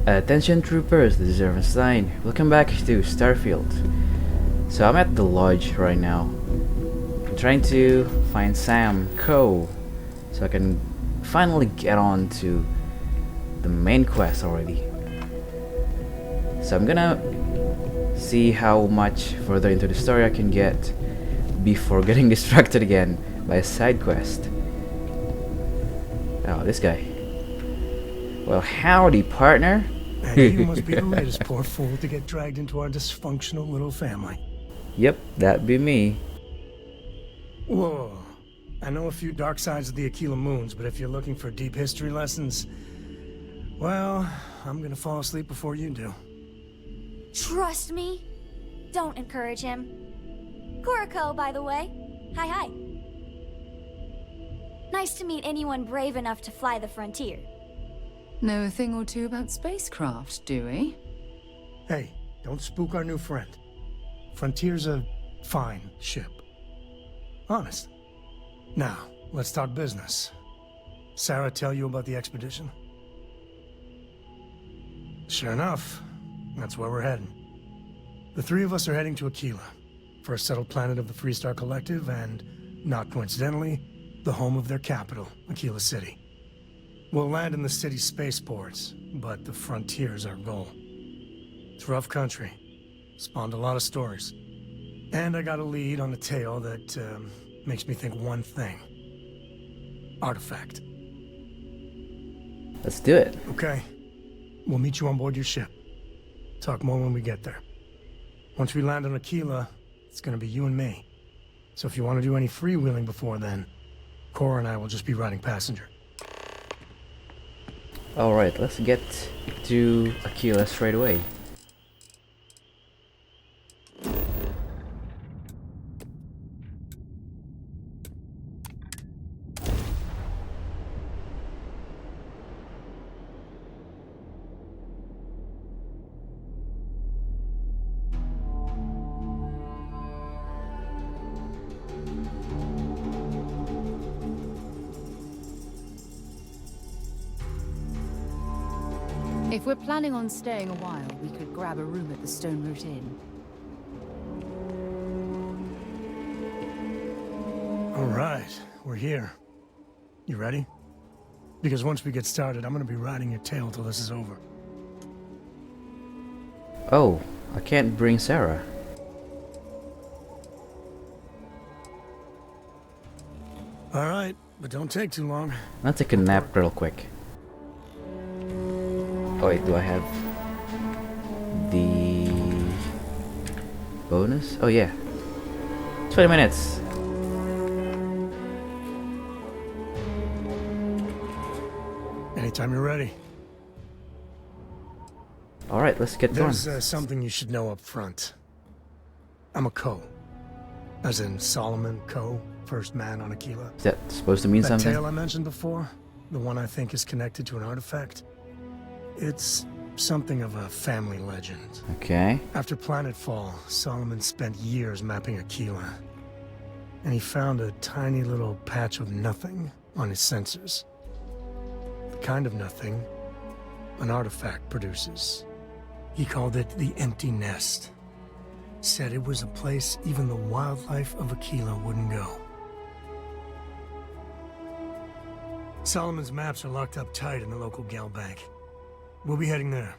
Attention troopers, this is Stein. Welcome back to Starfield. So I'm at the lodge right now. I'm trying to find Sam Coe so I can finally get on to the main quest already. So I'm gonna see how much further into the story I can get before getting distracted again by a side quest. Oh, this guy. Well, howdy, partner. You must be the latest poor fool to get dragged into our dysfunctional little family. Yep, that'd be me. Whoa. I know a few dark sides of the Aquila Moons, but if you're looking for deep history lessons, well, I'm gonna fall asleep before you do. Trust me. Don't encourage him. Kuriko, by the way. Hi, hi. Nice to meet anyone brave enough to fly the frontier. Know a thing or two about spacecraft, do we? Hey, don't spook our new friend. Frontier's a fine ship. Honest. Now, let's talk business. Sarah tell you about the expedition? Sure enough, that's where we're heading. The three of us are heading to Aquila, first settled planet of the Freestar Collective, and, not coincidentally, the home of their capital, Aquila City. We'll land in the city's spaceports, but the frontier's our goal. It's rough country. Spawned a lot of stories. And I got a lead on a tale that makes me think one thing. Artifact. Let's do it. Okay. We'll meet you on board your ship. Talk more when we get there. Once we land on Aquila, it's gonna be you and me. So if you want to do any freewheeling before then, Cora and I will just be riding passenger. Alright, let's get to Aquila straight away. If we're planning on staying a while, we could grab a room at the Stone Root Inn. All right, we're here. You ready? Because once we get started, I'm gonna be riding your tail till this is over. Oh, I can't bring Sarah. All right, but don't take too long. I'll take a nap real quick. Oh wait, do I have the bonus? Oh yeah, 20 minutes. Anytime you're ready. Alright, let's get going. There's something you should know up front. I'm a Coe. As in Solomon Coe, first man on Aquila. Is that supposed to mean That something? tale I mentioned before, the one I think is connected to an artifact, it's something of a family legend. Okay. After planetfall, Solomon spent years mapping Aquila. And he found a tiny little patch of nothing on his sensors. The kind of nothing an artifact produces. He called it the Empty Nest. Said it was a place even the wildlife of Aquila wouldn't go. Solomon's maps are locked up tight in the local gal bank. We'll be heading there.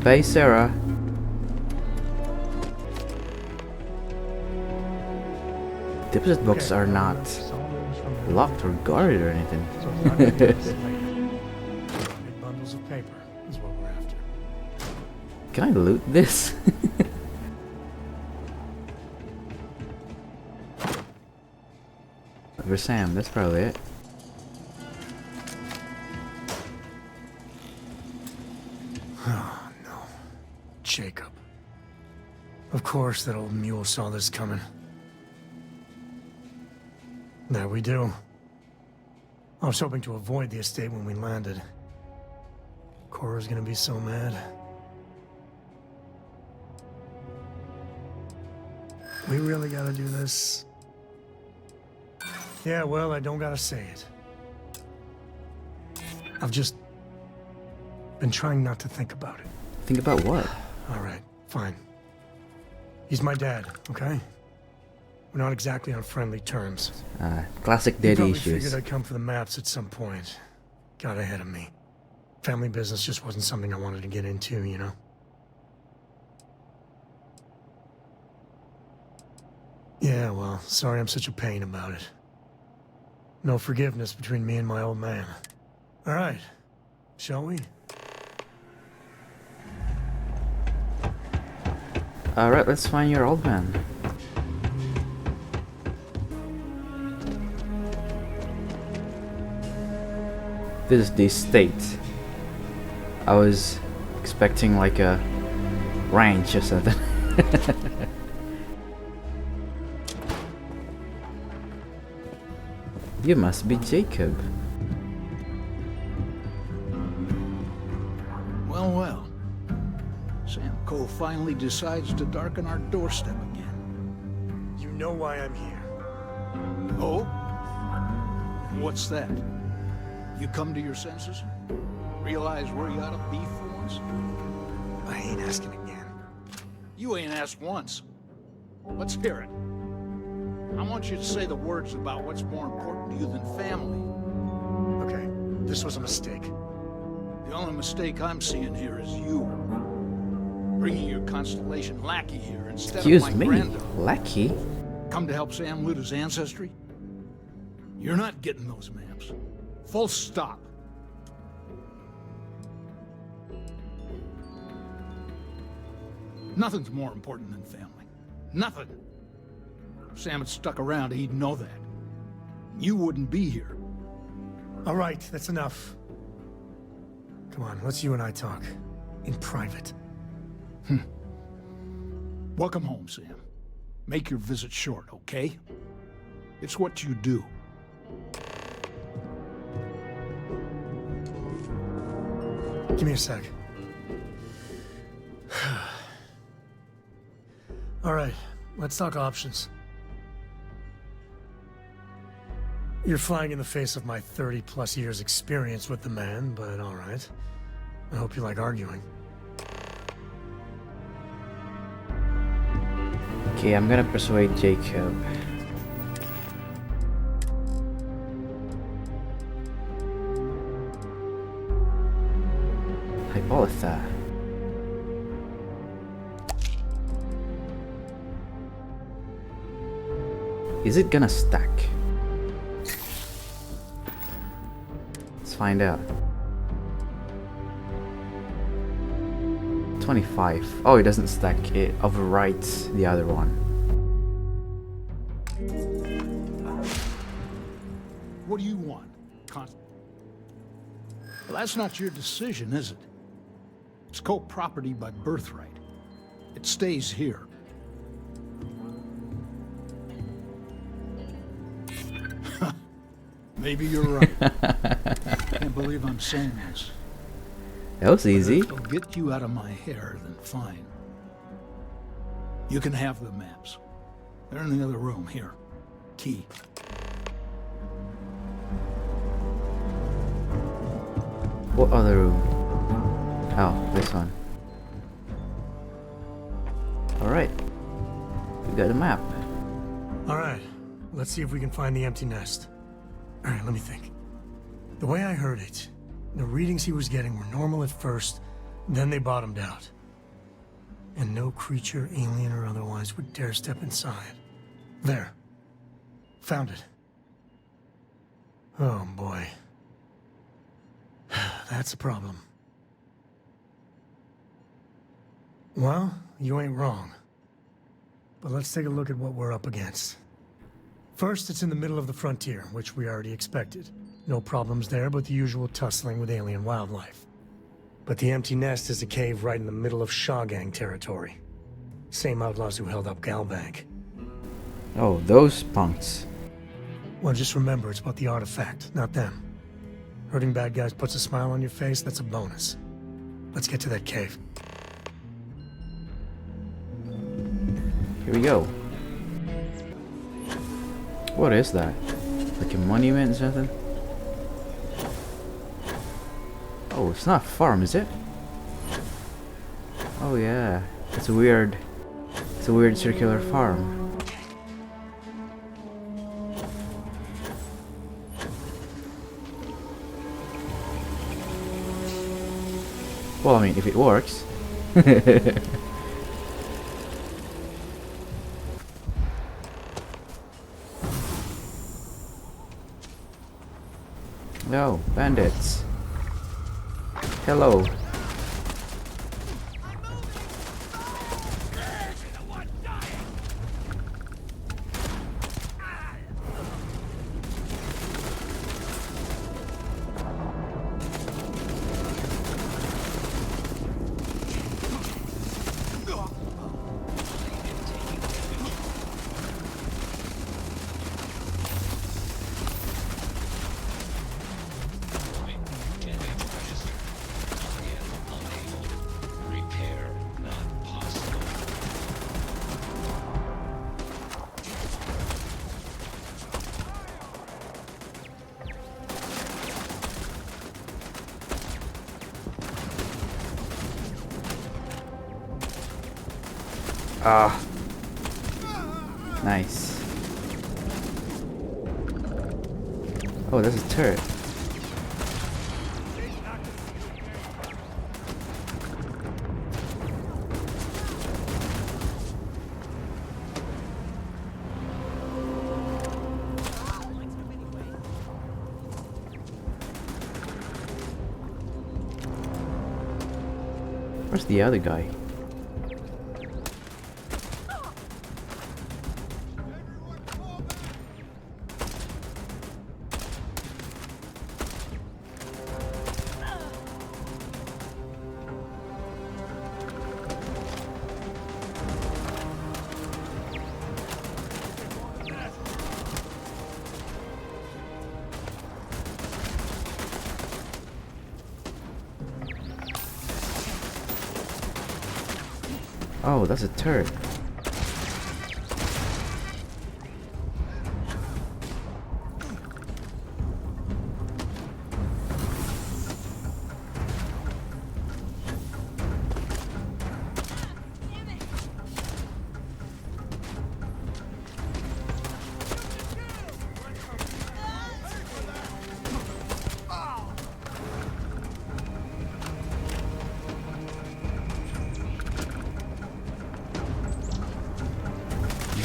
Bye, Sarah. Deposit books are not locked or guarded or anything. Big bundles of paper is what we're after. Can I loot this? For Sam, that's probably it. Oh, no. Jacob. Of course that old mule saw this coming. There we do. I was hoping to avoid the estate when we landed. Cora's gonna be so mad. We really gotta do this. Yeah, well, I don't gotta say it. I've just been trying not to think about it. Think about what? Alright, fine. He's my dad, okay? We're not exactly on friendly terms. Classic He daddy probably issues. figured I'd come for the maps at some point. Got ahead of me. Family business just wasn't something I wanted to get into, you know? Yeah, well, sorry I'm such a pain about it. No forgiveness between me and my old man. Alright, shall we? Alright, let's find your old man. This is the estate. I was expecting like a ranch or something. You must be Jacob. Well, well. Sam Cole finally decides to darken our doorstep again. You know why I'm here. Oh? What's that? You come to your senses? Realize where you ought to be for once? I ain't asking again. You ain't asked once. Let's hear it. I want you to say the words about what's more important to you than family. Okay, this was a mistake. The only mistake I'm seeing here is you. Bringing your Constellation lackey here instead Excuse of my me, granddaughter. lackey? Come to help Sam loot his ancestry? You're not getting those maps. Full stop. Nothing's more important than family. Nothing. If Sam had stuck around, he'd know that. You wouldn't be here. All right, that's enough. Come on, let's you and I talk. In private. Welcome home, Sam. Make your visit short, okay? It's what you do. Give me a sec. All right, let's talk options. You're flying in the face of my 30-plus years experience with the man, but all right. I hope you like arguing. Okay, I'm gonna persuade Jacob. Hippolyta. Is it gonna stack? Let's find out. 25. Oh, it doesn't stack. It overwrites the other one. What do you want? Well, that's not your decision, is it? It's co-property by birthright. It stays here. Maybe you're right. Can't believe I'm saying this. That was easy. If it'll get you out of my hair, then fine. You can have the maps. They're in the other room. Here. Key. What other room? Oh, this one. Alright. We got a map. All right, let's see if we can find the empty nest. All right, let me think. The way I heard it, the readings he was getting were normal at first, then they bottomed out. And no creature, alien or otherwise, would dare step inside. There. Found it. Oh boy. That's a problem. Well, you ain't wrong. But let's take a look at what we're up against. First, it's in the middle of the frontier, which we already expected. No problems there, but the usual tussling with alien wildlife. But the empty nest is a cave right in the middle of Shawgang territory. Same outlaws who held up Galbank. Oh, those punks. Well, just remember, it's about the artifact, not them. Hurting bad guys puts a smile on your face, that's a bonus. Let's get to that cave. Here we go. What is that? Like a monument or something? Oh, it's not a farm, is it? Oh yeah, it's a weird circular farm. Well, I mean, if it works. No, bandits. Hello. Ah. Nice. Oh, there's a turret. Where's the other guy? Oh, that's a turret.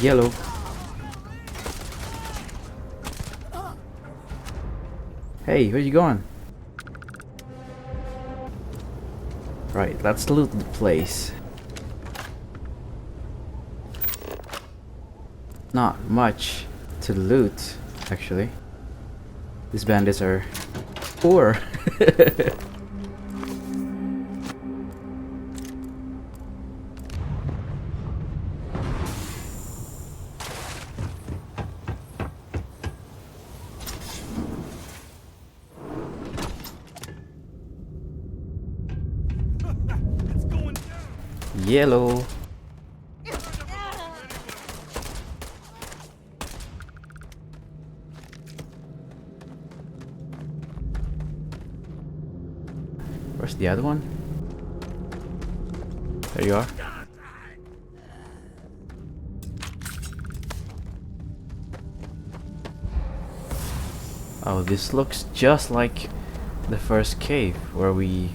Yellow. Hey, where you going? Right, let's loot the place. Not much to loot, actually. These bandits are poor. Yellow. Where's the other one? There you are. Oh, this looks just like the first cave where we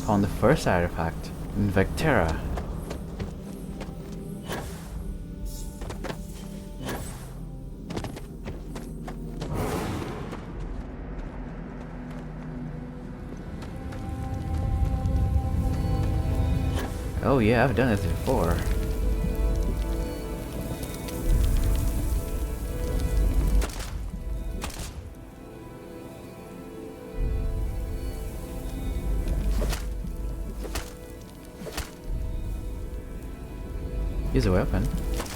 found the first artifact in Vectera. Oh yeah, I've done this before. Use a weapon.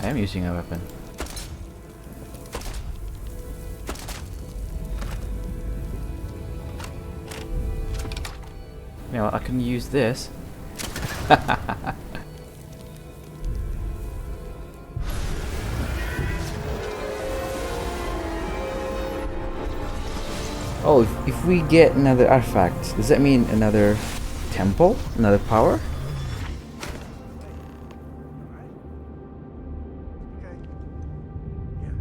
I am using a weapon. You know, I can use this. Oh, if we get another artifact, does that mean another temple? Another power? Okay. Yeah, you're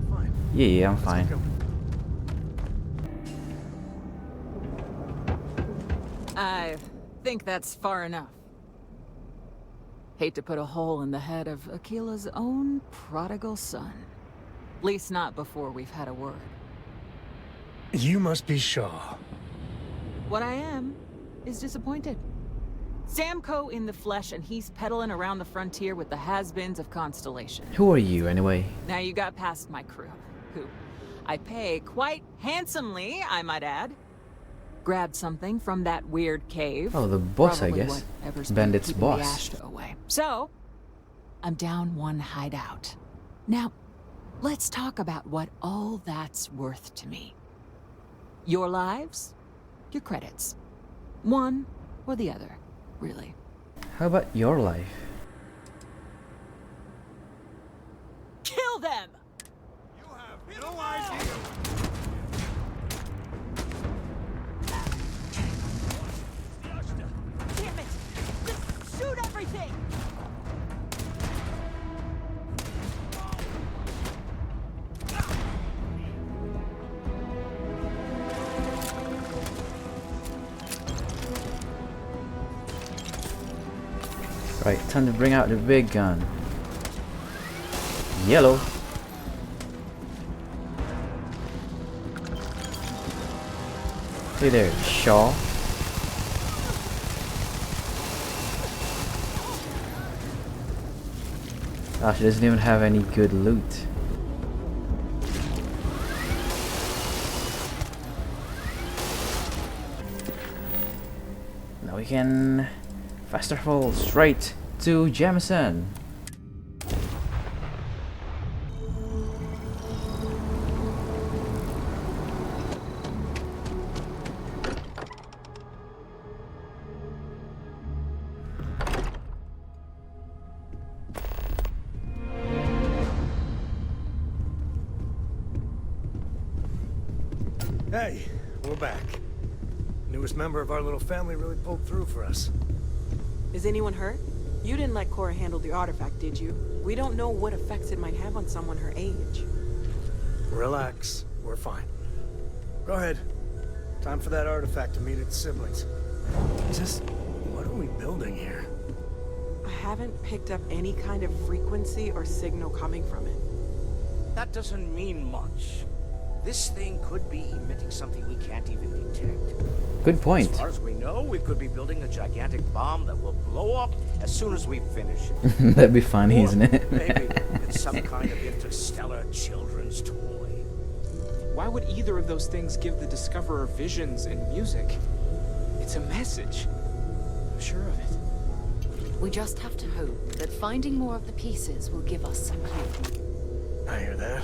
fine. Yeah, I'm Let's get fine. going. I think that's far enough. Hate to put a hole in the head of Akila's own prodigal son. At least not before we've had a word. You must be Shaw. What I am is disappointed. Samco in the flesh, and he's peddling around the frontier with the has-beens of Constellation. Who are you anyway? Now you got past my crew, who I pay quite handsomely, I might add. Grabbed something from that weird cave. Oh, the boss, I Probably guess. whatever's been Bandit's keeping the boss. ash away. So, I'm down one hideout. Now, let's talk about what all that's worth to me. Your lives, your credits. One or the other, really. How about your life? Kill them! You have no idea. Damn it! Just shoot everything! Right, time to bring out the big gun. Yellow. Hey there, Shaw. Ah, she doesn't even have any good loot. Now we can faster fall straight to Jameson. Hey, we're back. Newest member of our little family really pulled through for us. Is anyone hurt? You didn't let Cora handle the artifact, did you? We don't know what effects it might have on someone her age. Relax, we're fine. Go ahead. Time for that artifact to meet its siblings. Just, what are we building here? I haven't picked up any kind of frequency or signal coming from it. That doesn't mean much. This thing could be emitting something we can't even detect. Good point. As far as we know, we could be building a gigantic bomb that will blow up as soon as we finish it. That'd be funny, Or isn't it? maybe it's some kind of interstellar children's toy. Why would either of those things give the Discoverer visions and music? It's a message. I'm sure of it. We just have to hope that finding more of the pieces will give us some clue. I hear that.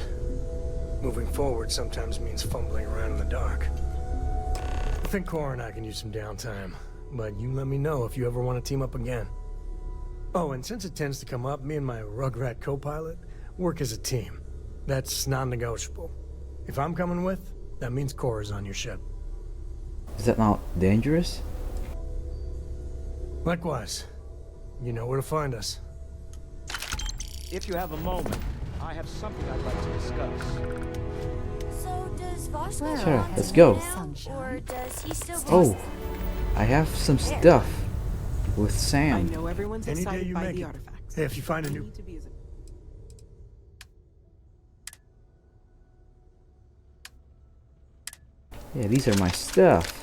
Moving forward sometimes means fumbling around in the dark. I think Cora and I can use some downtime, but you let me know if you ever want to team up again. Oh, and since it tends to come up, me and my Rugrat co-pilot work as a team. That's non-negotiable. If I'm coming with, that means Cora's on your ship. Is that not dangerous? Likewise. You know where to find us. If you have a moment, I have something I'd like to discuss. So does Voss go Sure, on let's to go. now, or does he still Oh, I have some stuff with I Sam. know everyone's Any day excited you by make the it. artifacts. Hey, if you find a We new... need to be as- Yeah, these are my stuff.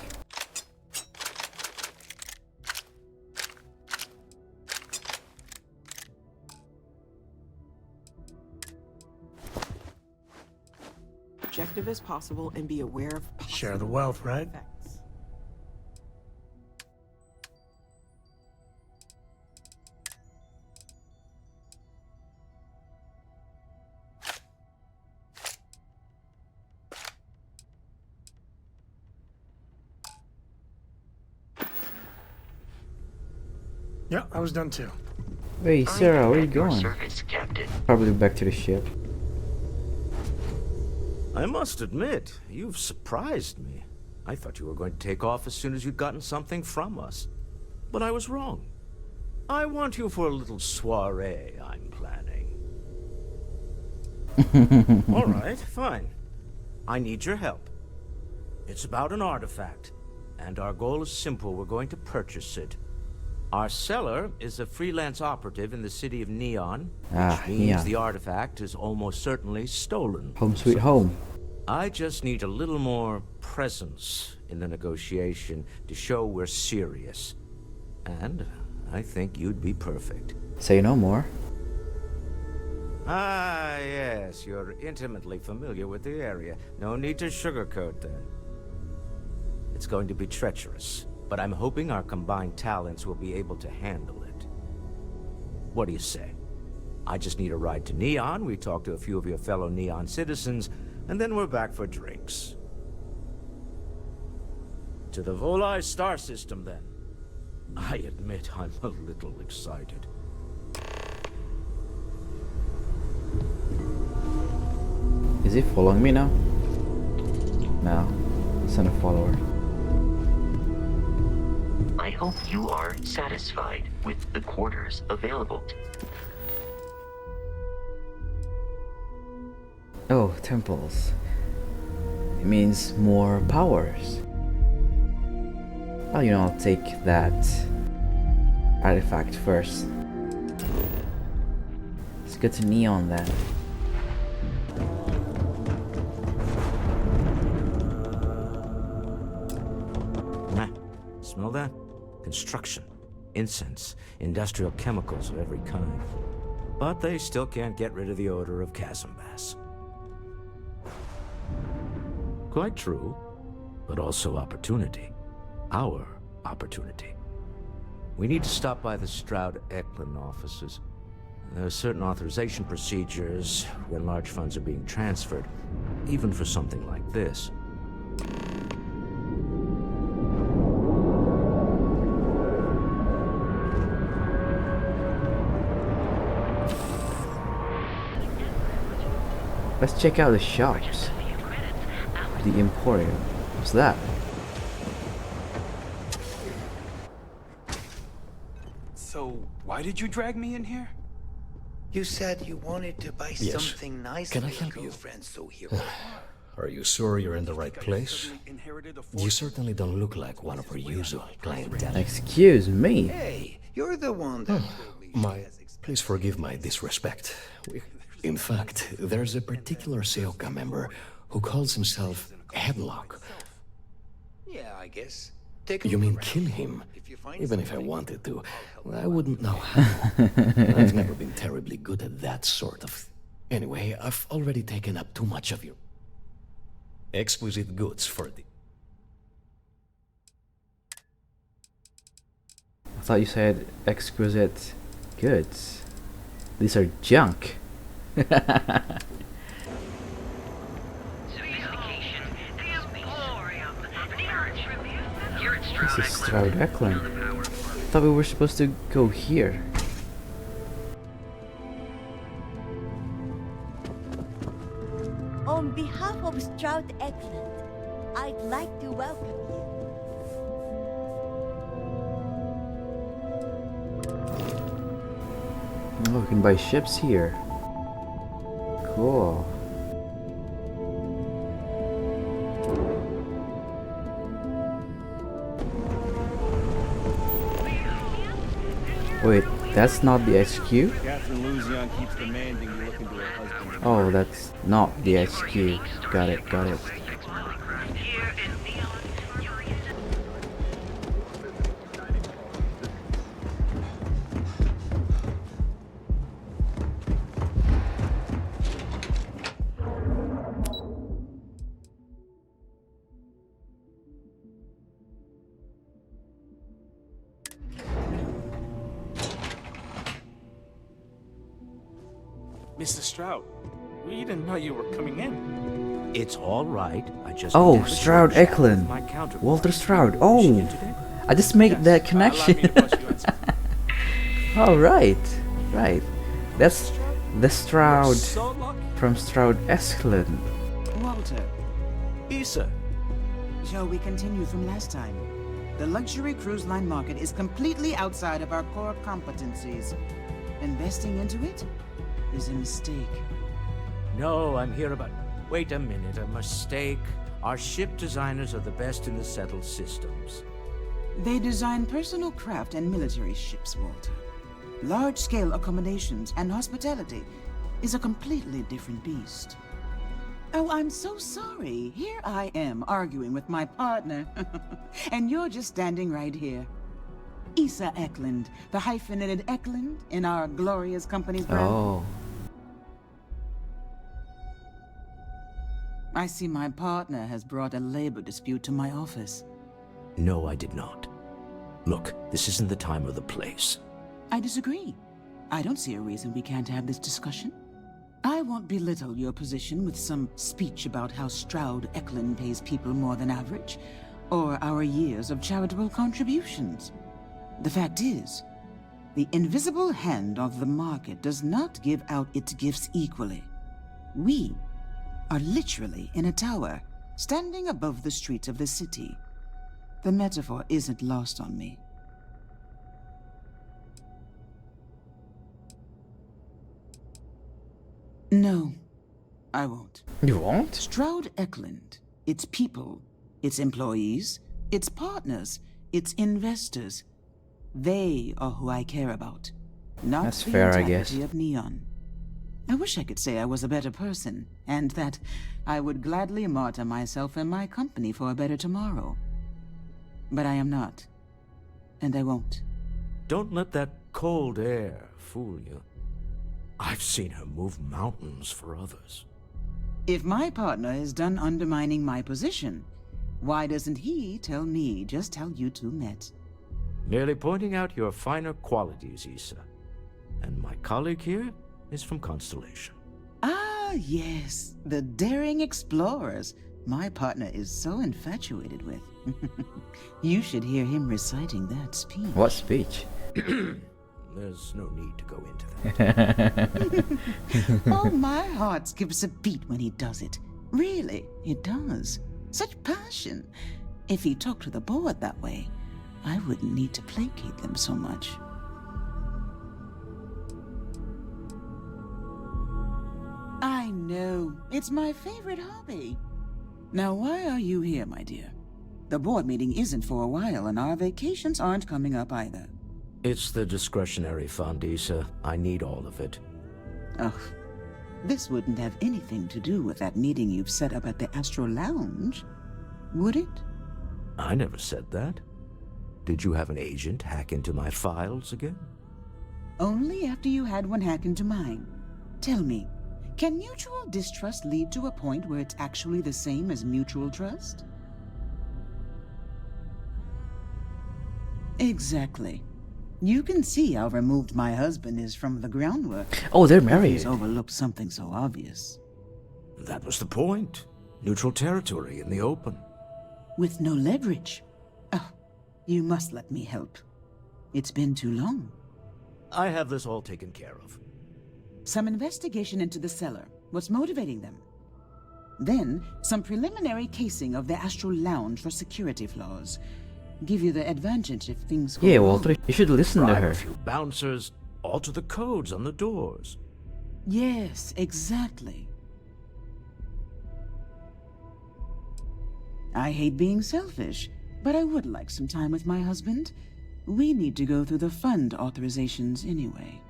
objective as possible and be aware of Share the possible wealth, right? effects. Yeah, I was done too. Hey, Sarah, where are you Your going? service, Captain. Probably back to the ship. I must admit, you've surprised me. I thought you were going to take off as soon as you'd gotten something from us. But I was wrong. I want you for a little soiree I'm planning. All right, fine. I need your help. It's about an artifact, and our goal is simple. We're going to purchase it. Our seller is a freelance operative in the city of Neon, which means Neon. the artifact is almost certainly stolen. Home sweet home. I just need a little more presence in the negotiation to show we're serious. And I think you'd be perfect. Say no more. Ah, yes, you're intimately familiar with the area. No need to sugarcoat that. It's going to be treacherous, but I'm hoping our combined talents will be able to handle it. What do you say? I just need a ride to Neon, we talk to a few of your fellow Neon citizens, and then we're back for drinks. To the Volai star system, then. I admit I'm a little excited. Is he following me now? No, he's not a follower. I hope you are satisfied with the quarters available. Oh, temples. It means more powers. Well, you know, I'll take that artifact first. Let's go to Neon then. Smell that? Construction, incense, industrial chemicals of every kind. But they still can't get rid of the odor of chasm bass. Quite true, but also opportunity. Our opportunity. We need to stop by the Stroud-Eklund offices. There are certain authorization procedures when large funds are being transferred, even for something like this. Let's check out the shops. The Emporium. What's that? So, why did you drag me in here? You said you wanted to buy something nice. Can I for your help you? girlfriend, so here Are you sure you're in the right place? You certainly don't look like one of our usual clientele. Excuse me. Hey, you're the one that told me Please forgive my disrespect. In fact, there's a particular Seoka member who calls himself Headlock. Yeah, I guess. Take a You look mean around. kill him? If you find Even if I something, wanted to, I'll help I wouldn't know how. I've never been terribly good at that sort of... Anyway, I've already taken up too much of your exquisite goods for the... I thought you said exquisite goods. These are junk. This is Stroud-Eklund. I thought we were supposed to go here. On behalf of Stroud-Eklund, I'd like to welcome you. Oh, we can buy ships here. Cool. Wait, that's not the HQ? Catherine Luzion keeps demanding you look into her husband. Oh, that's not the HQ. Got it, got it. Mr. Stroud, we didn't know you were coming in. It's all right. I just Oh, need to have a short Stroud-Eklund. chat with my counterpart. Walter Stroud. Is she Oh, in today? I just made that Allow me connection. to bust you in some- Oh, right. That's the Stroud So lucky. from Stroud-Eklund. Walter, Walter. Issa. Shall we continue from last time? The luxury cruise line market is completely outside of our core competencies. Investing into it is a mistake. No, I'm here about... Wait a minute, a mistake? Our ship designers are the best in the settled systems. They design personal craft and military ships, Walter. Large-scale accommodations and hospitality is a completely different beast. Oh, I'm so sorry. Here I am arguing with my partner. And you're just standing right here. Issa Eklund, the hyphenated Eklund in our glorious company's brand. Oh. I see my partner has brought a labor dispute to my office. No, I did not. Look, this isn't the time or the place. I disagree. I don't see a reason we can't have this discussion. I won't belittle your position with some speech about how Stroud Eklund pays people more than average, or our years of charitable contributions. The fact is, the invisible hand of the market does not give out its gifts equally. We are literally in a tower, standing above the streets of the city. The metaphor isn't lost on me. No, I won't. You won't? Stroud Eklund, its people, its employees, its partners, its investors, they are who I care about. Not That's the fair, I integrity guess. of Neon. I wish I could say I was a better person, and that I would gladly martyr myself and my company for a better tomorrow. But I am not, and I won't. Don't let that cold air fool you. I've seen her move mountains for others. If my partner is done undermining my position, why doesn't he tell me just how you two met? Merely pointing out your finer qualities, Issa. And my colleague here is from Constellation. Ah, yes, the daring explorers my partner is so infatuated with. You should hear him reciting that speech. What speech? There's no need to go into that. Oh, my heart skips a beat when he does it. Really, it does. Such passion. If he talked to the board that way, I wouldn't need to placate them so much. I know. It's my favorite hobby. Now, why are you here, my dear? The board meeting isn't for a while, and our vacations aren't coming up either. It's the discretionary fund, Issa. I need all of it. Ugh. This wouldn't have anything to do with that meeting you've set up at the Astro Lounge, would it? I never said that. Did you have an agent hack into my files again? Only after you had one hack into mine. Tell me, can mutual distrust lead to a point where it's actually the same as mutual trust? Exactly. You can see how removed my husband is from the groundwork. Oh, they're married. He's overlooked something so obvious. That was the point. Neutral territory in the open. With no leverage. Oh, you must let me help. It's been too long. I have this all taken care of. Some investigation into the seller. What's motivating them? Then, some preliminary casing of the Astral Lounge for security flaws. Give you the advantage if things go Yeah, wrong. Walter, you should listen to Bribe her. a few bouncers, alter the codes on the doors. Yes, exactly. I hate being selfish, but I would like some time with my husband. We need to go through the fund authorizations anyway.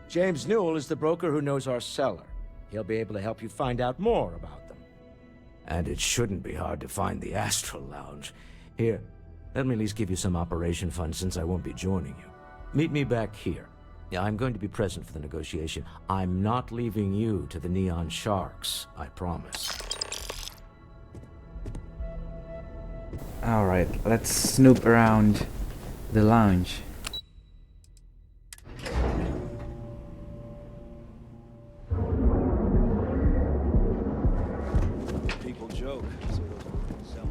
James Newell is the broker who knows our seller. He'll be able to help you find out more about them. And it shouldn't be hard to find the Astral Lounge. Here, let me at least give you some operation funds since I won't be joining you. Meet me back here. Yeah, I'm going to be present for the negotiation. I'm not leaving you to the Neon Sharks, I promise. Alright, let's snoop around the lounge. People joke. So those sell.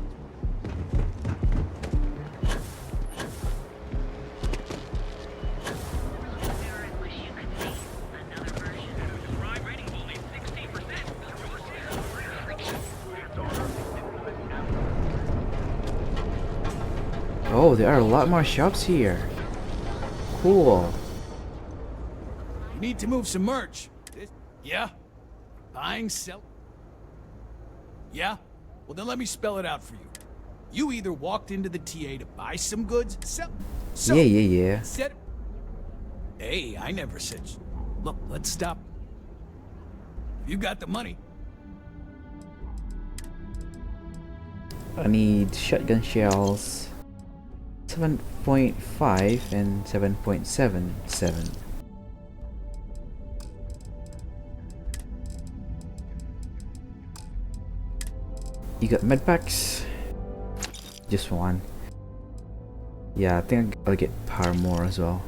Oh, there are a lot more shops here. Cool. You need to move some merch. Yeah? Buying, sell. Yeah? Well, then let me spell it out for you. You either walked into the TA to buy some goods, sell. So, Yeah. Said, hey, I never said. Look, let's stop. You got the money. I need shotgun shells. 7.5 and 7.77. You got medpacks? Just one. Yeah, I think I'll get power more as well.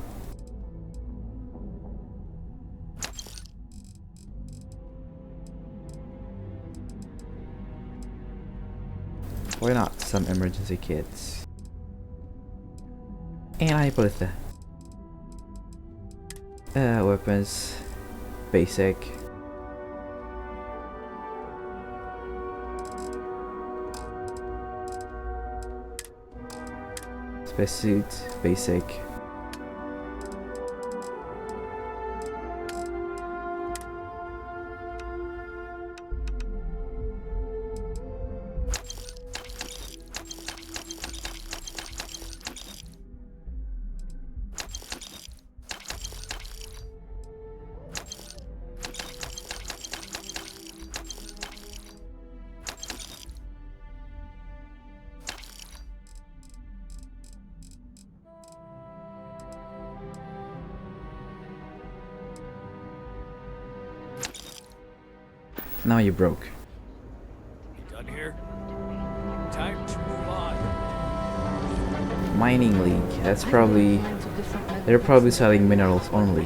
Why not some emergency kits? And I put the weapons, basic. Spacesuit, basic. Now you broke. Done here. Time to move on. Mining League. That's probably... They're probably selling minerals only.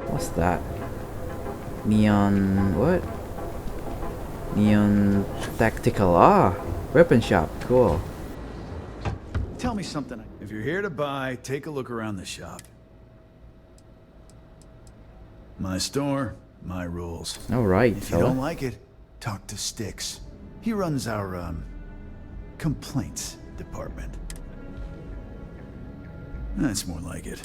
What's that? Neon... what? Neon Tactical. Ah! Weapon shop. Cool. Tell me something. If you're here to buy, take a look around the shop. My store, my rules. Alright, If you don't like it, talk to Styx. He runs our, complaints department. That's more like it.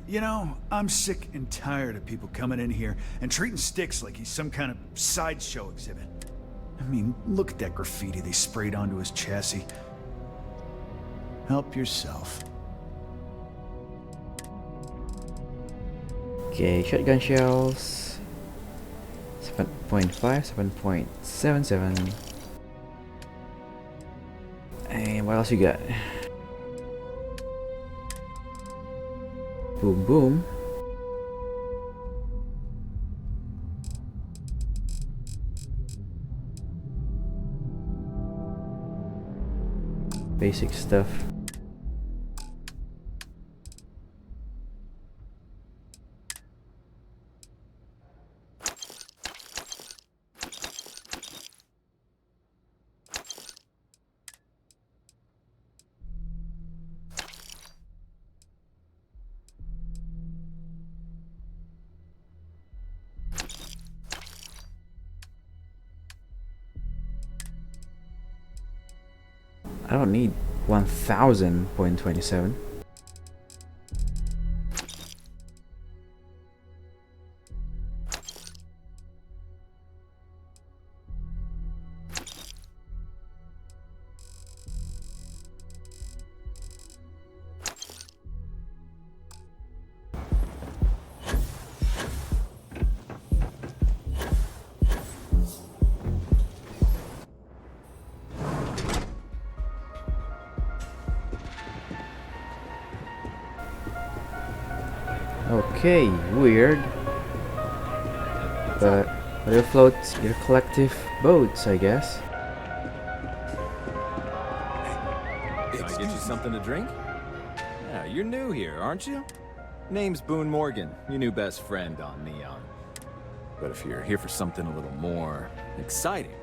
You know, I'm sick and tired of people coming in here and treating Styx like he's some kind of sideshow exhibit. I mean, look at that graffiti they sprayed onto his chassis. Help yourself. Okay, shotgun shells. 7.5, 7.77. And what else you got? Boom boom. Basic stuff. I don't need 1000.27. Okay, weird. But it'll float your collective boats, I guess. Can I get you something to drink? Yeah, you're new here, aren't you? Name's Boone Morgan, your new best friend on Neon. But if you're here for something a little more exciting...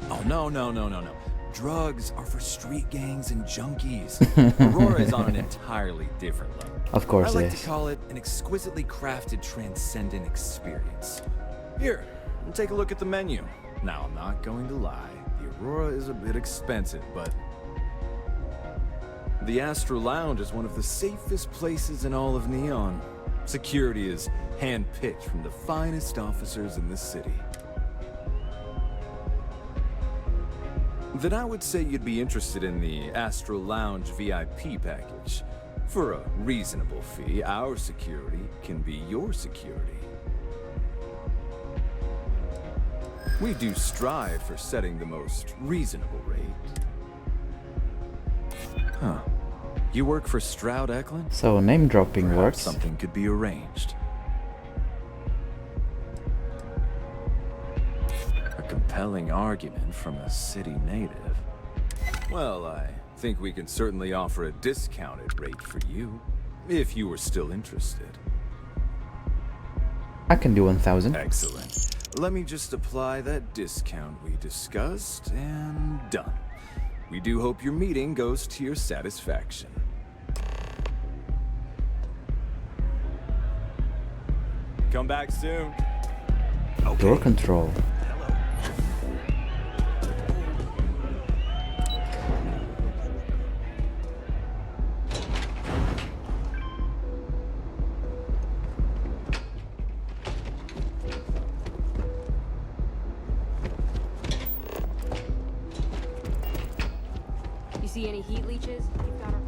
Oh, no. Drugs are for street gangs and junkies. Aurora is on an entirely different level. Of course I like it is. to call it an exquisitely crafted transcendent experience. Here, take a look at the menu. Now, I'm not going to lie. The Aurora is a bit expensive, but the Astro Lounge is one of the safest places in all of Neon. Security is hand-picked from the finest officers in the city. Then I would say you'd be interested in the Astro Lounge VIP package. For a reasonable fee, our security can be your security. We do strive for setting the most reasonable rate. Huh. You work for Stroud Eklund? So name dropping Perhaps works. something could be arranged. A compelling argument from a city native. Well, I think we can certainly offer a discounted rate for you, if you were still interested. I can do 1,000. Excellent. Let me just apply that discount we discussed, and done. We do hope your meeting goes to your satisfaction. Come back soon. Door control. You see any heat leeches? You've got our...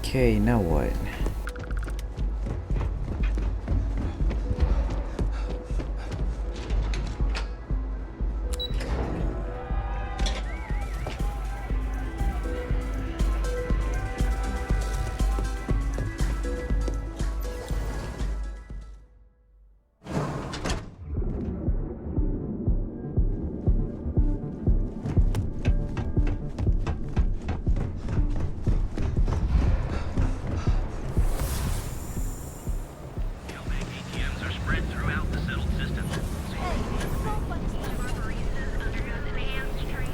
Okay, now what?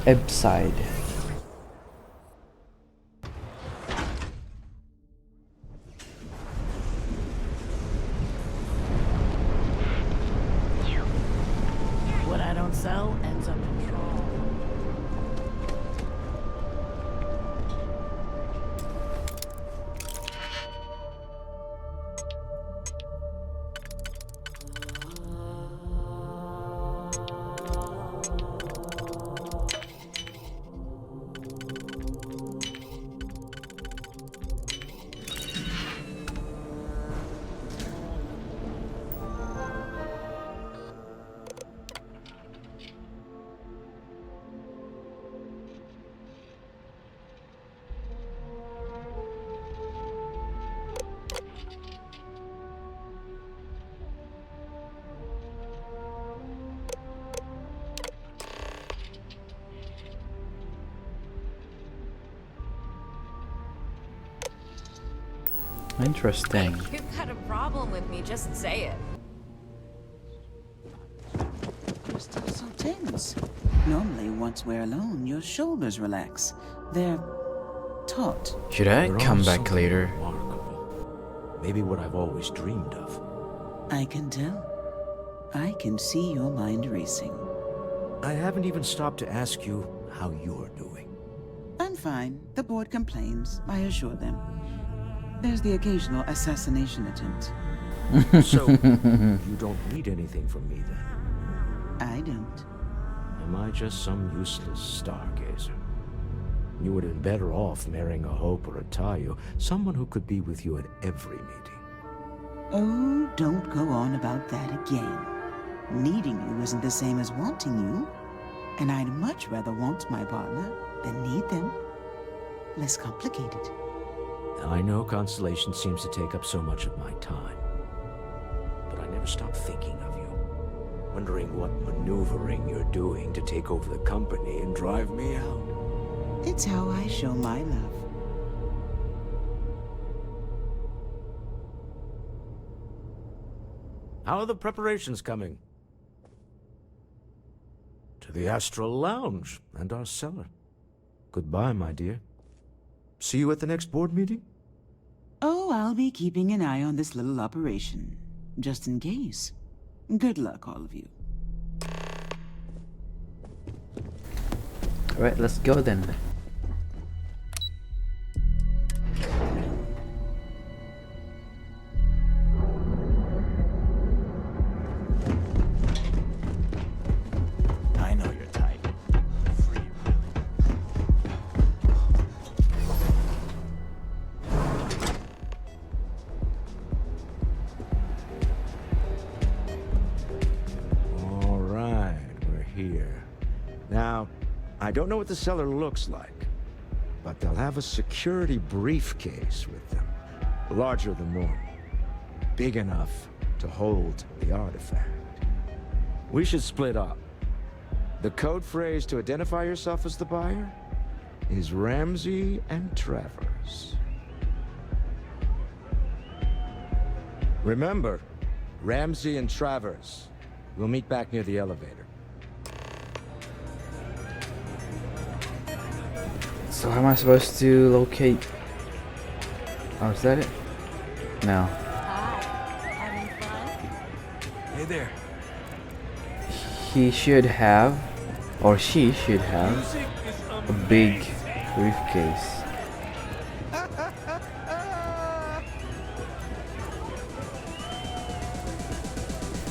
Ebside. What I don't sell ends up in trouble. Interesting. If you've got a problem with me, just say it. You're still so tense. Normally, once we're alone, your shoulders relax. They're taut. Should I You're come on back something later? remarkable. Maybe what I've always dreamed of. I can tell. I can see your mind racing. I haven't even stopped to ask you how you're doing. I'm fine. The board complains. I assure them. There's the occasional assassination attempt. So, you don't need anything from me then? I don't. Am I just some useless stargazer? You would have been better off marrying a Hope or a Tayo, someone who could be with you at every meeting. Oh, don't go on about that again. Needing you isn't the same as wanting you. And I'd much rather want my partner than need them. Less complicated. I know Constellation seems to take up so much of my time. But I never stop thinking of you. Wondering what maneuvering you're doing to take over the company and drive me out. It's how I show my love. How are the preparations coming? To the Astral Lounge and our cellar. Goodbye, my dear. See you at the next board meeting? Oh, I'll be keeping an eye on this little operation, just in case. Good luck, all of you. Alright, let's go then. I know your type. Free, All right, we're here. Now, I don't know what the cellar looks like, but they'll have a security briefcase with them. Larger than normal. Big enough to hold the artifact. We should split up. The code phrase to identify yourself as the buyer is Ramsey and Travers. Remember, Ramsey and Travers. We'll meet back near the elevator. So how am I supposed to locate? Oh, is that it? No. Hey there. He should have, or she should have, a big briefcase.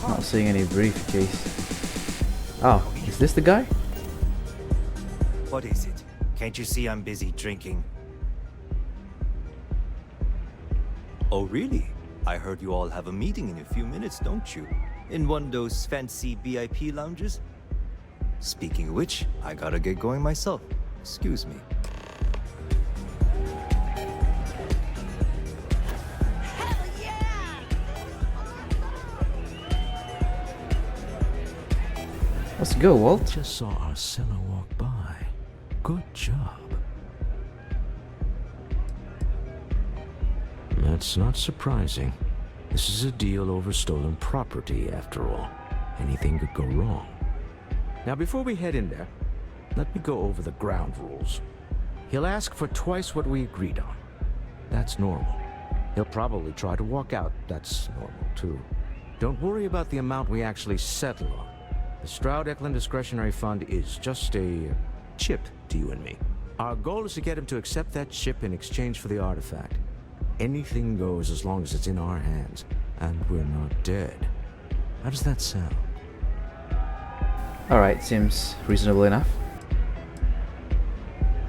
Not seeing any briefcase. Oh, is this the guy? What is it? Can't you see I'm busy drinking? Oh, really? I heard you all have a meeting in a few minutes, don't you? In one of those fancy VIP lounges? Speaking of which, I gotta get going myself. Excuse me. Let's go, Walt. Just saw our cellar walk by. Good job. That's not surprising. This is a deal over stolen property, after all. Anything could go wrong. Now, before we head in there, let me go over the ground rules. He'll ask for twice what we agreed on. That's normal. He'll probably try to walk out. That's normal, too. Don't worry about the amount we actually settle on. The Stroud-Eklund Discretionary Fund is just a chip to you and me. Our goal is to get him to accept that chip in exchange for the artifact. Anything goes as long as it's in our hands, and we're not dead. How does that sound? Alright, seems reasonable enough.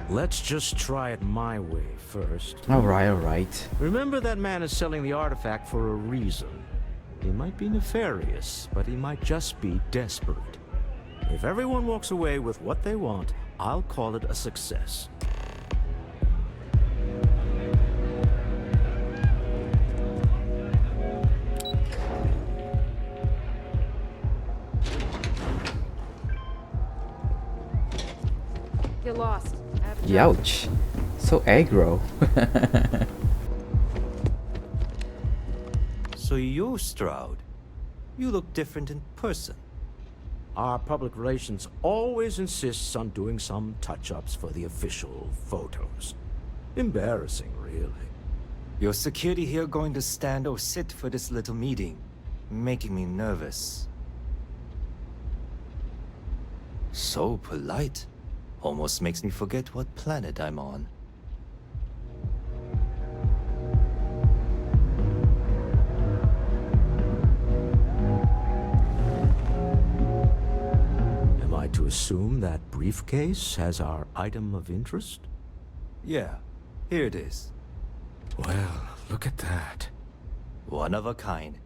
Let's just try it my way first. Alright. Remember, that man is selling the artifact for a reason. He might be nefarious, but he might just be desperate. If everyone walks away with what they want, I'll call it a success. Get lost. Youch. So aggro. So you're Stroud. You look different in person. Our public relations always insists on doing some touch-ups for the official photos. Embarrassing, really. Your security here going to stand or sit for this little meeting, making me nervous. So polite. Almost makes me forget what planet I'm on. Am I to assume that briefcase has our item of interest? Yeah, here it is. Well, look at that. One of a kind.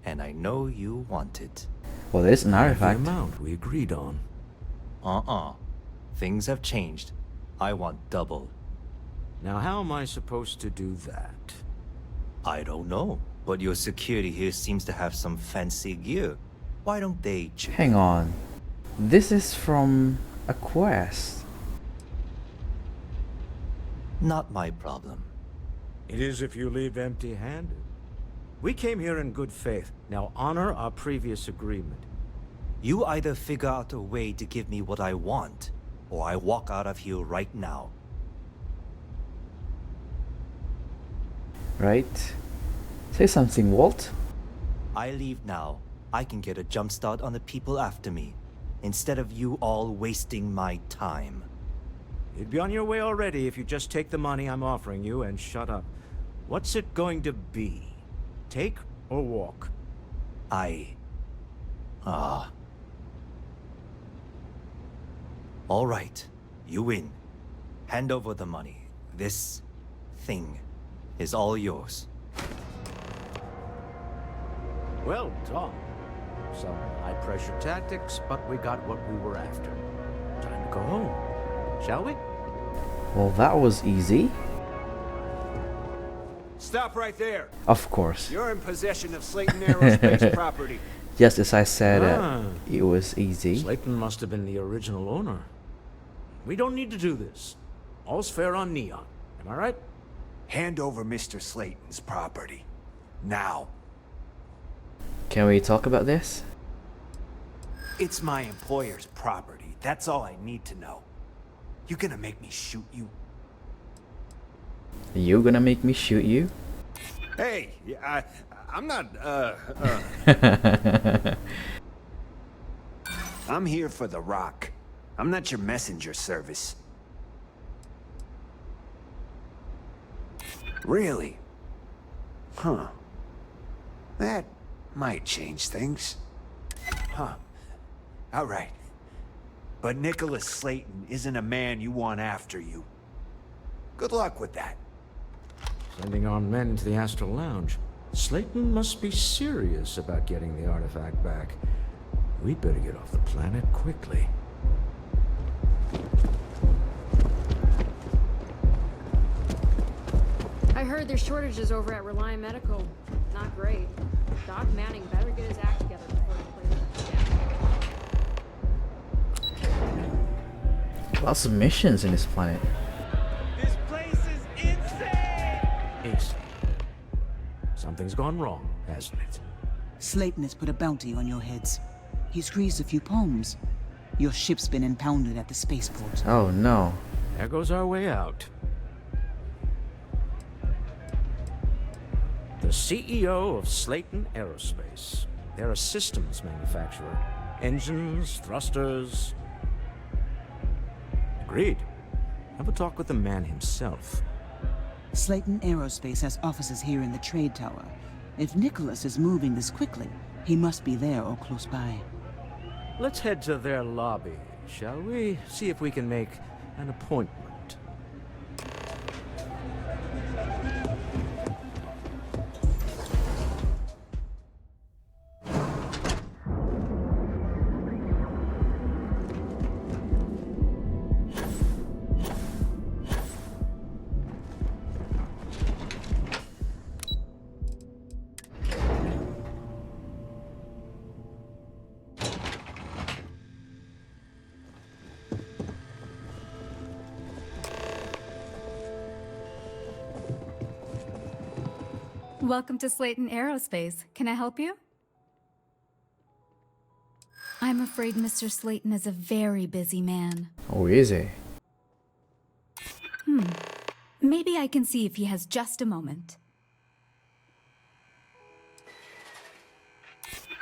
And I know you want it. Well, there's an artifact. The amount we agreed on. Things have changed. I want double. Now how am I supposed to do that? I don't know, but your security here seems to have some fancy gear. Why don't they Hang on. This is from a quest. Not my problem. It is if you leave empty-handed. We came here in good faith. Now honor our previous agreement. You either figure out a way to give me what I want, or I walk out of here right now. Right? Say something, Walt. I leave now. I can get a jump start on the people after me, instead of you all wasting my time. You'd be on your way already if you just take the money I'm offering you and shut up. What's it going to be? Take or walk? All right, you win. Hand over the money. This thing is all yours. Well done. Some high-pressure tactics, but we got what we were after. Time to go home, shall we? Well, that was easy. Stop right there. Of course. You're in possession of Slayton Aerospace property. Just as I said, it was easy. Slayton must have been the original owner. We don't need to do this. All's fair on Neon. Am I right? Hand over Mr. Slayton's property. Now. Can we talk about this? It's my employer's property. That's all I need to know. You gonna make me shoot you? You gonna make me shoot you? Hey, I'm not, I'm here for the rock. I'm not your messenger service. Really? Huh. That might change things. Huh. All right. But Nicholas Slayton isn't a man you want after you. Good luck with that. Sending armed men into the Astral Lounge. Slayton must be serious about getting the artifact back. We'd better get off the planet quickly. I heard there's shortages over at Reliant Medical. Not great. Doc Manning better get his act together before he plays that. Lots of missions in this planet. This place is insane! Ace. Something's gone wrong, hasn't it? Slayton has put a bounty on your heads. He's greased a few palms. Your ship's been impounded at the spaceport. Oh no. There goes our way out. The CEO of Slayton Aerospace. They're a systems manufacturer. Engines, thrusters. Agreed. Have a talk with the man himself. Slayton Aerospace has offices here in the trade tower. If Nicholas is moving this quickly, he must be there or close by. Let's head to their lobby, shall we? See if we can make an appointment. Welcome to Slayton Aerospace. Can I help you? I'm afraid Mr. Slayton is a very busy man. Oh, is he? Maybe I can see if he has just a moment.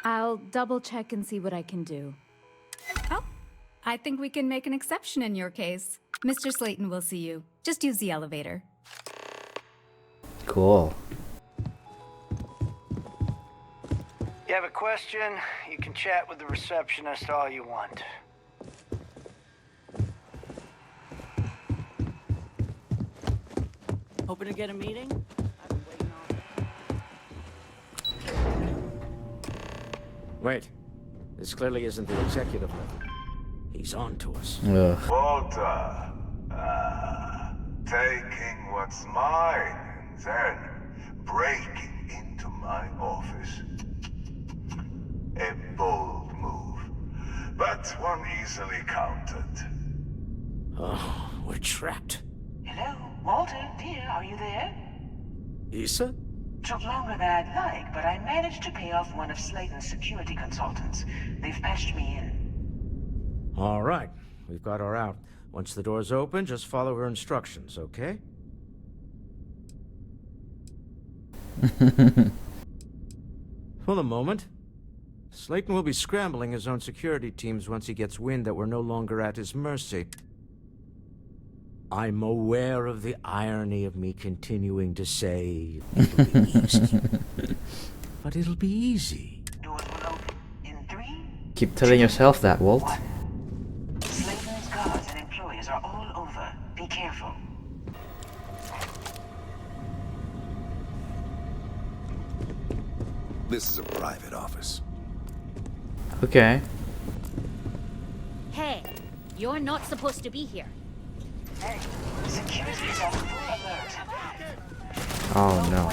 I'll double check and see what I can do. Oh, I think we can make an exception in your case. Mr. Slayton will see you. Just use the elevator. Cool. You have a question? You can chat with the receptionist all you want. Hoping to get a meeting? Wait. This clearly isn't the executive level. He's on to us. Walter. Taking what's mine and then breaking into my office. A bold move, but one easily countered. Oh, we're trapped. Hello, Walter, dear, are you there? Issa? Took longer than I'd like, but I managed to pay off one of Slayton's security consultants. They've patched me in. All right, we've got her out. Once the door's open, just follow her instructions, okay? For the moment. Slayton will be scrambling his own security teams once he gets wind that we're no longer at his mercy. I'm aware of the irony of me continuing to say it'll be easy. But it'll be easy. Doors will open in 3. Keep telling yourself that, Walt. Slayton's guards and employees are all over. Be careful. This is a private office. Okay. Hey, you're not supposed to be here. Hey, security is on full alert. Oh no.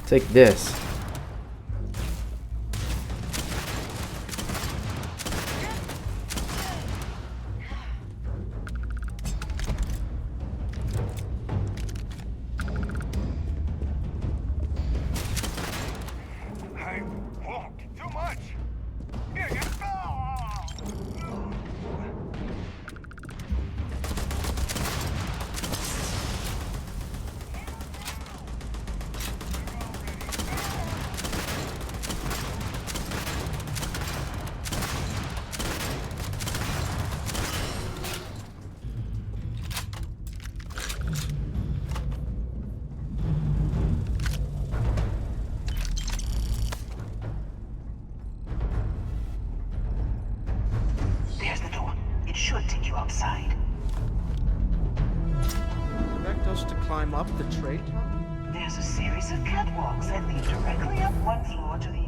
Take this. I walked too much. There's the door. It should take you outside. Expect us to climb up the trade tower? There's a series of catwalks that lead directly up one floor to the...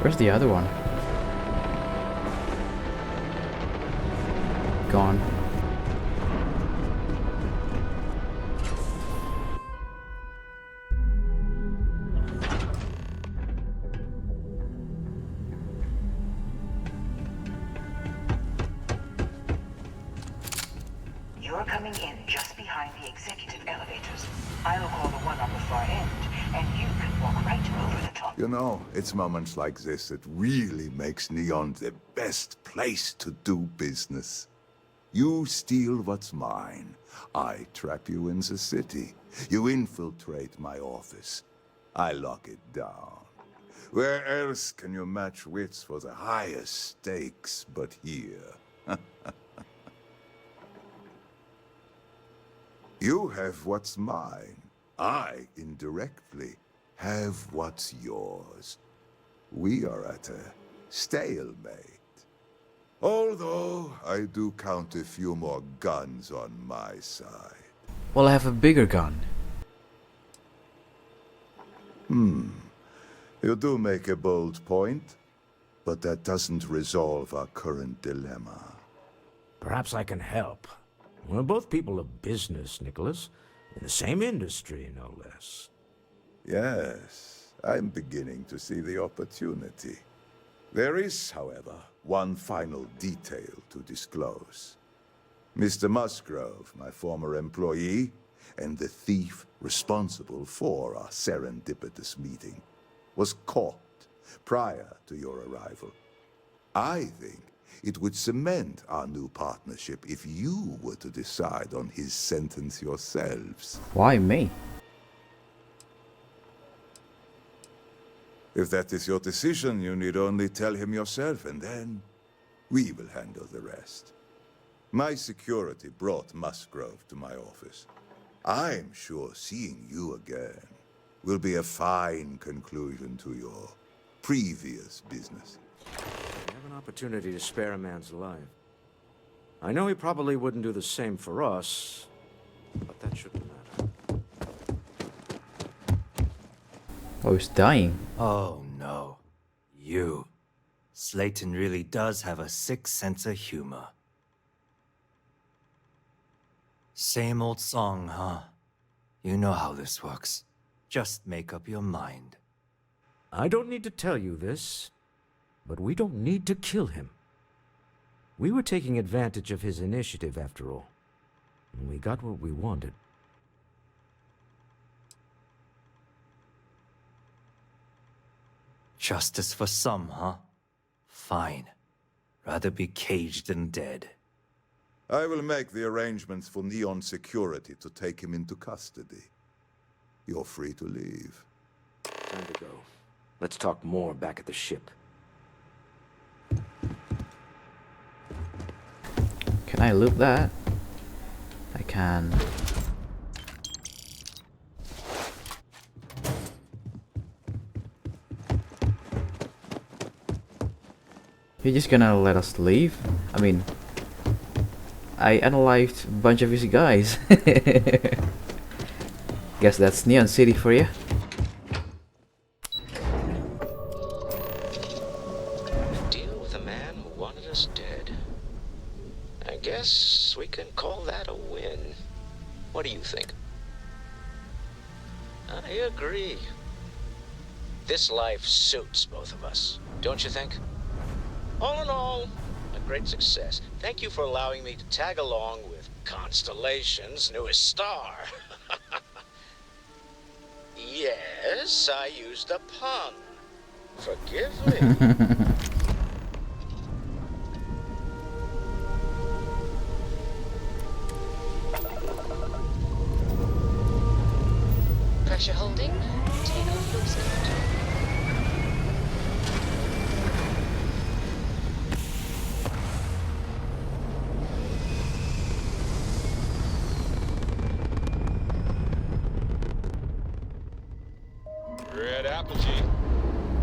Where's the other one? Gone. You're coming in just behind the executive elevators. I'll call the one on the far end, and you can walk right over the top. You know, it's moments like this that really makes Neon the best place to do business. You steal what's mine. I trap you in the city. You infiltrate my office. I lock it down. Where else can you match wits for the highest stakes but here? You have what's mine. I, indirectly, have what's yours. We are at a stalemate. Although I do count a few more guns on my side. Well, I have a bigger gun. You do make a bold point, but that doesn't resolve our current dilemma. Perhaps I can help. We're both people of business, Nicholas. In the same industry, no less. Yes, I'm beginning to see the opportunity. There is, however, one final detail to disclose. Mr. Musgrove, my former employee, and the thief responsible for our serendipitous meeting, was caught prior to your arrival. I think it would cement our new partnership if you were to decide on his sentence yourselves. Why me? If that is your decision, you need only tell him yourself, and then we will handle the rest. My security brought Musgrove to my office. I'm sure seeing you again will be a fine conclusion to your previous business. We have an opportunity to spare a man's life. I know he probably wouldn't do the same for us, but that shouldn't matter. Oh, he's dying. Oh no. You. Slayton really does have a sick sense of humor. Same old song, huh? You know how this works. Just make up your mind. I don't need to tell you this, but we don't need to kill him. We were taking advantage of his initiative, after all. And we got what we wanted. Justice for some, huh? Fine. Rather be caged than dead. I will make the arrangements for Neon Security to take him into custody. You're free to leave. Time to go. Let's talk more back at the ship. Can I loot that? I can. You're just gonna let us leave? I mean, I unalived a bunch of his guys. Guess that's Neon City for you. Deal with a man who wanted us dead. I guess we can call that a win. What do you think? I agree. This life suits both of us, don't you think? All in all, a great success. Thank you for allowing me to tag along with Constellation's newest star. Yes, I used a pun. Forgive me. Pressure holding. Take off loose control. Red Apogee,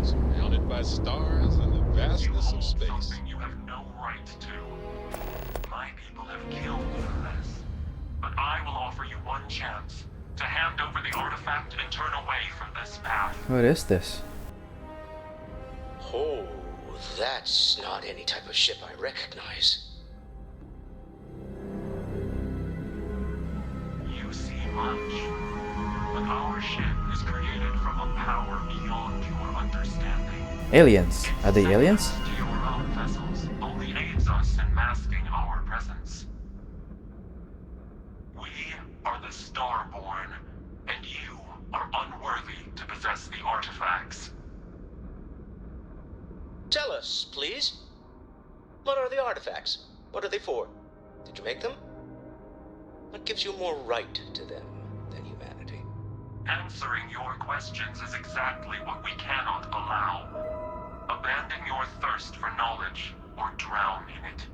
surrounded by stars and the vastness of space. Something you have no right to. My people have killed you for this, but I will offer you one chance to hand over the artifact and turn away from this path. What is this? Oh, that's not any type of ship I recognize. You see much, but our ship is created from a power beyond your understanding. Aliens. Are they aliens? To your own vessels only aids us in masking our presence. We are the Starborn, and you are unworthy to possess the artifacts. Tell us, please. What are the artifacts? What are they for? Did you make them? What gives you more right to them than humanity? Answering your questions is exactly what we cannot allow. Abandon your thirst for knowledge, or drown in it.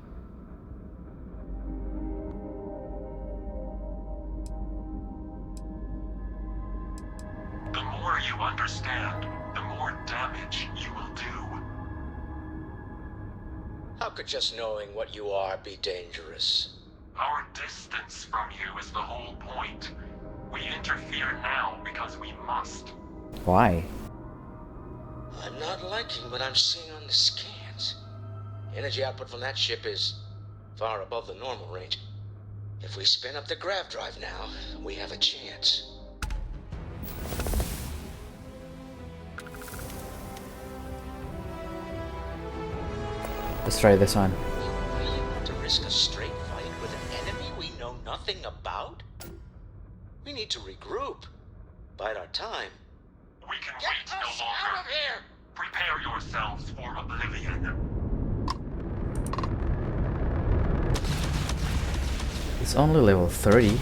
The more you understand, the more damage you will do. How could just knowing what you are be dangerous? Our distance from you is the whole point. We interfere now because we must. Why? I'm not liking what I'm seeing on the scans. Energy output from that ship is far above the normal range. If we spin up the grav drive now, we have a chance. Let's try this on. You really want to risk a straight fight with an enemy we know nothing about? We need to regroup. Bide our time. We can wait no longer. Out of here! Prepare yourselves for oblivion. It's only level 30.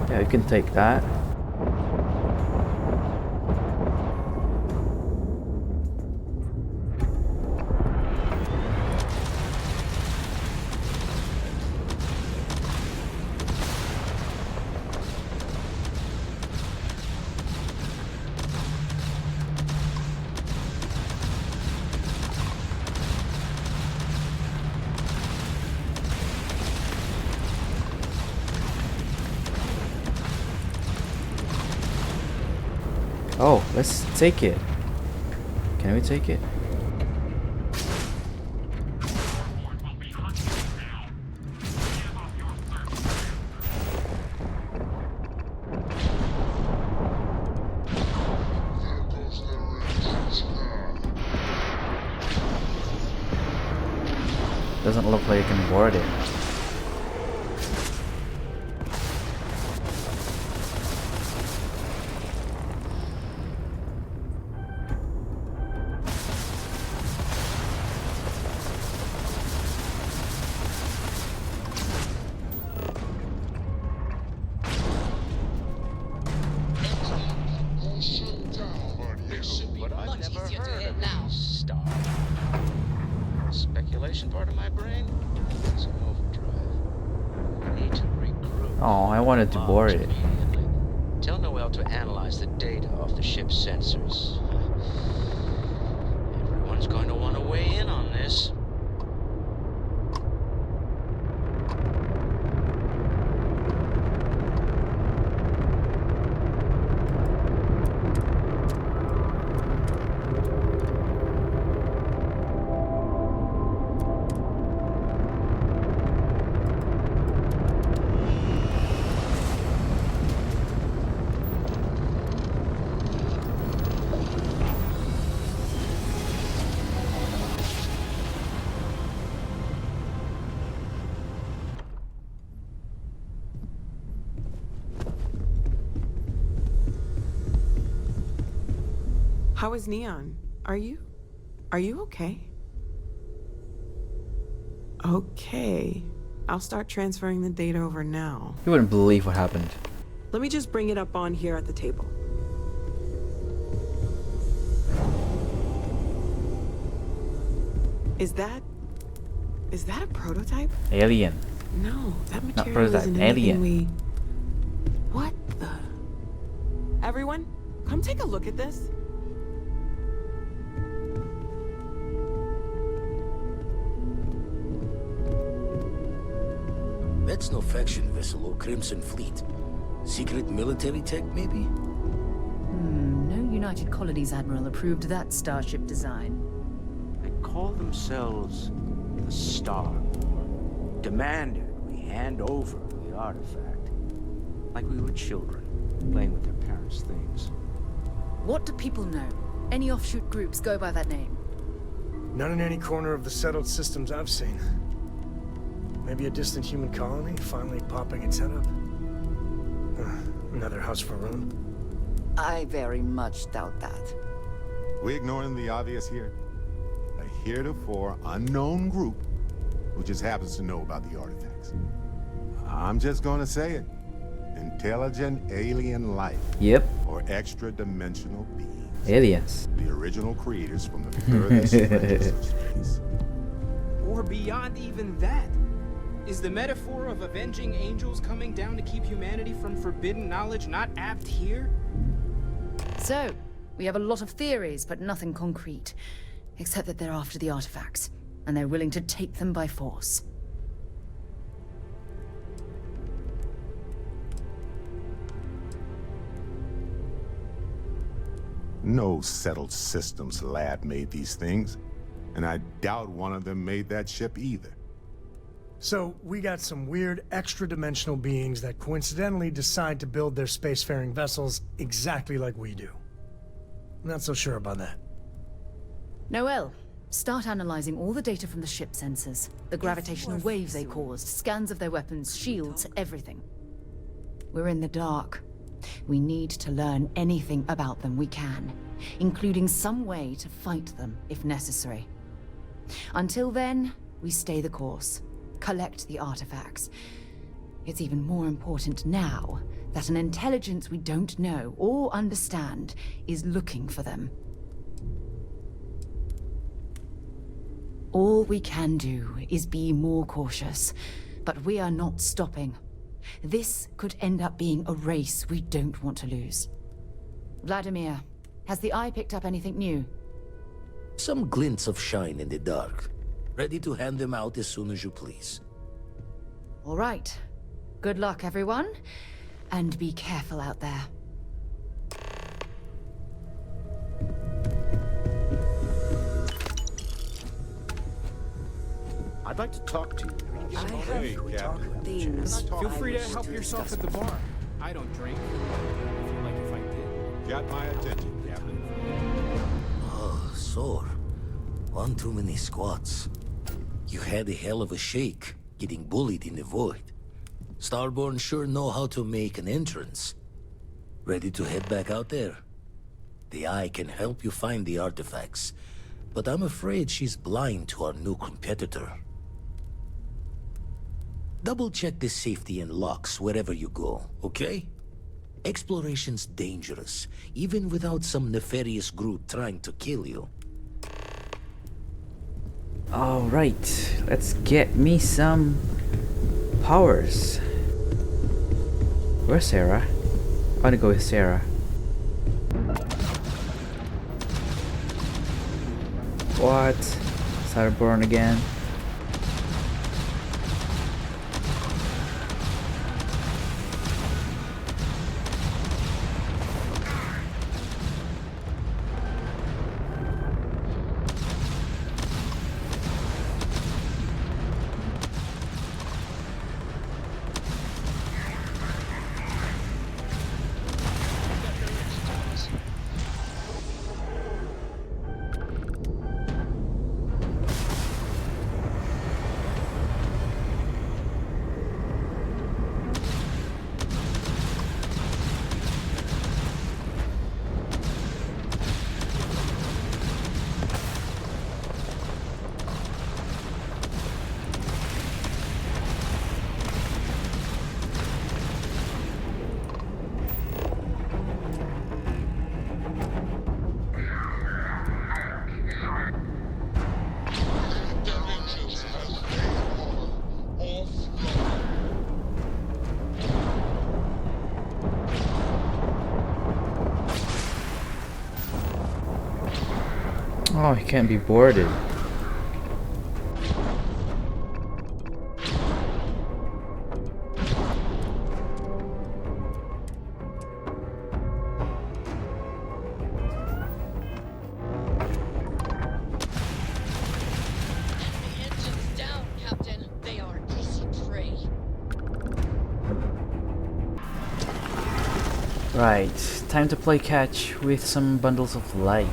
Yeah, you can take that. Oh, let's take it. Can we take it? Doesn't look like you can board it. Speculation part of my brain? It's an overdrive. I need to regroup. Oh, I wanted to board it. Tell Noel to analyze the data off the ship's sensors. Everyone's going to want to weigh in on this. How is Neon? Are you okay? Okay. I'll start transferring the data over now. You wouldn't believe what happened. Let me just bring it up on here at the table. Is that a prototype? Alien. No, that Not material prototype, isn't alien. anything we... What the... Everyone, come take a look at this. That's no faction vessel or Crimson Fleet. Secret military tech, maybe? No United Colonies Admiral approved that starship design. They call themselves the Star. Demanded we hand over the artifact. Like we were children, playing with their parents' things. What do people know? Any offshoot groups go by that name? Not in any corner of the settled systems I've seen. Maybe a distant human colony finally popping its head up. Another house for Rome. I very much doubt that. We ignoring the obvious here? A heretofore unknown group who just happens to know about the artifacts. I'm just gonna say it. Intelligent alien life. Yep. Or extra-dimensional beings. Aliens. The original creators from the furthest reaches of space. Or beyond even that. Is the metaphor of avenging angels coming down to keep humanity from forbidden knowledge not apt here? So, We have a lot of theories, but nothing concrete. Except that they're after the artifacts, and they're willing to take them by force. No settled systems lab made these things, and I doubt one of them made that ship either. So, we got some weird extra-dimensional beings that coincidentally decide to build their spacefaring vessels exactly like we do. Not so sure about that. Noel, start analyzing all the data from the ship sensors. The gravitational waves they caused, scans of their weapons, shields, everything. We're in the dark. We need to learn anything about them we can, including some way to fight them if necessary. Until then, we stay the course. Collect the artifacts. It's even more important now that an intelligence we don't know or understand is looking for them. All we can do is be more cautious, but we are not stopping. This could end up being a race we don't want to lose. Vladimir, has the Eye picked up anything new? Some glints of shine in the dark. Ready to hand them out as soon as you please. All right. Good luck, everyone. And be careful out there. I'd like to talk to you. I have things. Feel free to help yourself at the bar. I don't drink. I feel like if I did. Got my attention, Captain. Oh, sore. One too many squats. You had a hell of a shake, getting bullied in the void. Starborn sure know how to make an entrance. Ready to head back out there? The Eye can help you find the artifacts, but I'm afraid she's blind to our new competitor. Double-check the safety and locks wherever you go, okay? Exploration's dangerous, even without some nefarious group trying to kill you. Alright, let's get me some powers. Where's Sarah? I wanna go with Sarah. What? Starborn again? Oh, he can't be boarded. Right, time to play catch with some bundles of light.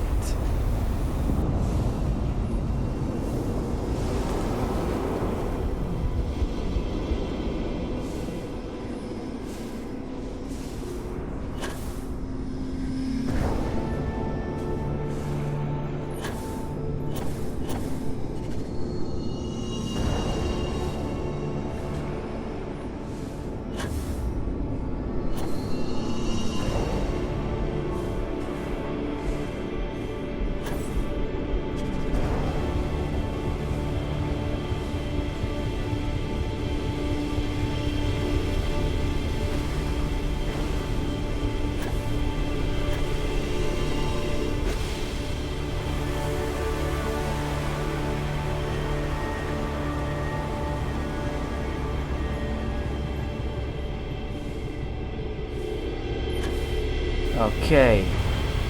Okay.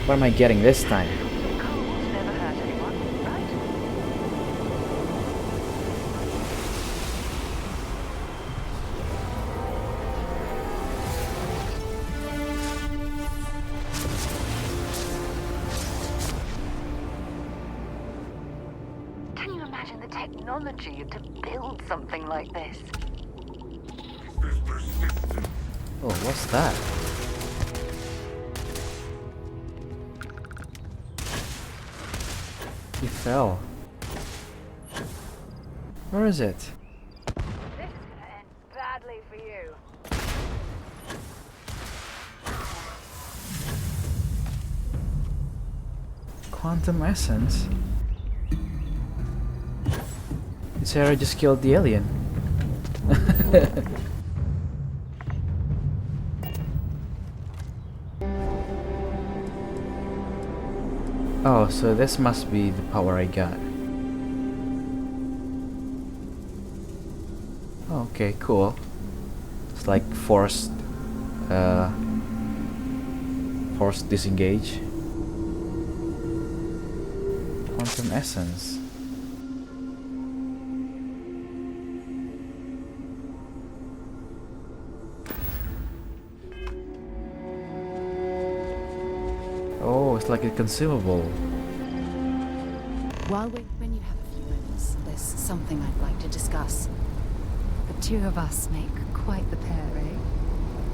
What am I getting this time? Can you imagine the technology to build something like this? Oh, what's that? He fell. Where is it? This is gonna end badly for you. Quantum essence? Sarah just killed the alien. Oh, so this must be the power I got. Okay, cool. It's like forced disengage. Quantum essence. Oh, it's like a consumable. When you have a few moments, there's something I'd like to discuss. The two of us make quite the pair, eh?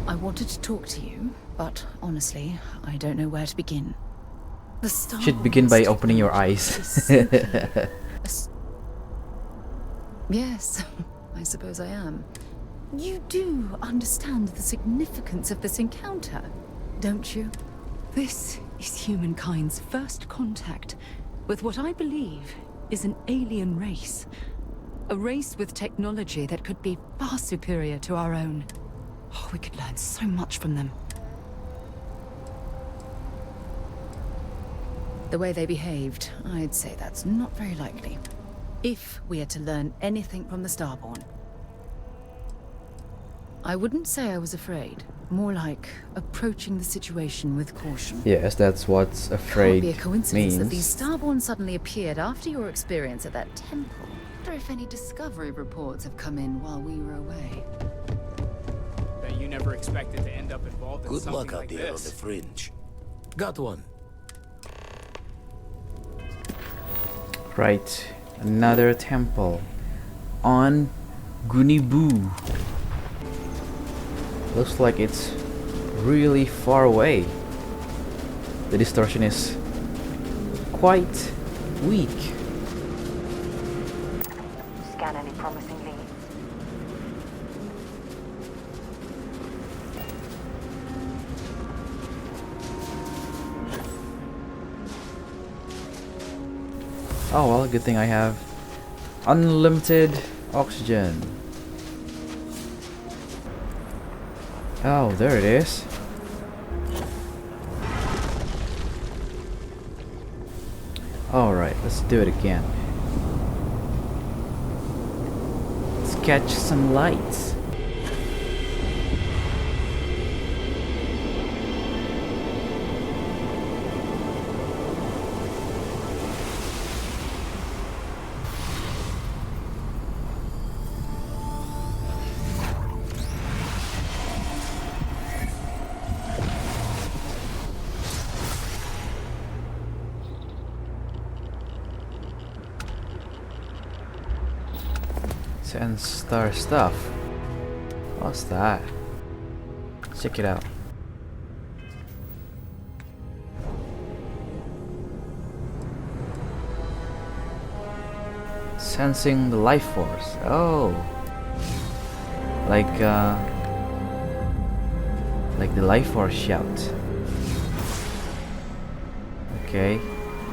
I wanted to talk to you, but honestly, I don't know where to begin. The Star Should begin by Wars opening your technology eyes. is simply Yes, I suppose I am. You do understand the significance of this encounter, don't you? This is humankind's first contact with what I believe is an alien race. A race with technology that could be far superior to our own. Oh, we could learn so much from them. The way they behaved, I'd say that's not very likely. If we are to learn anything from the Starborn. I wouldn't say I was afraid. More like approaching the situation with caution. Yes, that's what's afraid Can't be a coincidence that means. these Starborn suddenly appeared after your experience at that temple. I wonder if any discovery reports have come in while we were away. That you never expected to end up involved in Good something luck out like there on this. the fringe. Got one. Right, another temple on Gunibu. Looks like it's really far away. The distortion is quite weak. Scan any promising leads? Oh well, good thing I have unlimited oxygen. Oh, there it is. Alright, let's do it again. Let's catch some lights. And star stuff. What's that? Check it out. Sensing the life force. Oh, like the life force shout. Okay,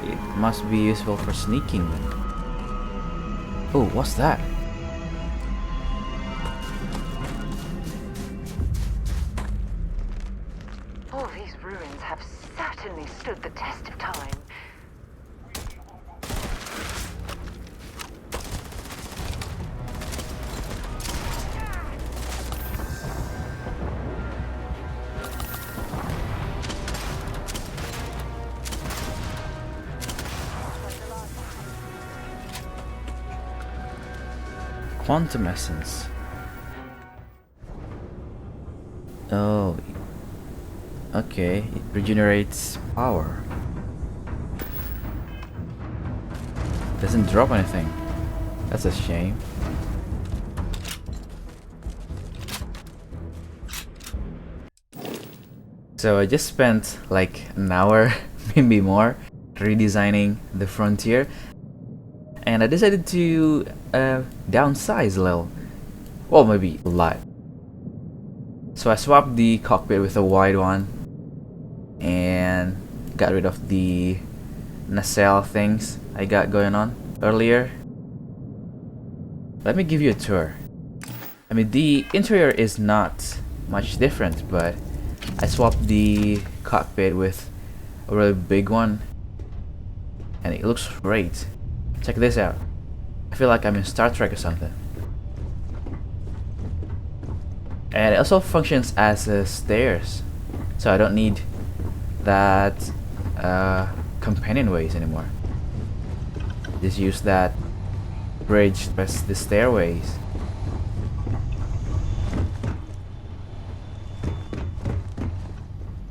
it must be useful for sneaking then. Oh, what's that? All these ruins have certainly stood the test of time. Quantum essence. Oh, okay. It regenerates power. Doesn't drop anything. That's a shame. So I just spent like an hour, maybe more, redesigning the Frontier, and I decided to downsize a little. Well, maybe a lot. So I swapped the cockpit with a wide one and got rid of the nacelle things I got going on earlier. Let me give you a tour. I mean, the interior is not much different, but I swapped the cockpit with a really big one and it looks great. Check this out. I feel like I'm in Star Trek or something. And it also functions as stairs, so I don't need that companionways anymore. Just use that bridge as the stairways.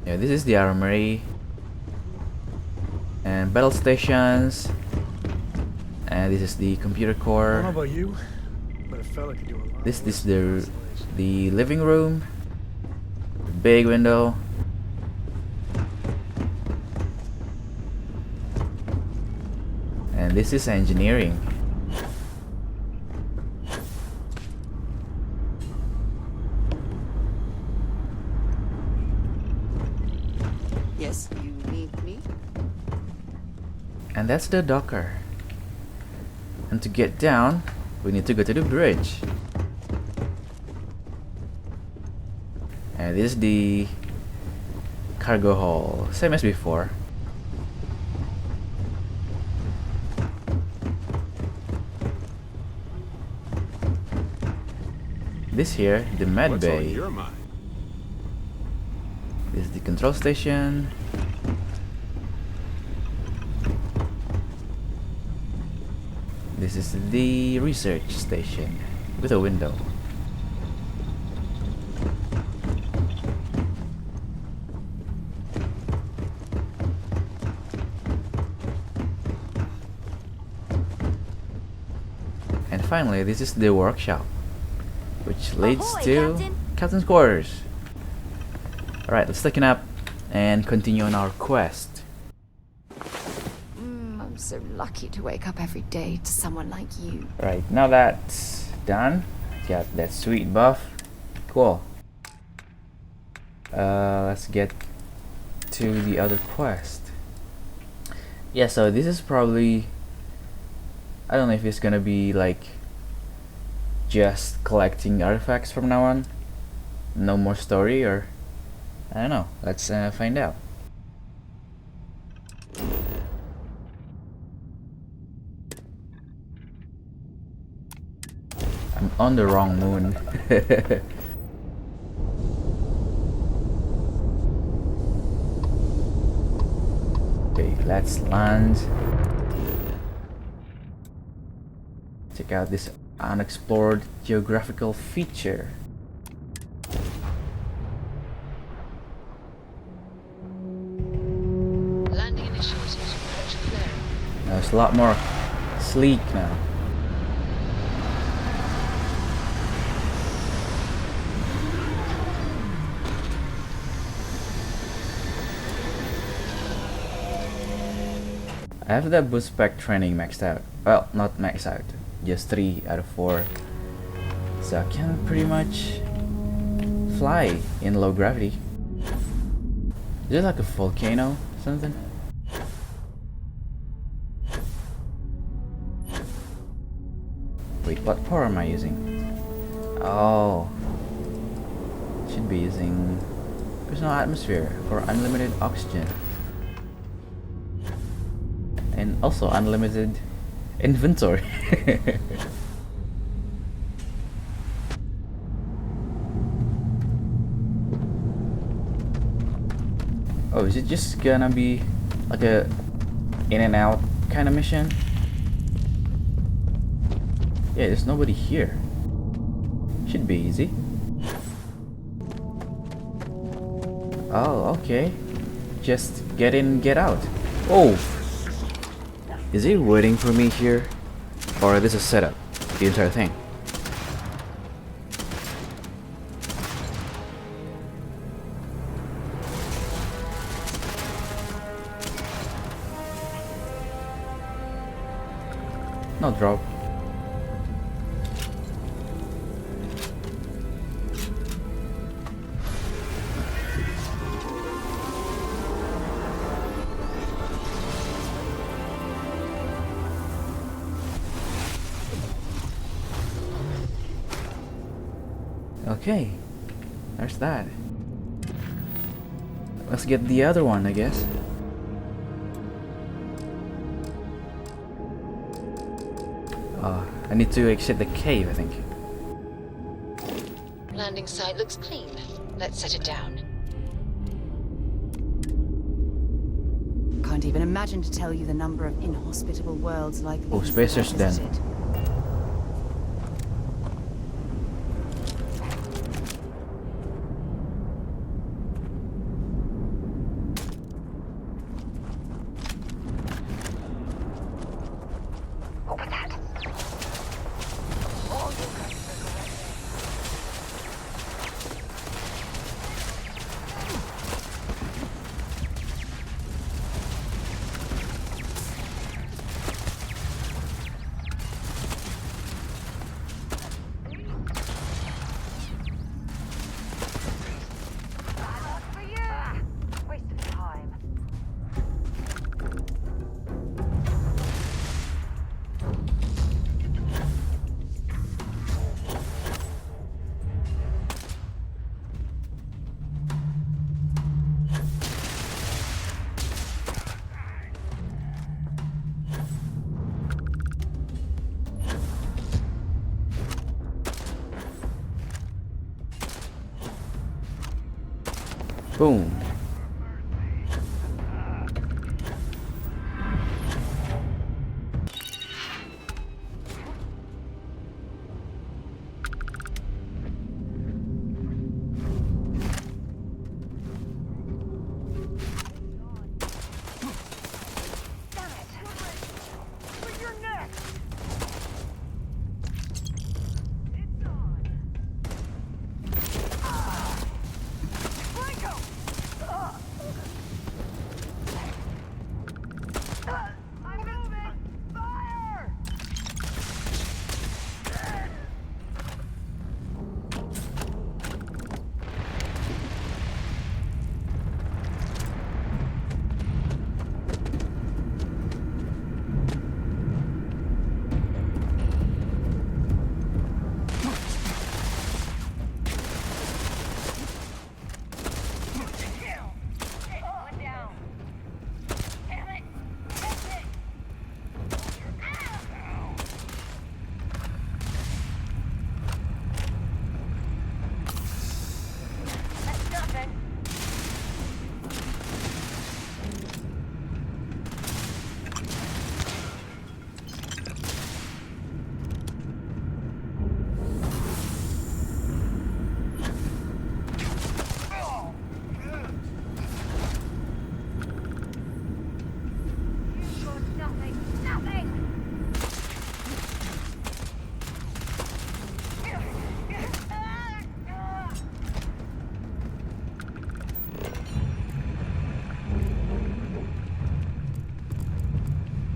Yeah, this is the armory and battle stations, and this is the computer I don't core. know about you, but a fella could do a lot. This is the living room, the big window, and this is engineering. Yes, you need me? And that's the docker. And to get down, we need to go to the bridge. And this is the cargo hall, same as before. This here, the med What's on bay. your mind? This is the control station. This is the research station with a window. And finally, this is the workshop, which leads Ahoy, to Captain. Captain's quarters. Alright, let's take a nap and continue on our quest. I'm so lucky to wake up every day to someone like you. Right, now that's done. Got that sweet buff. Cool. Let's get to the other quest. Yeah, so this is probably, I don't know if it's gonna be like just collecting artifacts from now on. No more story, or I don't know. Let's find out. I'm on the wrong moon. Okay, let's land. Check out this unexplored geographical feature. Landing initiated. Approach flare. Now it's a lot more sleek now. I have the boost spec training maxed out. Well, not maxed out, just 3 out of 4. So I can pretty much fly in low gravity. Is it like a volcano or something? Wait, what power am I using? Oh, should be using personal atmosphere for unlimited oxygen. And also unlimited inventory. Oh, is it just gonna be like a in and out kind of mission? Yeah, there's nobody here. Should be easy. Oh, okay. Just get in, get out. Oh! Is he waiting for me here? Or this is setup? The entire thing? No drop. Okay, there's that. Let's get the other one, I guess. I need to exit the cave, I think. Landing site looks clean. Let's set it down. Can't even imagine to tell you the number of inhospitable worlds like these. Oh, Spacer's Den. Boom.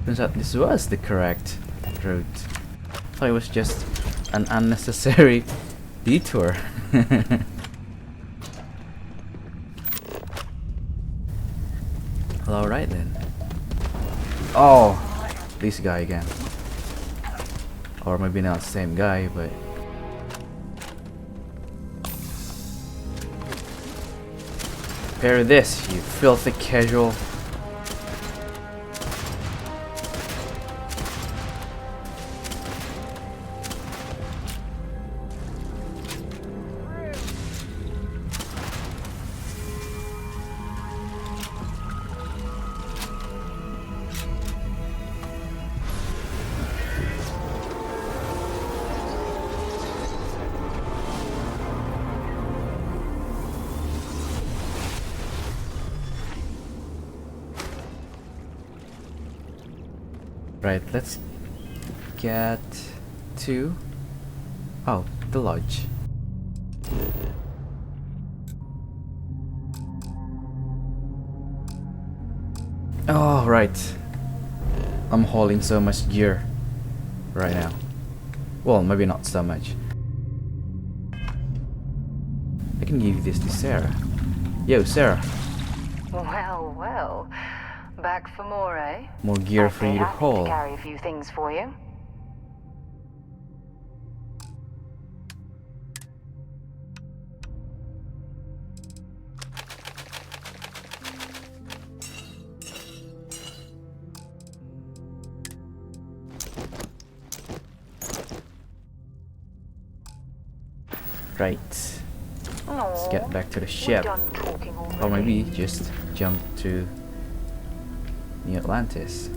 Turns out this was the correct route. I thought it was just an unnecessary detour. Well, alright then. Oh, this guy again. Or maybe not the same guy, but... Pair this, you filthy casual. Right, let's get to the lodge. Oh, right. I'm hauling so much gear right now. Well, maybe not so much. I can give this to Sarah. Yo, Sarah. Well, well. Back for more, eh? More gear for you to happy haul. to carry a few things for you. Right. Let's get back to the ship. Or maybe just jump to New Atlantis.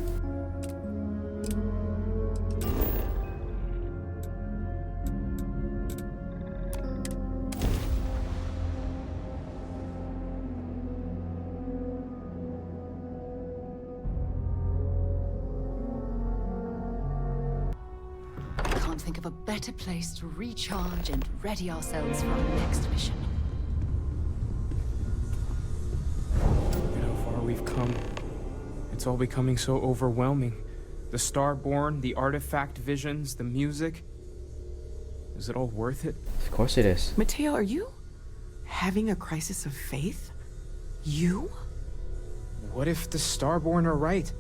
Can't think of a better place to recharge and ready ourselves for our next mission. Look at how far we've come. It's all becoming so overwhelming. The Starborn, the artifact visions, the music. Is it all worth it? Of course it is. Mateo, are you having a crisis of faith? You? What if the Starborn are right?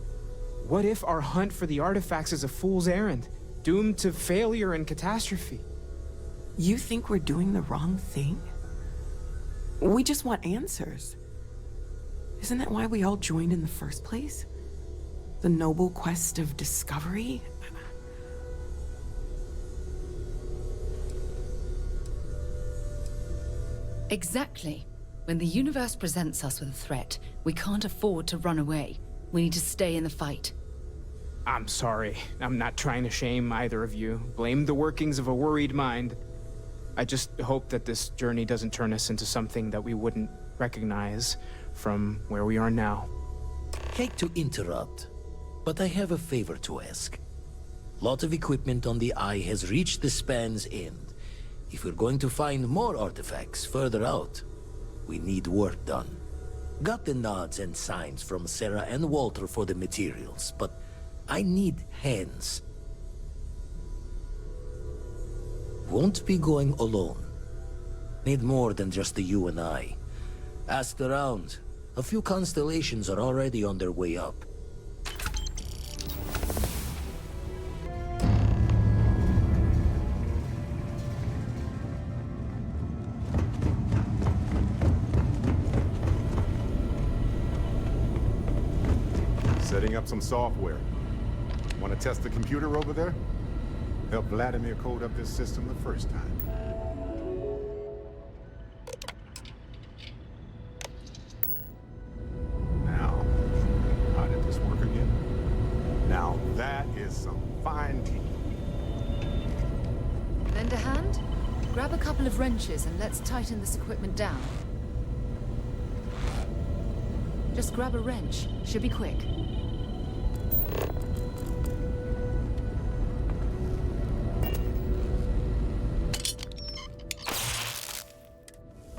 What if our hunt for the artifacts is a fool's errand, doomed to failure and catastrophe? You think we're doing the wrong thing? We just want answers. Isn't that why we all joined in the first place? The noble quest of discovery? Exactly. When the universe presents us with a threat, we can't afford to run away. We need to stay in the fight. I'm sorry. I'm not trying to shame either of you. Blame the workings of a worried mind. I just hope that this journey doesn't turn us into something that we wouldn't recognize from where we are now. Hate to interrupt, but I have a favor to ask. Lot of equipment on the Eye has reached the span's end. If we're going to find more artifacts further out, we need work done. Got the nods and signs from Sarah and Walter for the materials, but I need hands. Won't be going alone. Need more than just the you and I. Asked around. A few constellations are already on their way up. Setting up some software. Want to test the computer over there? Help Vladimir code up this system the first time. Now, how did this work again? Now that is some fine team. Lend a hand? Grab a couple of wrenches and let's tighten this equipment down. Just grab a wrench. Should be quick.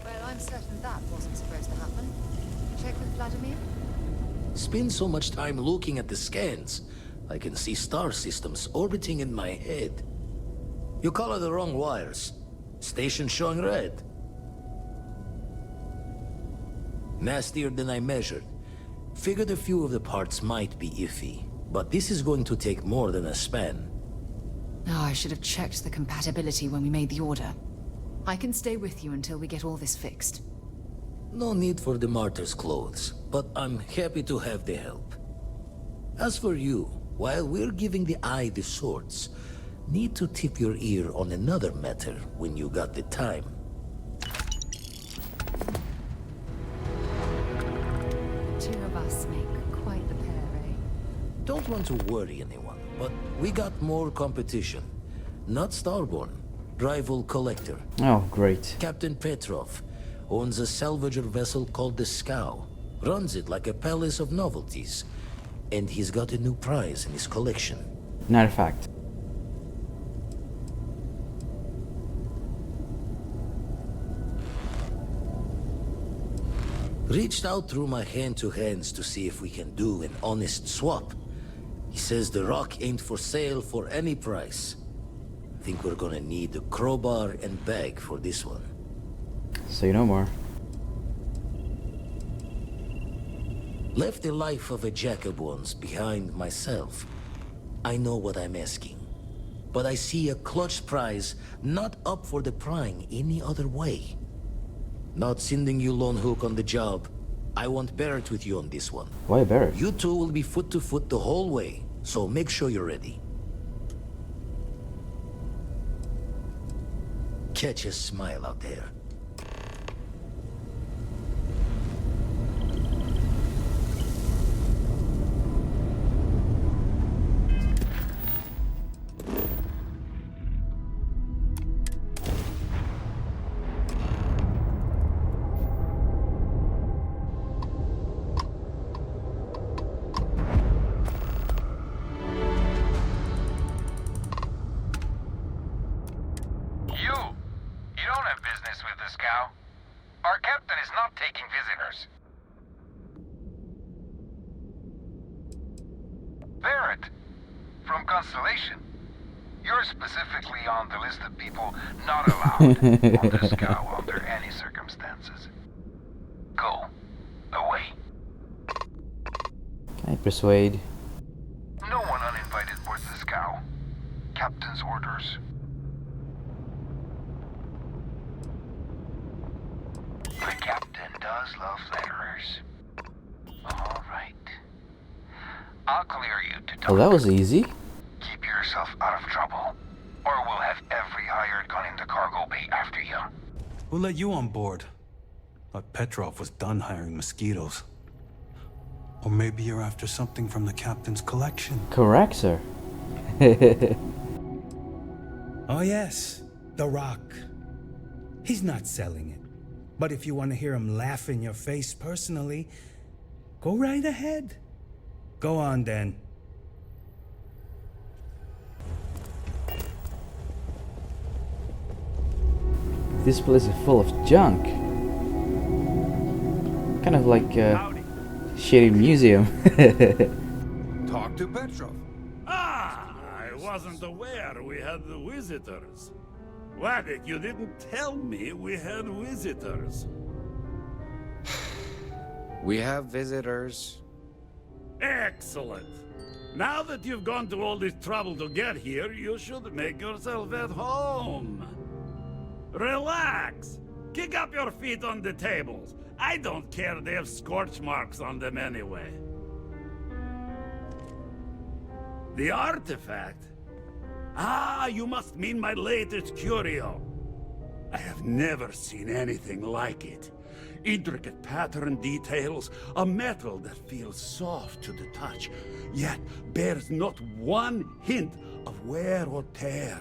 Well, I'm certain that wasn't supposed to happen. Check with Vladimir? Spend so much time looking at the scans, I can see star systems orbiting in my head. You color the wrong wires. Station showing red. Nastier than I measured. Figured a few of the parts might be iffy, but this is going to take more than a span. Oh, I should have checked the compatibility when we made the order. I can stay with you until we get all this fixed. No need for the martyr's clothes, but I'm happy to have the help. As for you, while we're giving the Eye the swords, need to tip your ear on another matter when you got the time. The two of us make quite the pair, eh? Don't want to worry anyone, but we got more competition. Not Starborn, rival collector. Oh, great. Captain Petrov owns a salvager vessel called the Scow. Runs it like a palace of novelties. And he's got a new prize in his collection. Not a fact. Reached out through my hand-to-hands to see if we can do an honest swap. He says the rock ain't for sale for any price. Think we're gonna need a crowbar and bag for this one. Say no more. Left the life of a jacob once behind myself. I know what I'm asking. But I see a clutch prize not up for the prying any other way. Not sending you lone hook on the job. I want Barrett with you on this one. Why Barrett? You two will be foot to foot the whole way, so make sure you're ready. Catch a smile out there. You don't have business with this cow. Our captain is not taking visitors. Barrett, from Constellation. You're specifically on the list of people not allowed on this cow under any circumstances. Go. Away. Can I persuade? No one uninvited boards this cow. Captain's orders. The captain does love letterers. All right. I'll clear you to talk. Oh, that was easy. Keep yourself out of trouble, or we'll have every hired gun in the cargo bay after you. We'll let you on board. But Petrov was done hiring mosquitoes. Or maybe you're after something from the captain's collection. Correct, sir. Oh yes, the rock. He's not selling it. But if you want to hear him laugh in your face personally, go right ahead. Go on then. This place is full of junk. Kind of like a shitty museum. Talk to Petrov. I wasn't aware we had the visitors. Wadik, you didn't tell me we had visitors. We have visitors. Excellent. Now that you've gone to all this trouble to get here, you should make yourself at home. Relax. Kick up your feet on the tables. I don't care they have scorch marks on them anyway. The artifact? Ah, you must mean my latest curio. I have never seen anything like it. Intricate pattern details, a metal that feels soft to the touch, yet bears not one hint of wear or tear.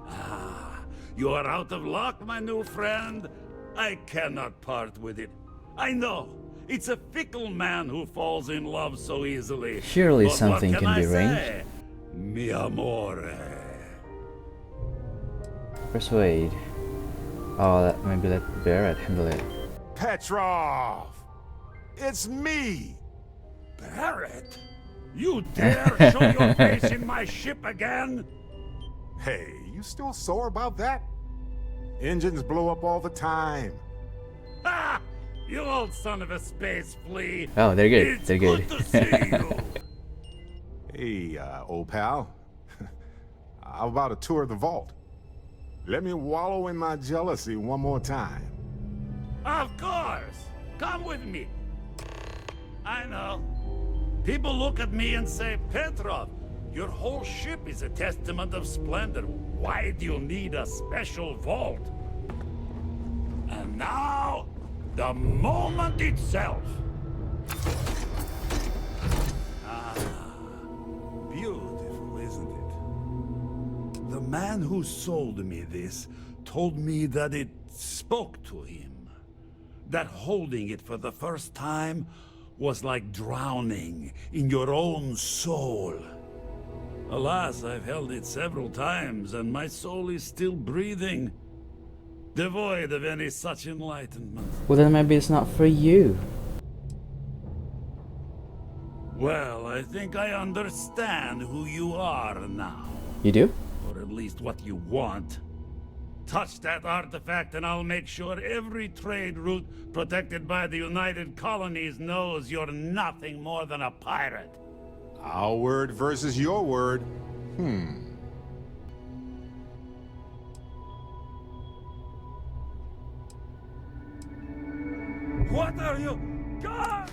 Ah, you are out of luck, my new friend. I cannot part with it. I know, it's a fickle man who falls in love so easily. Surely but something what can be say? arranged. Mi amore. Persuade. Oh, maybe let Barrett handle it. Petrov! It's me! Barrett? You dare show your face in my ship again? Hey, you still sore about that? Engines blow up all the time. Ha! You old son of a space flea! Oh, they're good. It's They're good. to see you. Hey, old pal. How about a tour of the vault? Let me wallow in my jealousy one more time. Of course! Come with me. I know. People look at me and say, Petrov, your whole ship is a testament of splendor. Why do you need a special vault? And now, the moment itself. Ah, beautiful, isn't it? The man who sold me this told me that it spoke to him. That holding it for the first time was like drowning in your own soul. Alas, I've held it several times, and my soul is still breathing, devoid of any such enlightenment. Well, then maybe it's not for you. Well, I think I understand who you are now. You do? Or at least what you want. Touch that artifact and I'll make sure every trade route protected by the United Colonies knows you're nothing more than a pirate. Our word versus your word. What are you? God!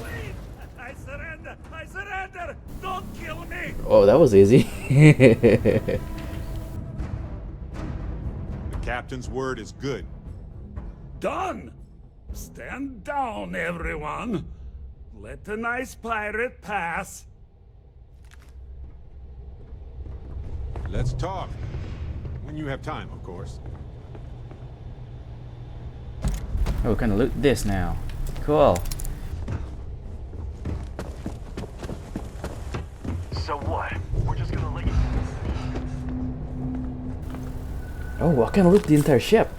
Wait! I surrender! I surrender! Don't kill me! Oh, that was easy. The captain's word is good. Done! Stand down, everyone. Let the nice pirate pass. Let's talk. When you have time, of course. Oh, we can loot this now. Cool. So what? We're just gonna let you... Oh, I can loot the entire ship.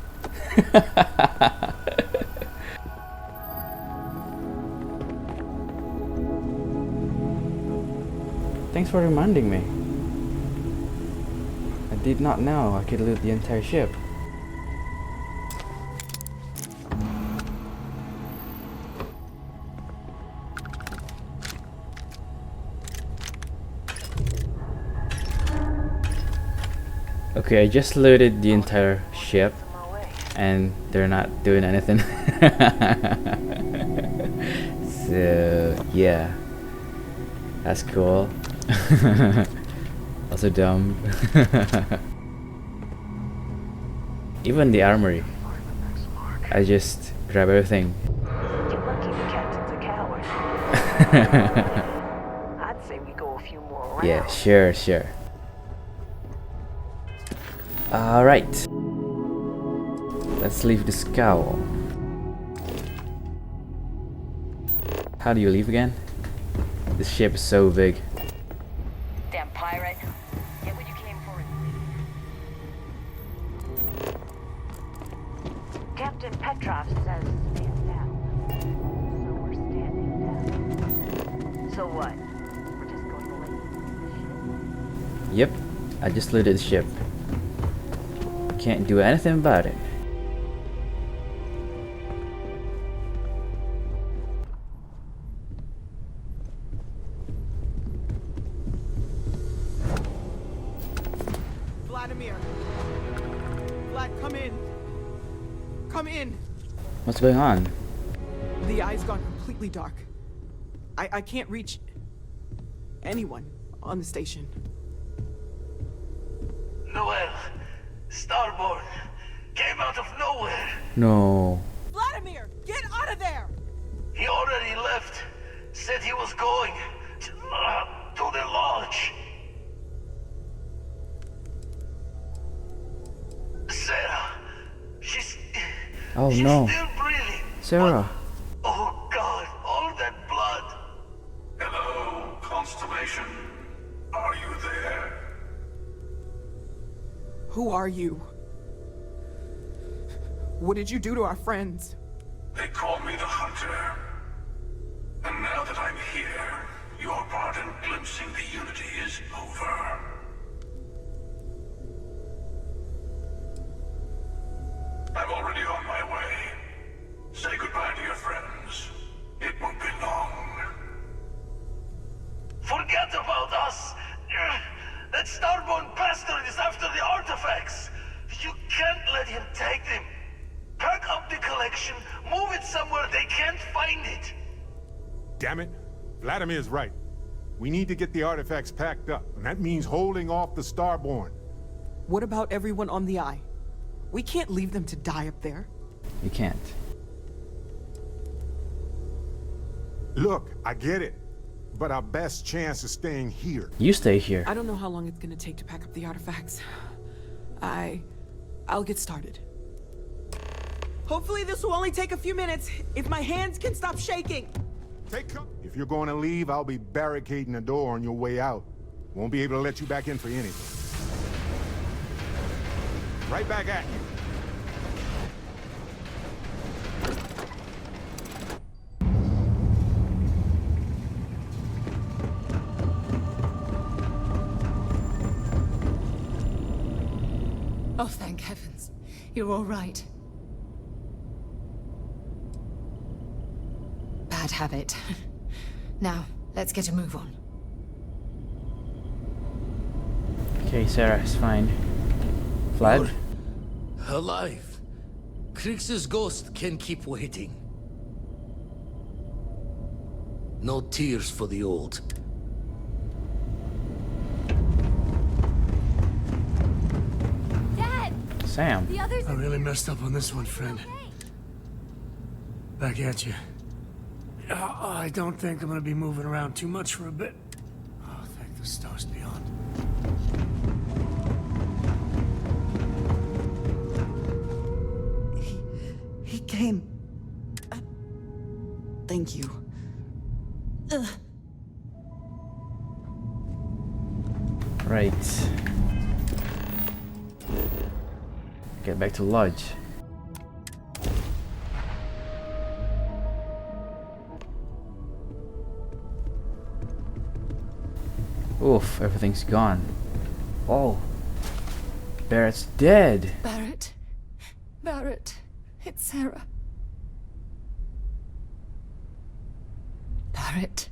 Thanks for reminding me. I did not know I could loot the entire ship. Okay, I just looted the entire ship and they're not doing anything. So yeah, that's cool. Also dumb. Even the armory, I just grab everything. You're lucky the captain's a coward. I'd say we go a few more rounds. Yeah, sure. Alright, let's leave the scowl. How do you leave again? This ship is so big. Damn pirate. Get what you came for. Captain Petrov says stand down. So we're standing down. So what? We're just going to let you... Yep, I just looted the ship. Can't do anything about it. Vladimir! Vlad, come in! Come in! What's going on? The eye's gone completely dark. I can't reach anyone on the station. Noel, Starborn, came out of nowhere. No. Vladimir, get out of there! He already left. Said he was going to the lodge. Sarah, she's Oh no. still breathing. Sarah. Oh God, all that blood. Hello, Constellation. Are you there? Who are you? What did you do to our friends? They call me the Hunter. And now that I'm here, your part in glimpsing the Unity is over. I'm already on my way. Say goodbye to your friends. It won't be long. Forget about us. That Starborn bastard is after the artifacts. You can't let him take them. Pack up the collection, move it somewhere they can't find it. Damn it. Vladimir's right. We need to get the artifacts packed up, and that means holding off the Starborn. What about everyone on the Eye? We can't leave them to die up there. You can't. Look, I get it. But our best chance is staying here. You stay here. I don't know how long it's gonna take to pack up the artifacts. I'll get started. Hopefully this will only take a few minutes, if my hands can stop shaking. If you're going to leave, I'll be barricading the door on your way out. Won't be able to let you back in for anything. Right back at you. Oh, thank heavens. You're all right. Bad habit. Now, let's get a move on. Okay, Sarah is fine. Vlad? Alive. Krix's ghost can keep waiting. No tears for the old. Dad! Sam. The others I really messed up on this one, friend. Back at you. I don't think I'm gonna be moving around too much for a bit. Oh, thank the stars beyond. He came. Thank you. Right. Get back to lodge. Oof, everything's gone. Oh. Barrett's dead. Barrett. Barrett. It's Sarah. Barrett.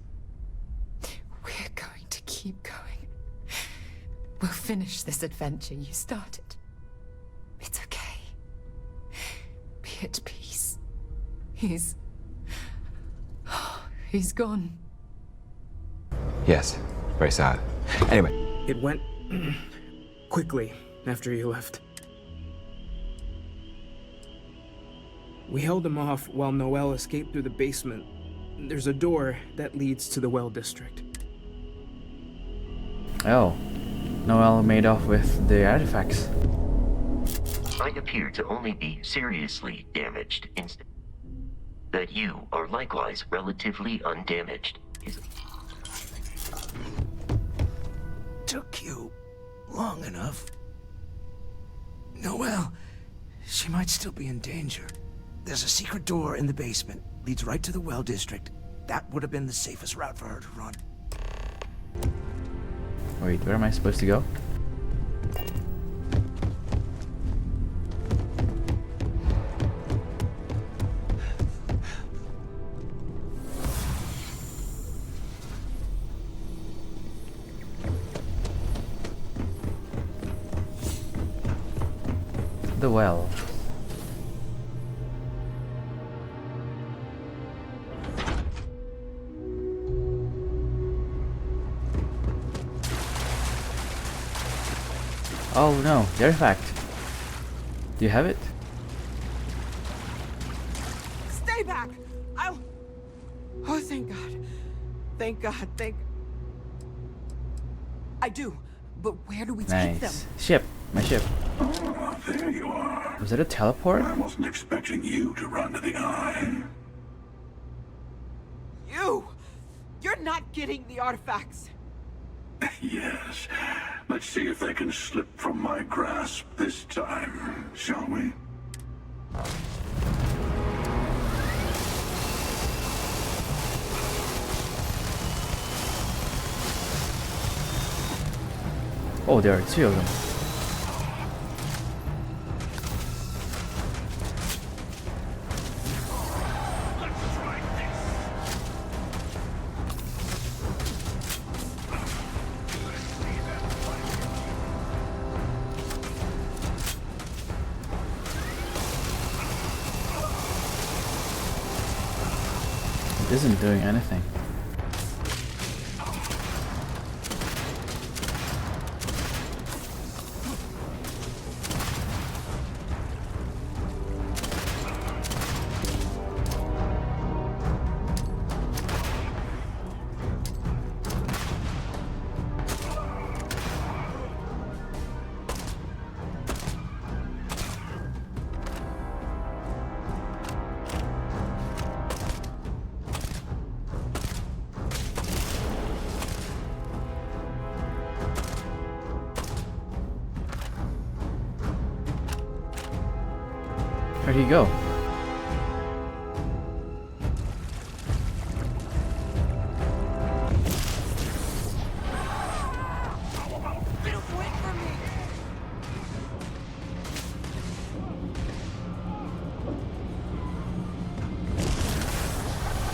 We're going to keep going. We'll finish this adventure you started. It's okay. Be at peace. He's gone. Yes, very sad. Anyway. It went quickly after you left. We held him off while Noel escaped through the basement. There's a door that leads to the well district. Oh. Noel made off with the artifacts. I appear to only be seriously damaged instead. That you are likewise relatively undamaged. Took you long enough. Noel, she might still be in danger. There's a secret door in the basement. Leads right to the well district. That would have been the safest route for her to run. Wait, where am I supposed to go? The well. Oh no, the artifact. Do you have it? Stay back! Oh, thank God. Thank God, I do, but where do we take them? Nice. Ship. My ship. Oh, there you are. Was it a teleport? I wasn't expecting you to run to the eye. You're not getting the artifacts. Yes. Let's see if they can slip from my grasp this time, shall we? Oh, there are two of them. It isn't doing anything. Where'd he go?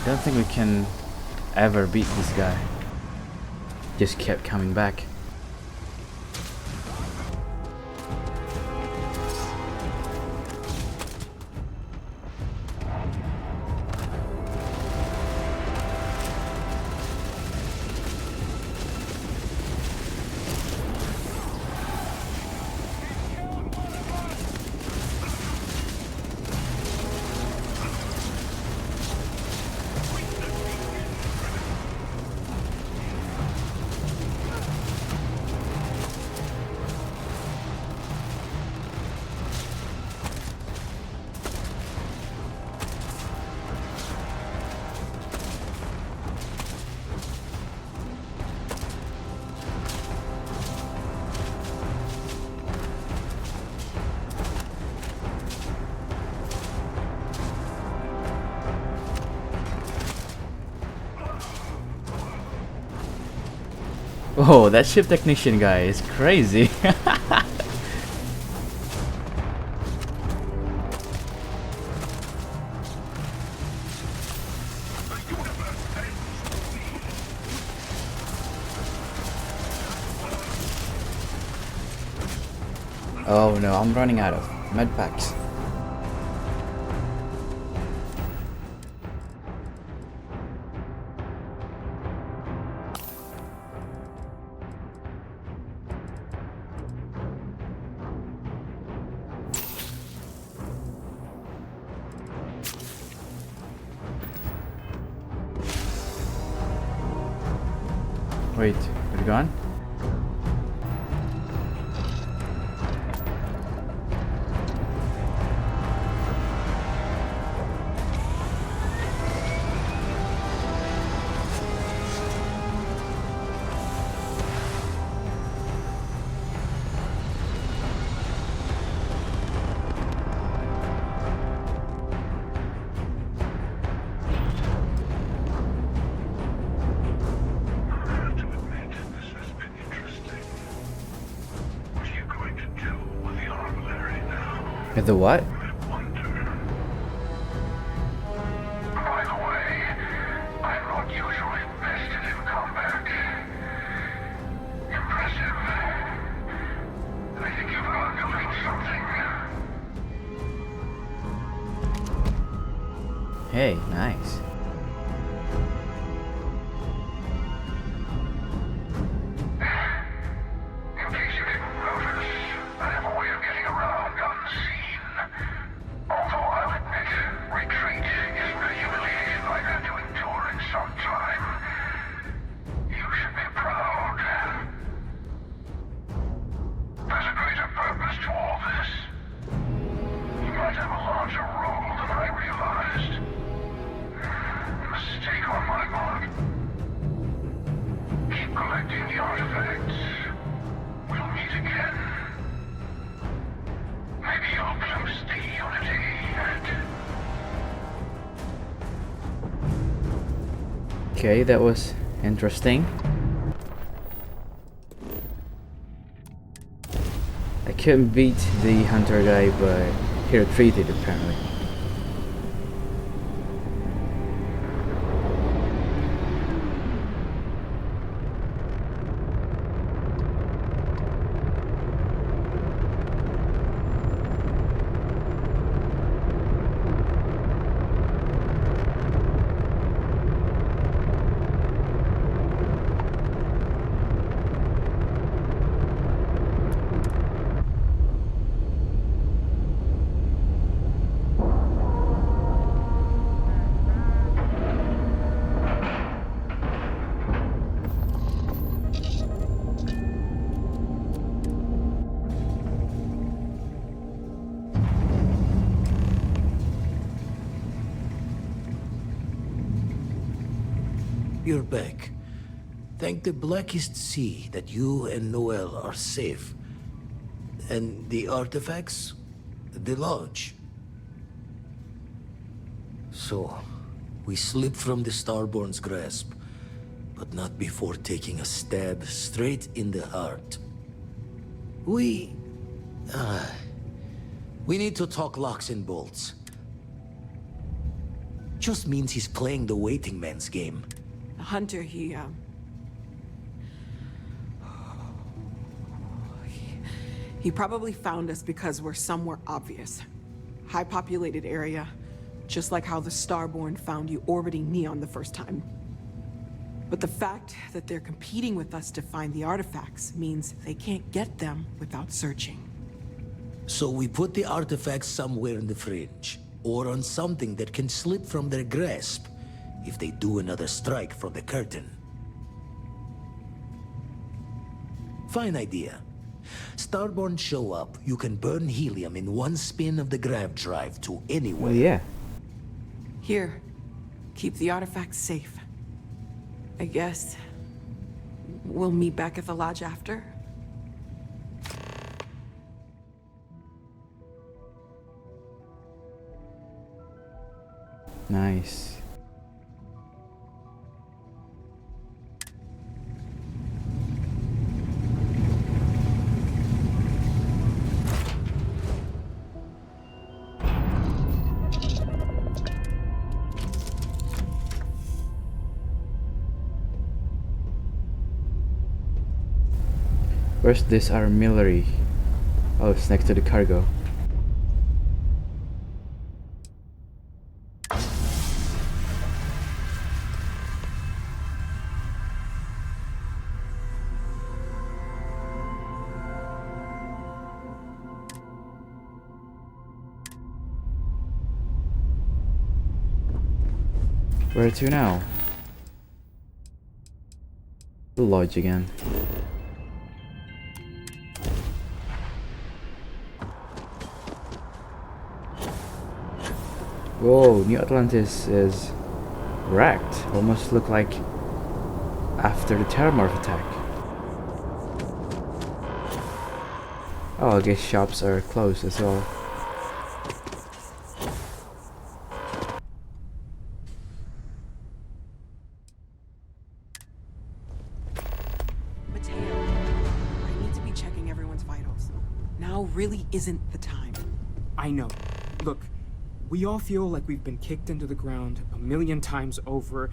I don't think we can ever beat this guy. Just kept coming back. Oh, that ship technician guy is crazy. Oh no, I'm running out of med packs. Wait, are you gone? At the what? By the way, I'm not usually vested in combat. Impressive. I think you've learned a little something. Hey, nice. In case you didn't notice, I have a way of getting around unseen. Although I'll admit, retreat isn't a humiliation I've had to endure in some time. You should be proud. There's a greater purpose to all this. You might have a larger role than I realized. Mistake on my part. Keep collecting the artifacts. We'll meet again. Maybe you'll glimpse the unity and... Okay, that was interesting. I couldn't beat the hunter guy, but he retreated apparently. You're back. Thank the Blackest Sea that you and Noel are safe. And the artifacts? The lodge. So, we slip from the Starborn's grasp, but not before taking a stab straight in the heart. We need to talk locks and bolts. Just means he's playing the waiting man's game. The hunter, he probably found us because we're somewhere obvious. High populated area, just like how the Starborn found you orbiting Neon the first time. But the fact that they're competing with us to find the artifacts means they can't get them without searching. So we put the artifacts somewhere in the fringe, or on something that can slip from their grasp if they do another strike from the curtain. Fine idea. Starborn show up, you can burn helium in one spin of the grav drive to anywhere. Well, yeah. Here, keep the artifacts safe. I guess we'll meet back at the lodge after. Nice. Where's this armillary? Oh, it's next to the cargo. Where to now? The lodge again. Whoa, New Atlantis is wrecked. Almost look like after the Terramorph attack. Oh, I guess shops are closed as well. Mateo, I need to be checking everyone's vitals. Now really isn't the time. I know. Look, we all feel like we've been kicked into the ground a million times over,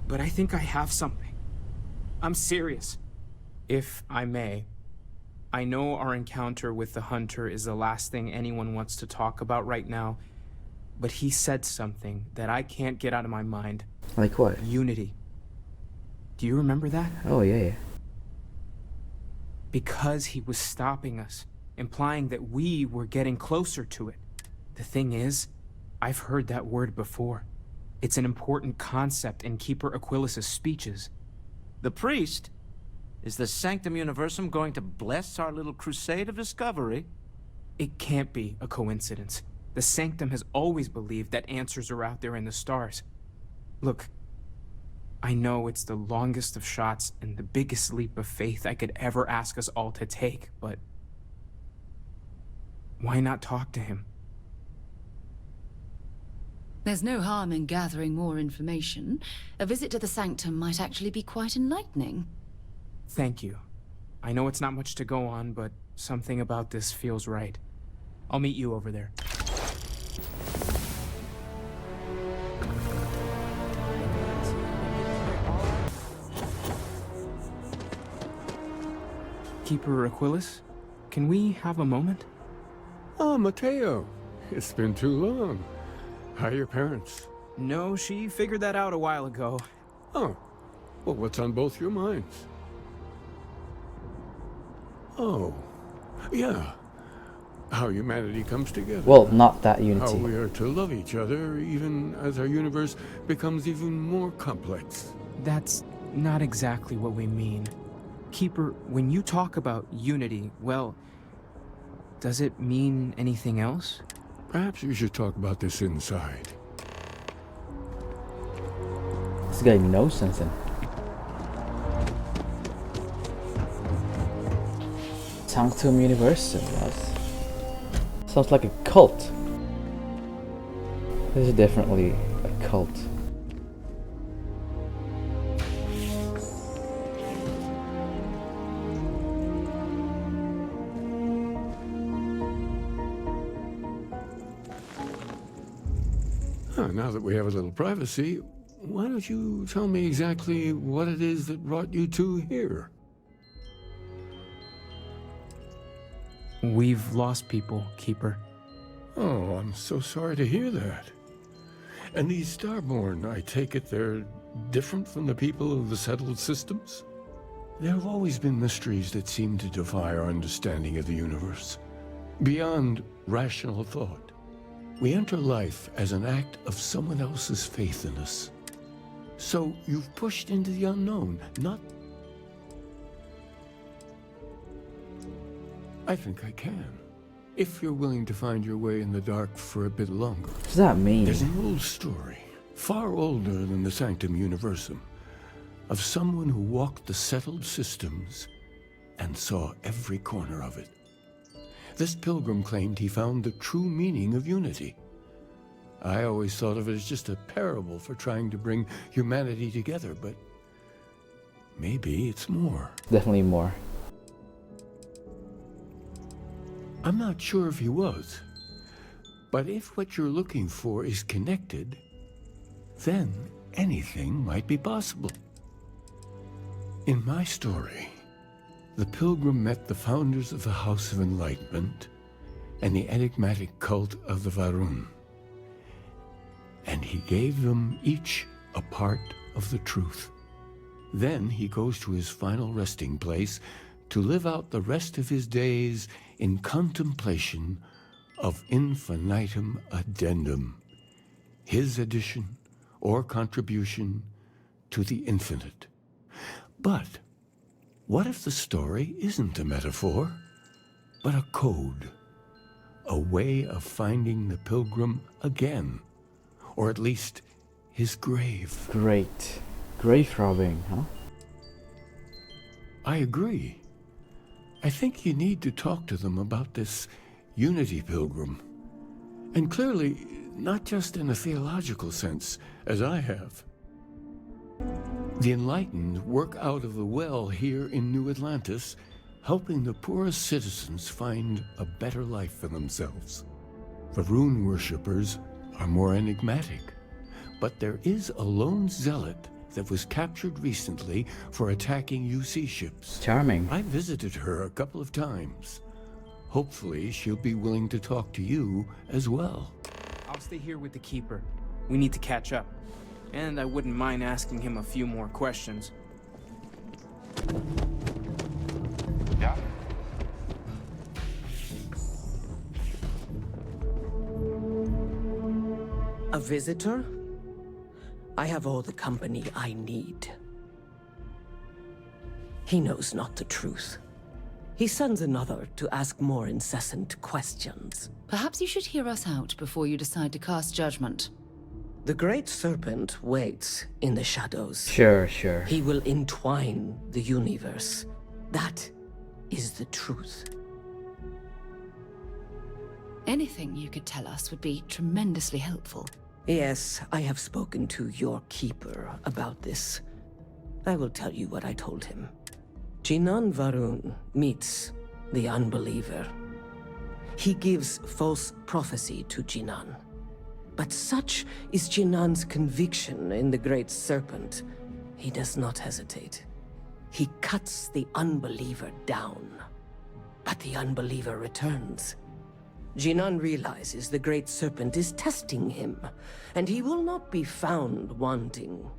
but I think I have something. I'm serious. If I may, I know our encounter with the hunter is the last thing anyone wants to talk about right now, but he said something that I can't get out of my mind. Like what? Unity. Do you remember that? Oh, yeah. Because he was stopping us, implying that we were getting closer to it. The thing is, I've heard that word before. It's an important concept in Keeper Aquilas's speeches. The priest? Is the Sanctum Universum going to bless our little crusade of discovery? It can't be a coincidence. The Sanctum has always believed that answers are out there in the stars. Look, I know it's the longest of shots and the biggest leap of faith I could ever ask us all to take, but why not talk to him? There's no harm in gathering more information. A visit to the Sanctum might actually be quite enlightening. Thank you. I know it's not much to go on, but something about this feels right. I'll meet you over there. Keeper Aquilas, can we have a moment? Oh, Mateo. It's been too long. How are your parents? No, she figured that out a while ago. Oh. Well, what's on both your minds? Oh. Yeah. How humanity comes together. Well, not that unity. How we are to love each other even as our universe becomes even more complex. That's not exactly what we mean. Keeper, when you talk about unity, well, does it mean anything else? Perhaps we should talk about this inside. This guy knows something. Sanctum Universum, yes. Sounds like a cult. This is definitely cult. Now that we have a little privacy, why don't you tell me exactly what it is that brought you two here? We've lost people, Keeper. Oh, I'm so sorry to hear that. And these Starborn, I take it they're different from the people of the settled systems? There have always been mysteries that seem to defy our understanding of the universe. Beyond rational thought. We enter life as an act of someone else's faith in us. So you've pushed into the unknown, not... I think I can. If you're willing to find your way in the dark for a bit longer. What does that mean? There's an old story, far older than the Sanctum Universum, of someone who walked the settled systems and saw every corner of it. This pilgrim claimed he found the true meaning of unity. I always thought of it as just a parable for trying to bring humanity together, but maybe it's more. Definitely more. I'm not sure if he was, but if what you're looking for is connected, then anything might be possible. In my story, the pilgrim met the founders of the House of Enlightenment and the enigmatic cult of the Varun. And he gave them each a part of the truth. Then he goes to his final resting place to live out the rest of his days in contemplation of infinitum addendum, his addition or contribution to the infinite. But what if the story isn't a metaphor, but a code? A way of finding the pilgrim again, or at least his grave. Great. Grave robbing, huh? I agree. I think you need to talk to them about this unity pilgrim. And clearly, not just in a theological sense, as I have. The enlightened work out of the well here in New Atlantis, helping the poorest citizens find a better life for themselves. The rune worshippers are more enigmatic, but there is a lone zealot that was captured recently for attacking UC ships. Charming. I visited her a couple of times. Hopefully, she'll be willing to talk to you as well. I'll stay here with the Keeper. We need to catch up. And I wouldn't mind asking him a few more questions. Yeah? A visitor? I have all the company I need. He knows not the truth. He sends another to ask more incessant questions. Perhaps you should hear us out before you decide to cast judgment. The Great Serpent waits in the shadows. Sure. He will entwine the universe. That is the truth. Anything you could tell us would be tremendously helpful. Yes, I have spoken to your Keeper about this. I will tell you what I told him. Jinan Varun meets the Unbeliever. He gives false prophecy to Jinan. But such is Jinan's conviction in the Great Serpent, he does not hesitate. He cuts the Unbeliever down. But the Unbeliever returns. Jinan realizes the Great Serpent is testing him, and he will not be found wanting.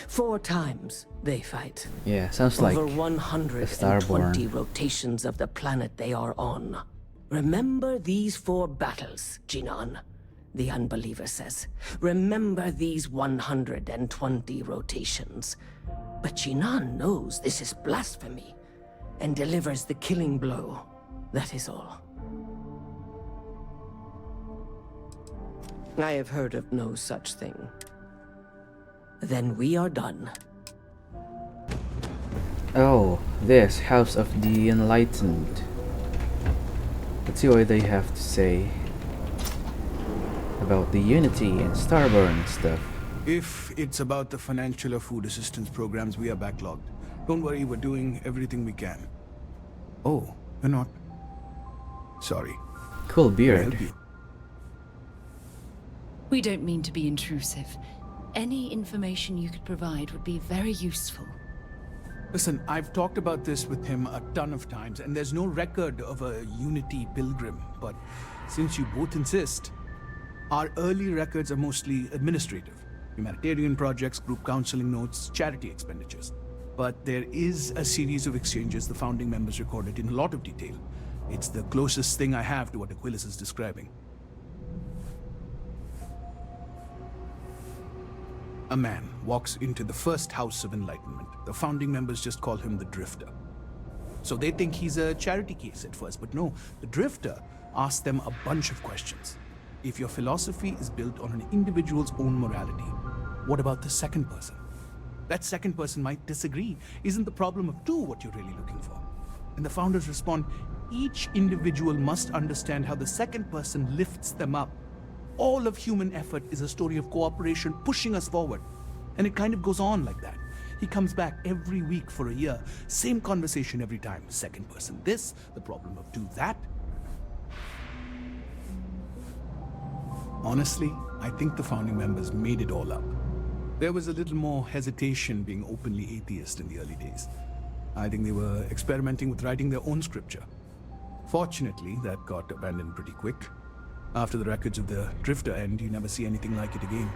4 times they fight. Yeah, sounds like over the 120 Starborn. rotations of the planet they are on. Remember these 4 battles, Jinan, the Unbeliever says. Remember these 120 rotations. But Jinan knows this is blasphemy, and delivers the killing blow. That is all. I have heard of no such thing. Then we are done. Oh, this House of the Enlightened. Let's see what they have to say about the Unity and Starborn and stuff. If it's about the financial or food assistance programs, we are backlogged. Don't worry, we're doing everything we can. Oh, we're not. Sorry. Cool Can I beard. help you? We don't mean to be intrusive. Any information you could provide would be very useful. Listen, I've talked about this with him a ton of times, and there's no record of a Unity pilgrim. But since you both insist, our early records are mostly administrative. Humanitarian projects, group counseling notes, charity expenditures. But there is a series of exchanges the founding members recorded in a lot of detail. It's the closest thing I have to what Aquilus is describing. A man walks into the first house of enlightenment. The founding members just call him the Drifter. So they think he's a charity case at first, but no, the Drifter asks them a bunch of questions. If your philosophy is built on an individual's own morality, what about the second person? That second person might disagree. Isn't the problem of two what you're really looking for? And the founders respond, each individual must understand how the second person lifts them up. All of human effort is a story of cooperation pushing us forward. And it kind of goes on like that. He comes back every week for a year. Same conversation every time. Second person this, the problem of two that. Honestly, I think the founding members made it all up. There was a little more hesitation being openly atheist in the early days. I think they were experimenting with writing their own scripture. Fortunately, that got abandoned pretty quick. After the records of the Drifter end, you never see anything like it again.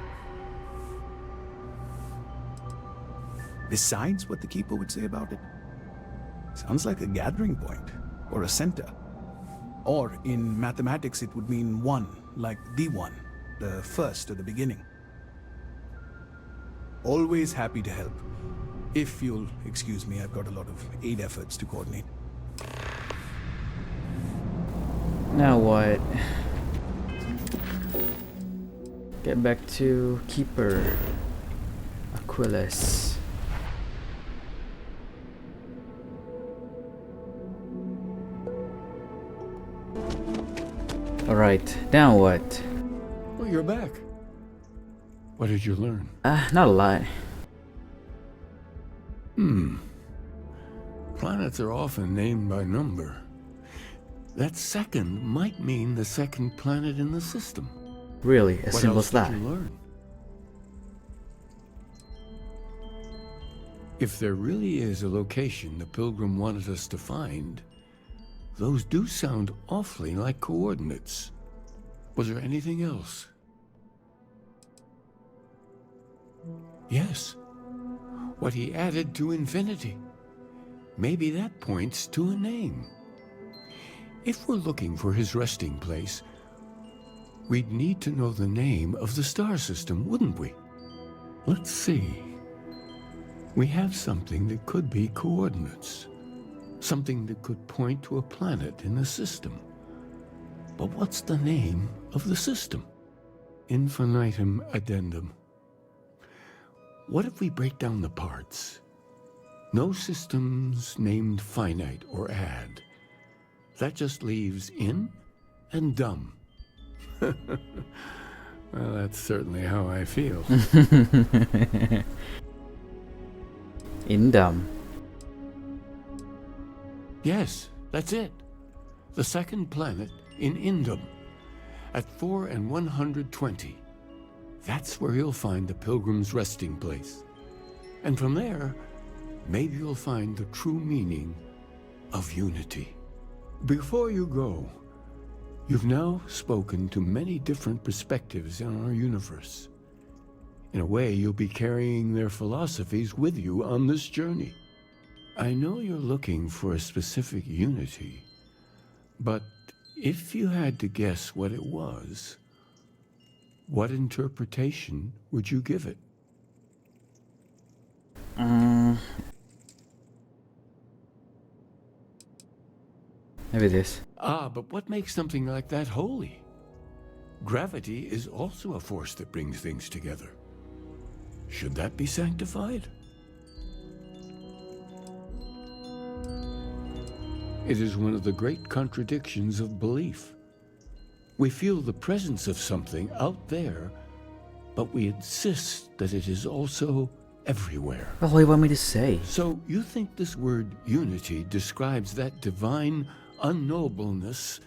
Besides what the Keeper would say about it, sounds like a gathering point, or a center. Or in mathematics, it would mean one, like the one, the first or the beginning. Always happy to help. If you'll excuse me, I've got a lot of aid efforts to coordinate. Now what? Get back to Keeper Aquilus. Alright, now what? Well, you're back. What did you learn? Not a lot. Planets are often named by number. That second might mean the second planet in the system. Really, as What simple else as that. did you learn? If there really is a location the Pilgrim wanted us to find, those do sound awfully like coordinates. Was there anything else? Yes. What he added to infinity. Maybe that points to a name. If we're looking for his resting place, we'd need to know the name of the star system, wouldn't we? Let's see. We have something that could be coordinates. Something that could point to a planet in the system. But what's the name of the system? Infinitum addendum. What if we break down the parts? No systems named finite or add. That just leaves in and dumb. Well, that's certainly how I feel. In dumb. Yes, that's it. The second planet in Indum, at 4 and 120. That's where you'll find the Pilgrim's resting place. And from there, maybe you'll find the true meaning of unity. Before you go, you've now spoken to many different perspectives in our universe. In a way, you'll be carrying their philosophies with you on this journey. I know you're looking for a specific unity, but if you had to guess what it was, what interpretation would you give it? Maybe this. But what makes something like that holy? Gravity is also a force that brings things together. Should that be sanctified? It is one of the great contradictions of belief. We feel the presence of something out there, but we insist that it is also everywhere. Well, what do you want me to say? So you think this word unity describes that divine unknowableness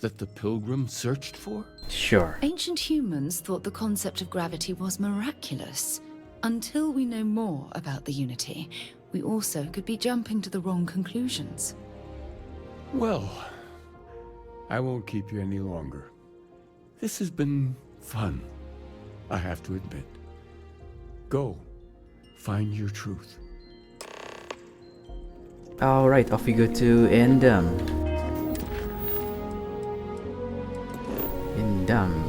that the pilgrim searched for? Sure. Ancient humans thought the concept of gravity was miraculous. Until we know more about the Unity, we also could be jumping to the wrong conclusions. Well, I won't keep you any longer. This has been fun, I have to admit. Go, find your truth. Alright, off we go to Endum. Dum.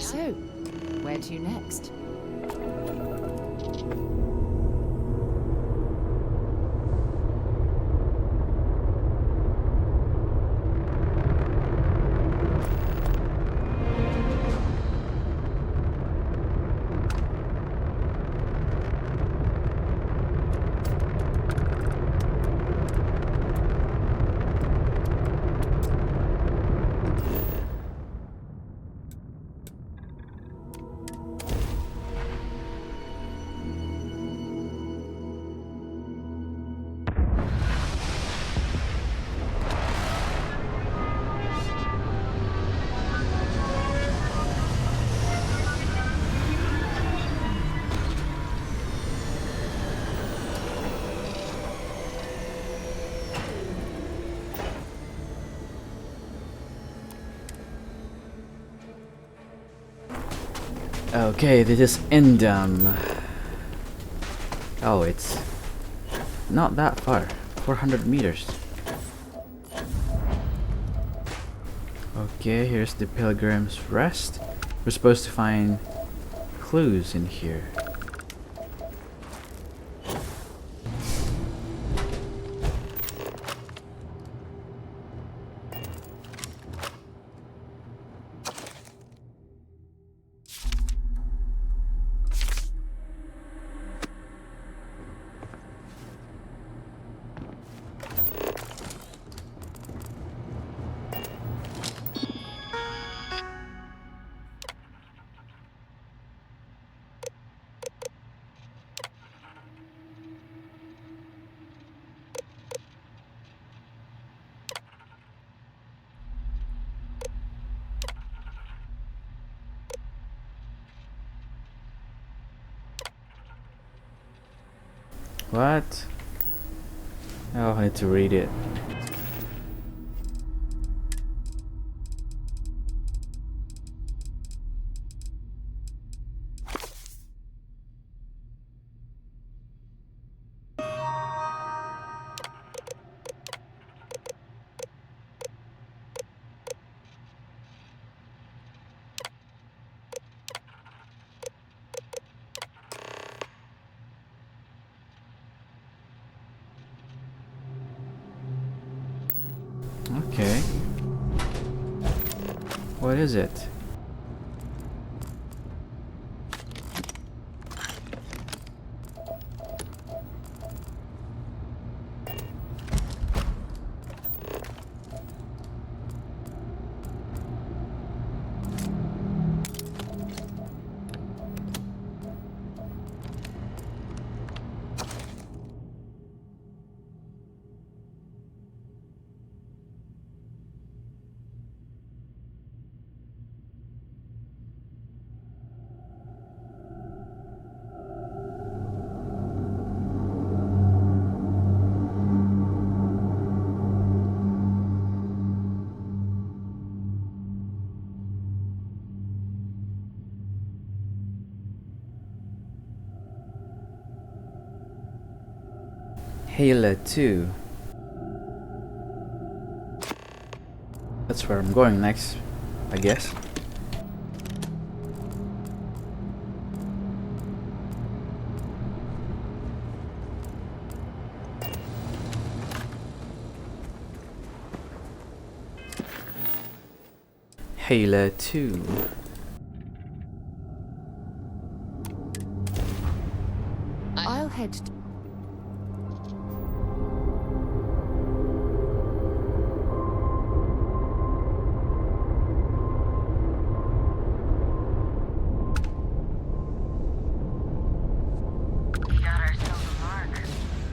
So, where to next? Okay, this is Endum. Oh, it's not that far. 400 meters. Okay, here's the Pilgrim's Rest. We're supposed to find clues in here. What? Oh, I need to read it. Okay. What is it? Halo 2. That's where I'm going next, I guess. Halo 2. I'll head to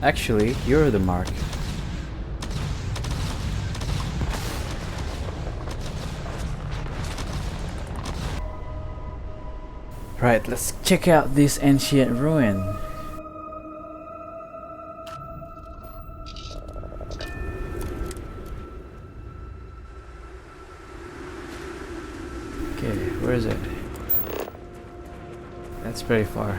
Actually, you're the mark. Right, let's check out this ancient ruin. Okay, where is it? That's very far.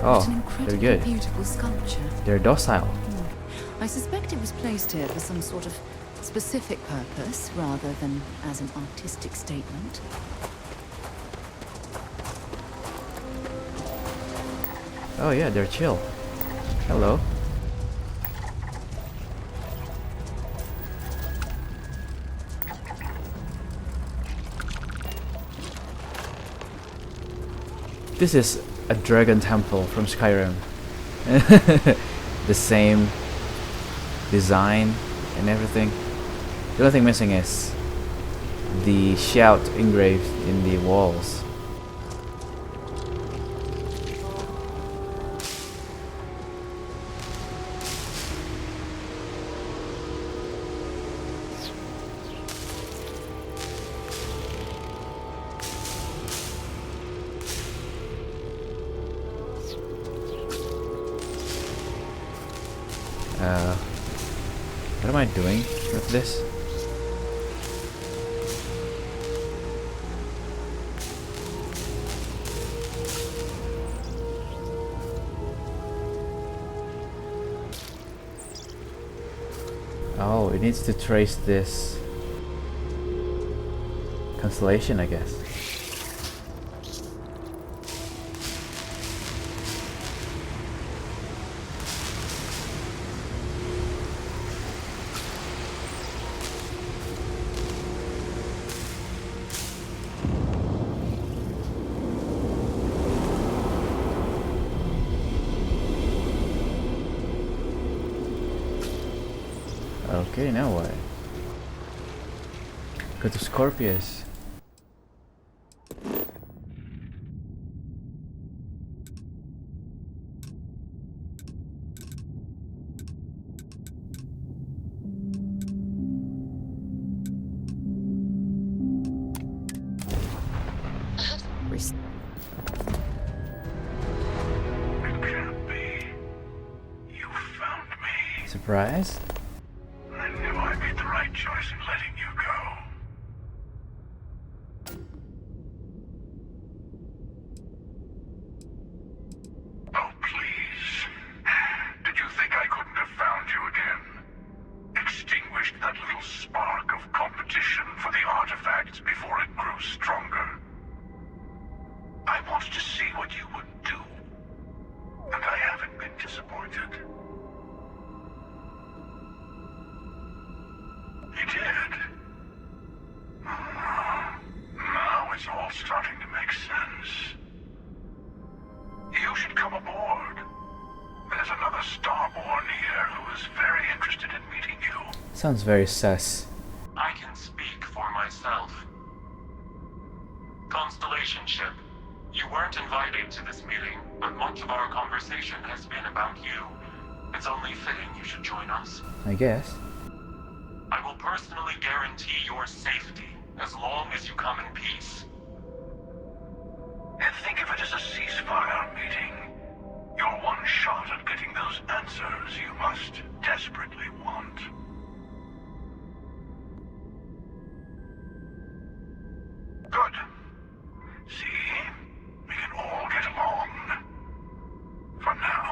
Oh, What an they're incredibly good. beautiful sculpture. They're docile. I suspect it was placed here for some sort of specific purpose rather than as an artistic statement. Oh yeah, they're chill. Hello. This is a dragon temple from Skyrim. The same design and everything. The only thing missing is the shout engraved in the walls. What am I doing with this? Oh, it needs to trace this constellation, I guess. Okay, now what? Go to Scorpius. Surprise? I knew I made the right choice in letting you go. Oh, please. Did you think I couldn't have found you again? Extinguished that little spark of competition for the artifacts before it grew stronger. I wanted to see what you would do. And I haven't been disappointed. You did. Now it's all starting to make sense. You should come aboard. There's another Starborn here who is very interested in meeting you. Sounds very sus. I can speak for myself. Constellation ship, you weren't invited to this meeting, but much of our conversation has been about you. It's only fitting you should join us. I guess. I will personally guarantee your safety as long as you come in peace. And think of it as a ceasefire meeting. Your one shot at getting those answers you must desperately want. Good. See? We can all get along. For now.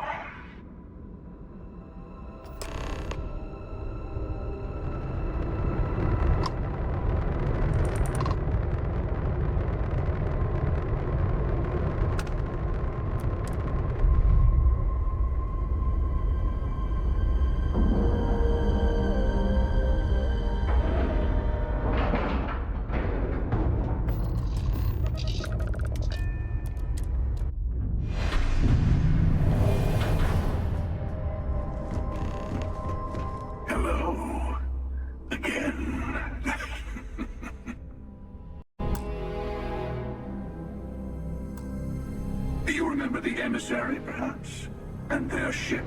perchance, and their ship,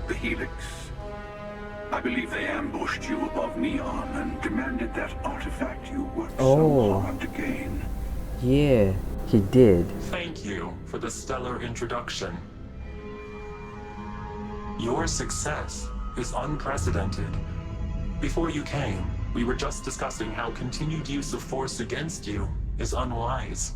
the Helix. I believe they ambushed you above Neon and demanded that artifact you worked so hard to gain. Yeah, he did. Thank you for the stellar introduction. Your success is unprecedented. Before you came, we were just discussing how continued use of force against you is unwise.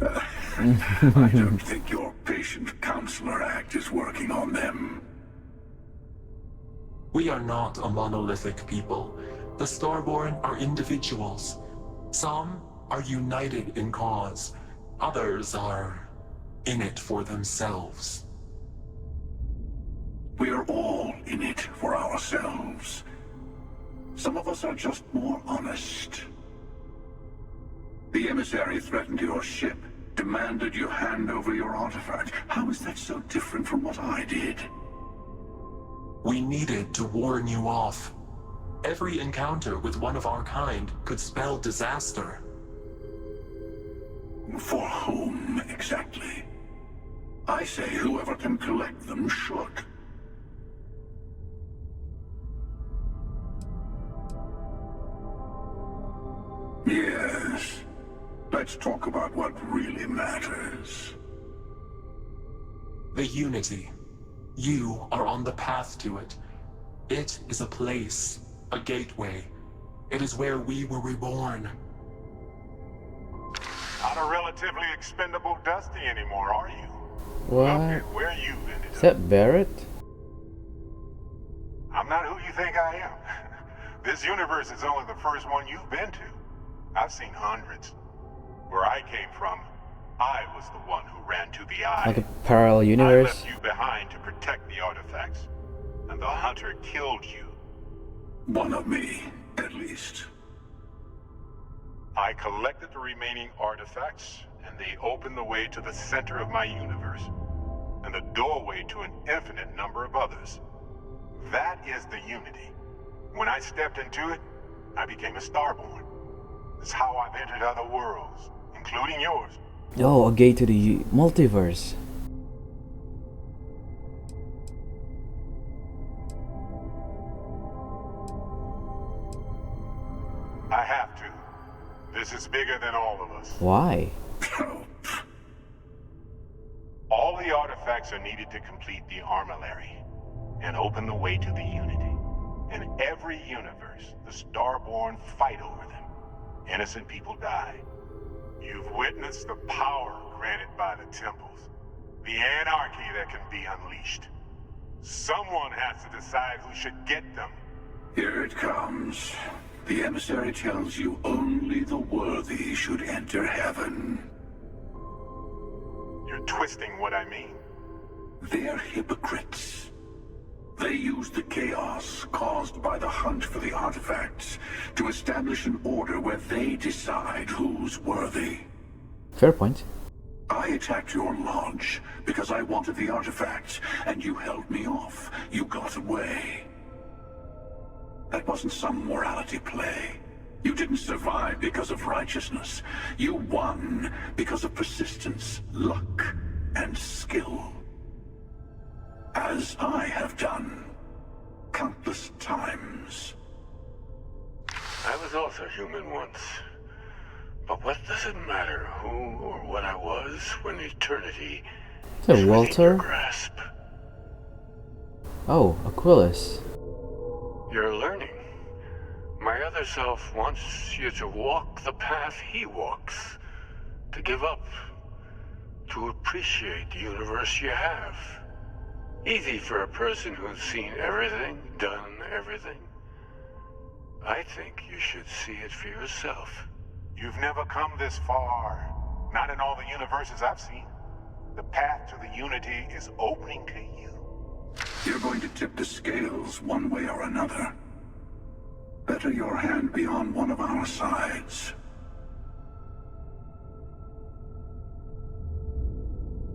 I don't think your patient counselor act is working on them. We are not a monolithic people. The Starborn are individuals. Some are united in cause. Others are in it for themselves. We are all in it for ourselves. Some of us are just more honest. The emissary threatened your ship, demanded you hand over your artifact. How is that so different from what I did? We needed to warn you off. Every encounter with one of our kind could spell disaster. For whom, exactly? I say whoever can collect them should. Yes. Let's talk about what really matters. The Unity. You are on the path to it. It is a place, a gateway. It is where we were reborn. Not a relatively expendable Dusty anymore, are you? What? Look at where you ended Is up. that Barrett? I'm not who you think I am. This universe is only the first one you've been to. I've seen hundreds. Where I came from, I was the one who ran to the Eye. Like a parallel universe? I left you behind to protect the artifacts. And the Hunter killed you. One of me, at least. I collected the remaining artifacts, and they opened the way to the center of my universe. And the doorway to an infinite number of others. That is the Unity. When I stepped into it, I became a Starborn. It's how I've entered other worlds, including yours. Oh, a gate to the multiverse. I have to. This is bigger than all of us. Why? All the artifacts are needed to complete the armillary and open the way to the Unity. In every universe, the Starborn fight over them. Innocent people die. You've witnessed the power granted by the temples. The anarchy that can be unleashed. Someone has to decide who should get them. Here it comes. The emissary tells you only the worthy should enter heaven. You're twisting what I mean. They're hypocrites. They use the chaos caused by the hunt for the artifacts to establish an order where they decide who's worthy. Fair point. I attacked your lodge because I wanted the artifacts, and you held me off. You got away. That wasn't some morality play. You didn't survive because of righteousness. You won because of persistence, luck, and skill. As I have done countless times. I was also human once. But what does it matter who or what I was when eternity Is that is within your Walter? grasp? Oh, Aquilus. You're learning. My other self wants you to walk the path he walks. To give up. To appreciate the universe you have. Easy for a person who's seen everything, done everything. I think you should see it for yourself. You've never come this far. Not in all the universes I've seen. The path to the Unity is opening to you. You're going to tip the scales one way or another. Better your hand be on one of our sides.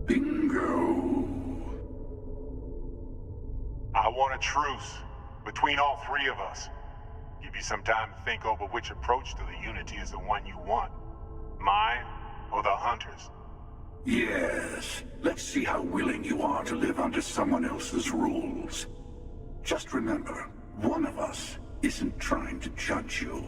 Bingo. I want a truce between all three of us. Give you some time to think over which approach to the Unity is the one you want. Mine or the Hunter's. Yes. Let's see how willing you are to live under someone else's rules. Just remember, one of us isn't trying to judge you.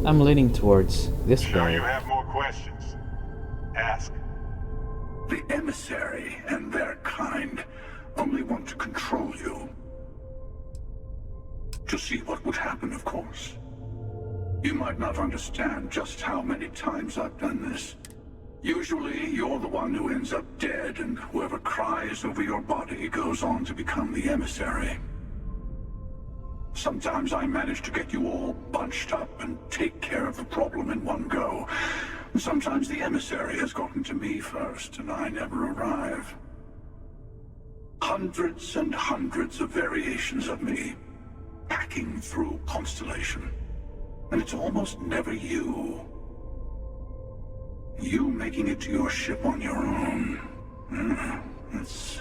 I'm leaning towards this Sure guy. you have more questions? Ask. The emissary and their kind only want to control you. To see what would happen, of course. You might not understand just how many times I've done this. Usually, you're the one who ends up dead, and whoever cries over your body goes on to become the emissary. Sometimes I manage to get you all bunched up and take care of the problem in one go. Sometimes the emissary has gotten to me first, and I never arrive. Hundreds and hundreds of variations of me, packing through Constellation. And it's almost never you. You making it to your ship on your own. That's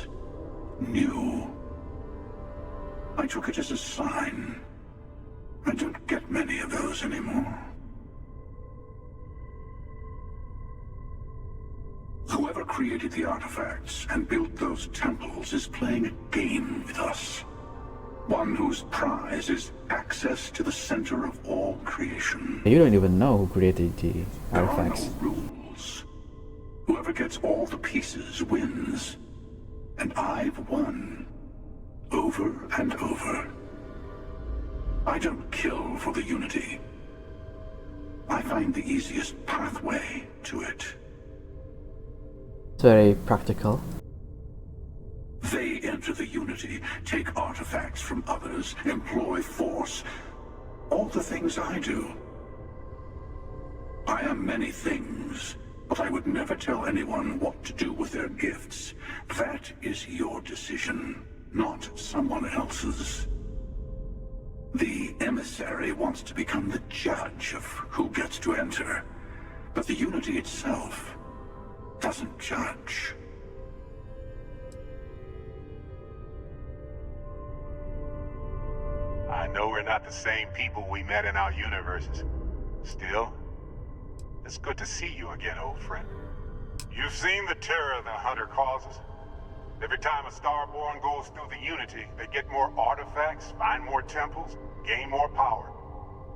new. I took it as a sign. I don't get many of those anymore. Whoever created the artifacts and built those temples is playing a game with us. One whose prize is access to the center of all creation. You don't even know who created the artifacts. There are no rules. Whoever gets all the pieces wins. And I've won. Over and over. I don't kill for the Unity. I find the easiest pathway to it. It's very practical. They enter the Unity, take artifacts from others, employ force. All the things I do. I am many things, but I would never tell anyone what to do with their gifts. That is your decision, not someone else's. The emissary wants to become the judge of who gets to enter, but the Unity itself doesn't judge. I know we're not the same people we met in our universes. Still, it's good to see you again, old friend. You've seen the terror the Hunter causes. Every time a Starborn goes through the Unity, they get more artifacts, find more temples, gain more power.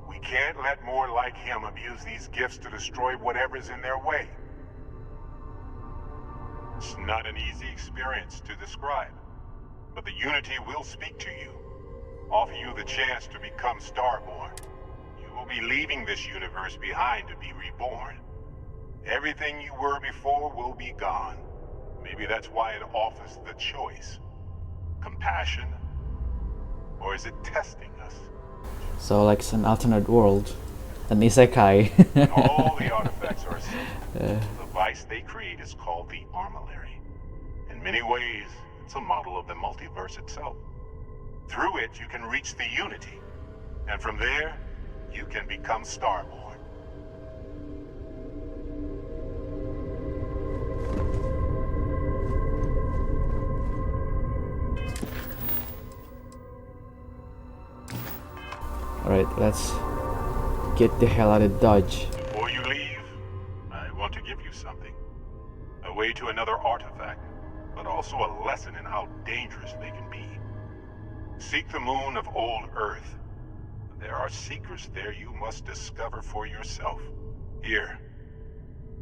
We can't let more like him abuse these gifts to destroy whatever's in their way. It's not an easy experience to describe, but the Unity will speak to you. Offer you the chance to become Starborn. You will be leaving this universe behind to be reborn. Everything you were before will be gone. Maybe that's why it offers the choice. Compassion? Or is it testing us? So like it's an alternate world. An isekai. All the artifacts are simple. The device they create is called the Armillary. In many ways, it's a model of the multiverse itself. Through it, you can reach the Unity. And from there, you can become Starborn. Alright, let's get the hell out of Dodge. Before you leave, I want to give you something. A way to another artifact, but also a lesson in how dangerous they can be. Seek the moon of old Earth. There are secrets there you must discover for yourself. Here,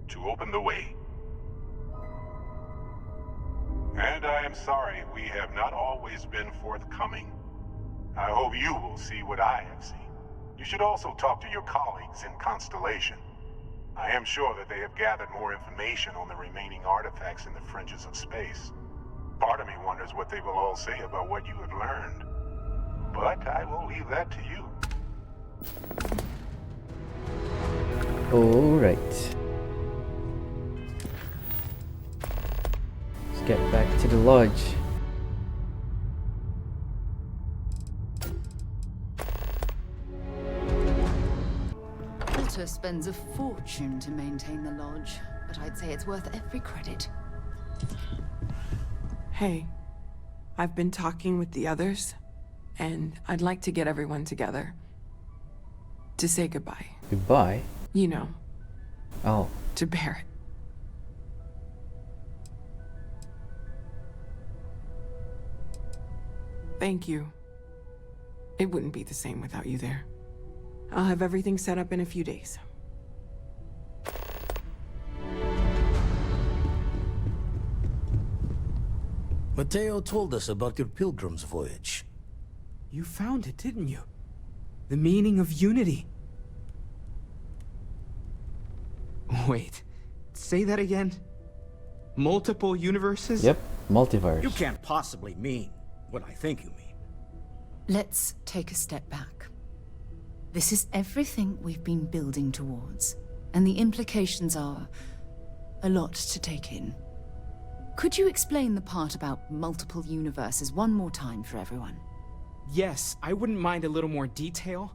to open the way. And I am sorry we have not always been forthcoming. I hope you will see what I have seen. You should also talk to your colleagues in Constellation. I am sure that they have gathered more information on the remaining artifacts in the fringes of space. Part of me wonders what they will all say about what you have learned. But I will leave that to you. Alright. Let's get back to the lodge. Walter spends a fortune to maintain the lodge, but I'd say it's worth every credit. Hey, I've been talking with the others, and I'd like to get everyone together. To say goodbye. Goodbye? You know. Oh. To Barrett. Thank you. It wouldn't be the same without you there. I'll have everything set up in a few days. Mateo told us about your pilgrim's voyage. You found it, didn't you? The meaning of unity. Wait, say that again? Multiple universes? Yep, multiverse. You can't possibly mean what I think you mean. Let's take a step back. This is everything we've been building towards, and the implications are a lot to take in. Could you explain the part about multiple universes one more time for everyone? Yes, I wouldn't mind a little more detail.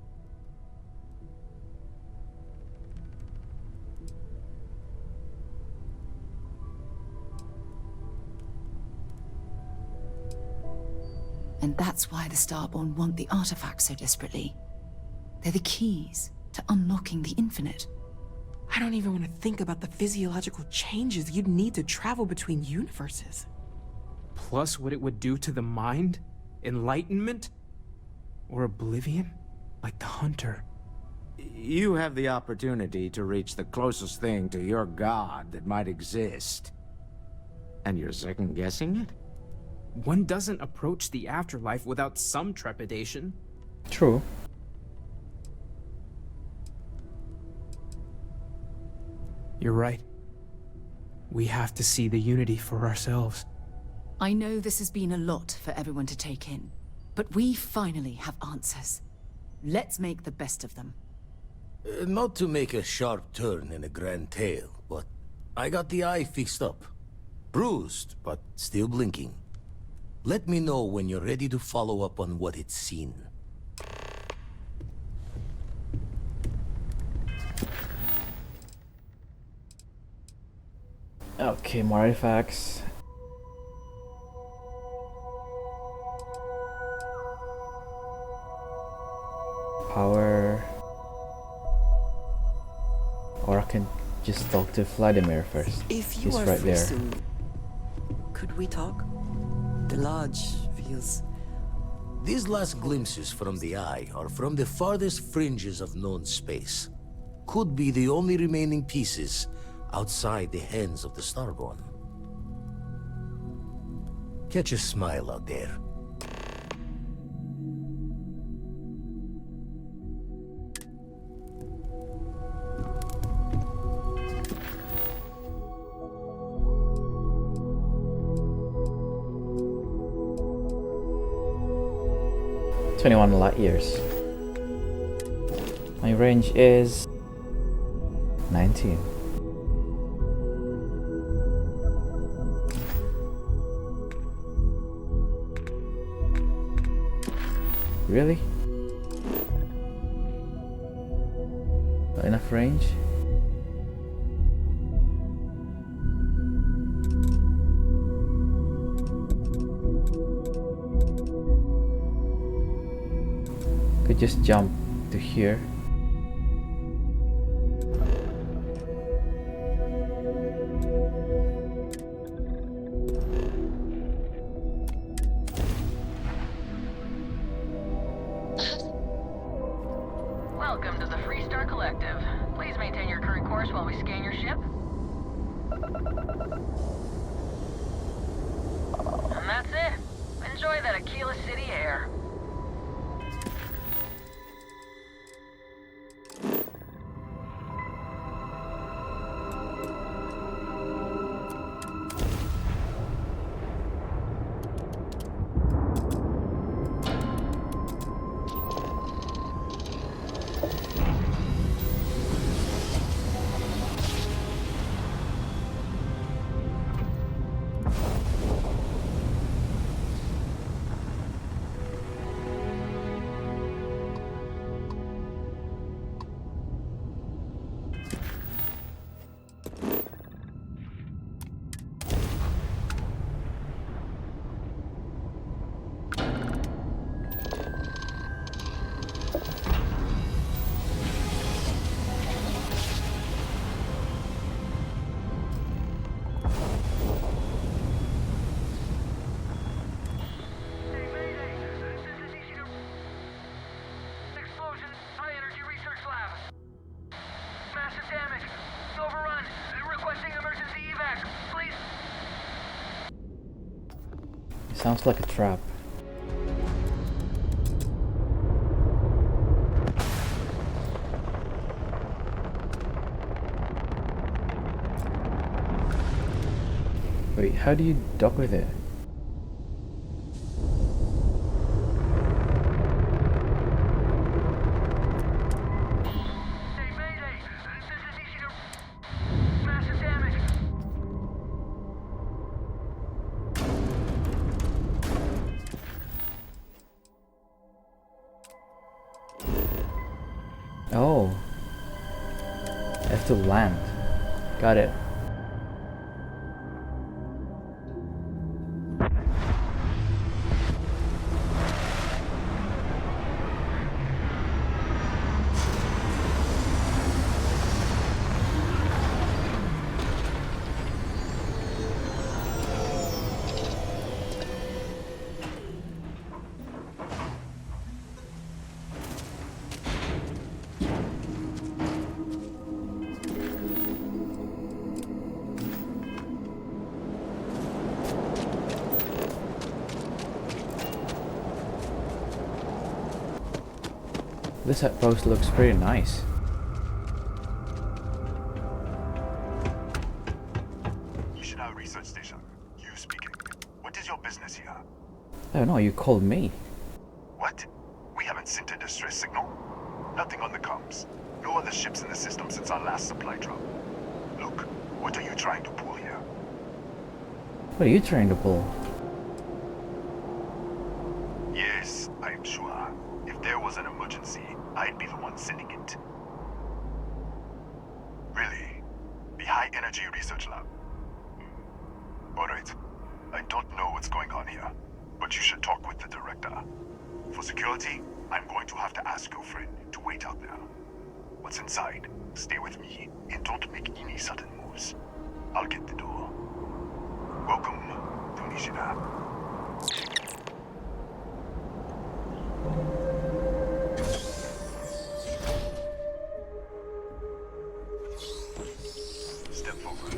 And that's why the Starborn want the artifacts so desperately. They're the keys to unlocking the infinite. I don't even want to think about the physiological changes you'd need to travel between universes. Plus what it would do to the mind? Enlightenment? Or oblivion? Like the Hunter. You have the opportunity to reach the closest thing to your god that might exist. And you're second-guessing it? One doesn't approach the afterlife without some trepidation. True. You're right. We have to see the unity for ourselves. I know this has been a lot for everyone to take in, but we finally have answers. Let's make the best of them. Not to make a sharp turn in a grand tale, but I got the eye fixed up. Bruised, but still blinking. Let me know when you're ready to follow up on what it's seen. Okay, more artifacts. Power. Or I can just talk to Vladimir first. If you He's are right free there. soon, could we talk? The lodge feels... These last glimpses from the eye are from the farthest fringes of known space. Could be the only remaining pieces outside the hands of the Starborn. Catch a smile out there. Light years. My range is 19. Really? Not enough range? Could just jump to here. Welcome to the Freestar Collective. Please maintain your current course while we scan your ship. And that's it. Enjoy that Aquila City air. Sounds like a trap. Wait, how do you dock with it? Oh, I have to land. Got it. This outpost looks pretty nice. Ishida Research Station. You speaking. What is your business here? I don't know, you called me. What? We haven't sent a distress signal? Nothing on the comms. No other ships in the system since our last supply drop. Look, what are you trying to pull here? What are you trying to pull? Yes, I'm sure. If there was an emergency, I'd be the one sending it. Really? The High Energy Research Lab? Alright. I don't know what's going on here, but you should talk with the director. For security, I'm going to have to ask your friend to wait out there. What's inside, stay with me, and don't make any sudden moves. I'll get the door. Welcome to Nishida. Step forward.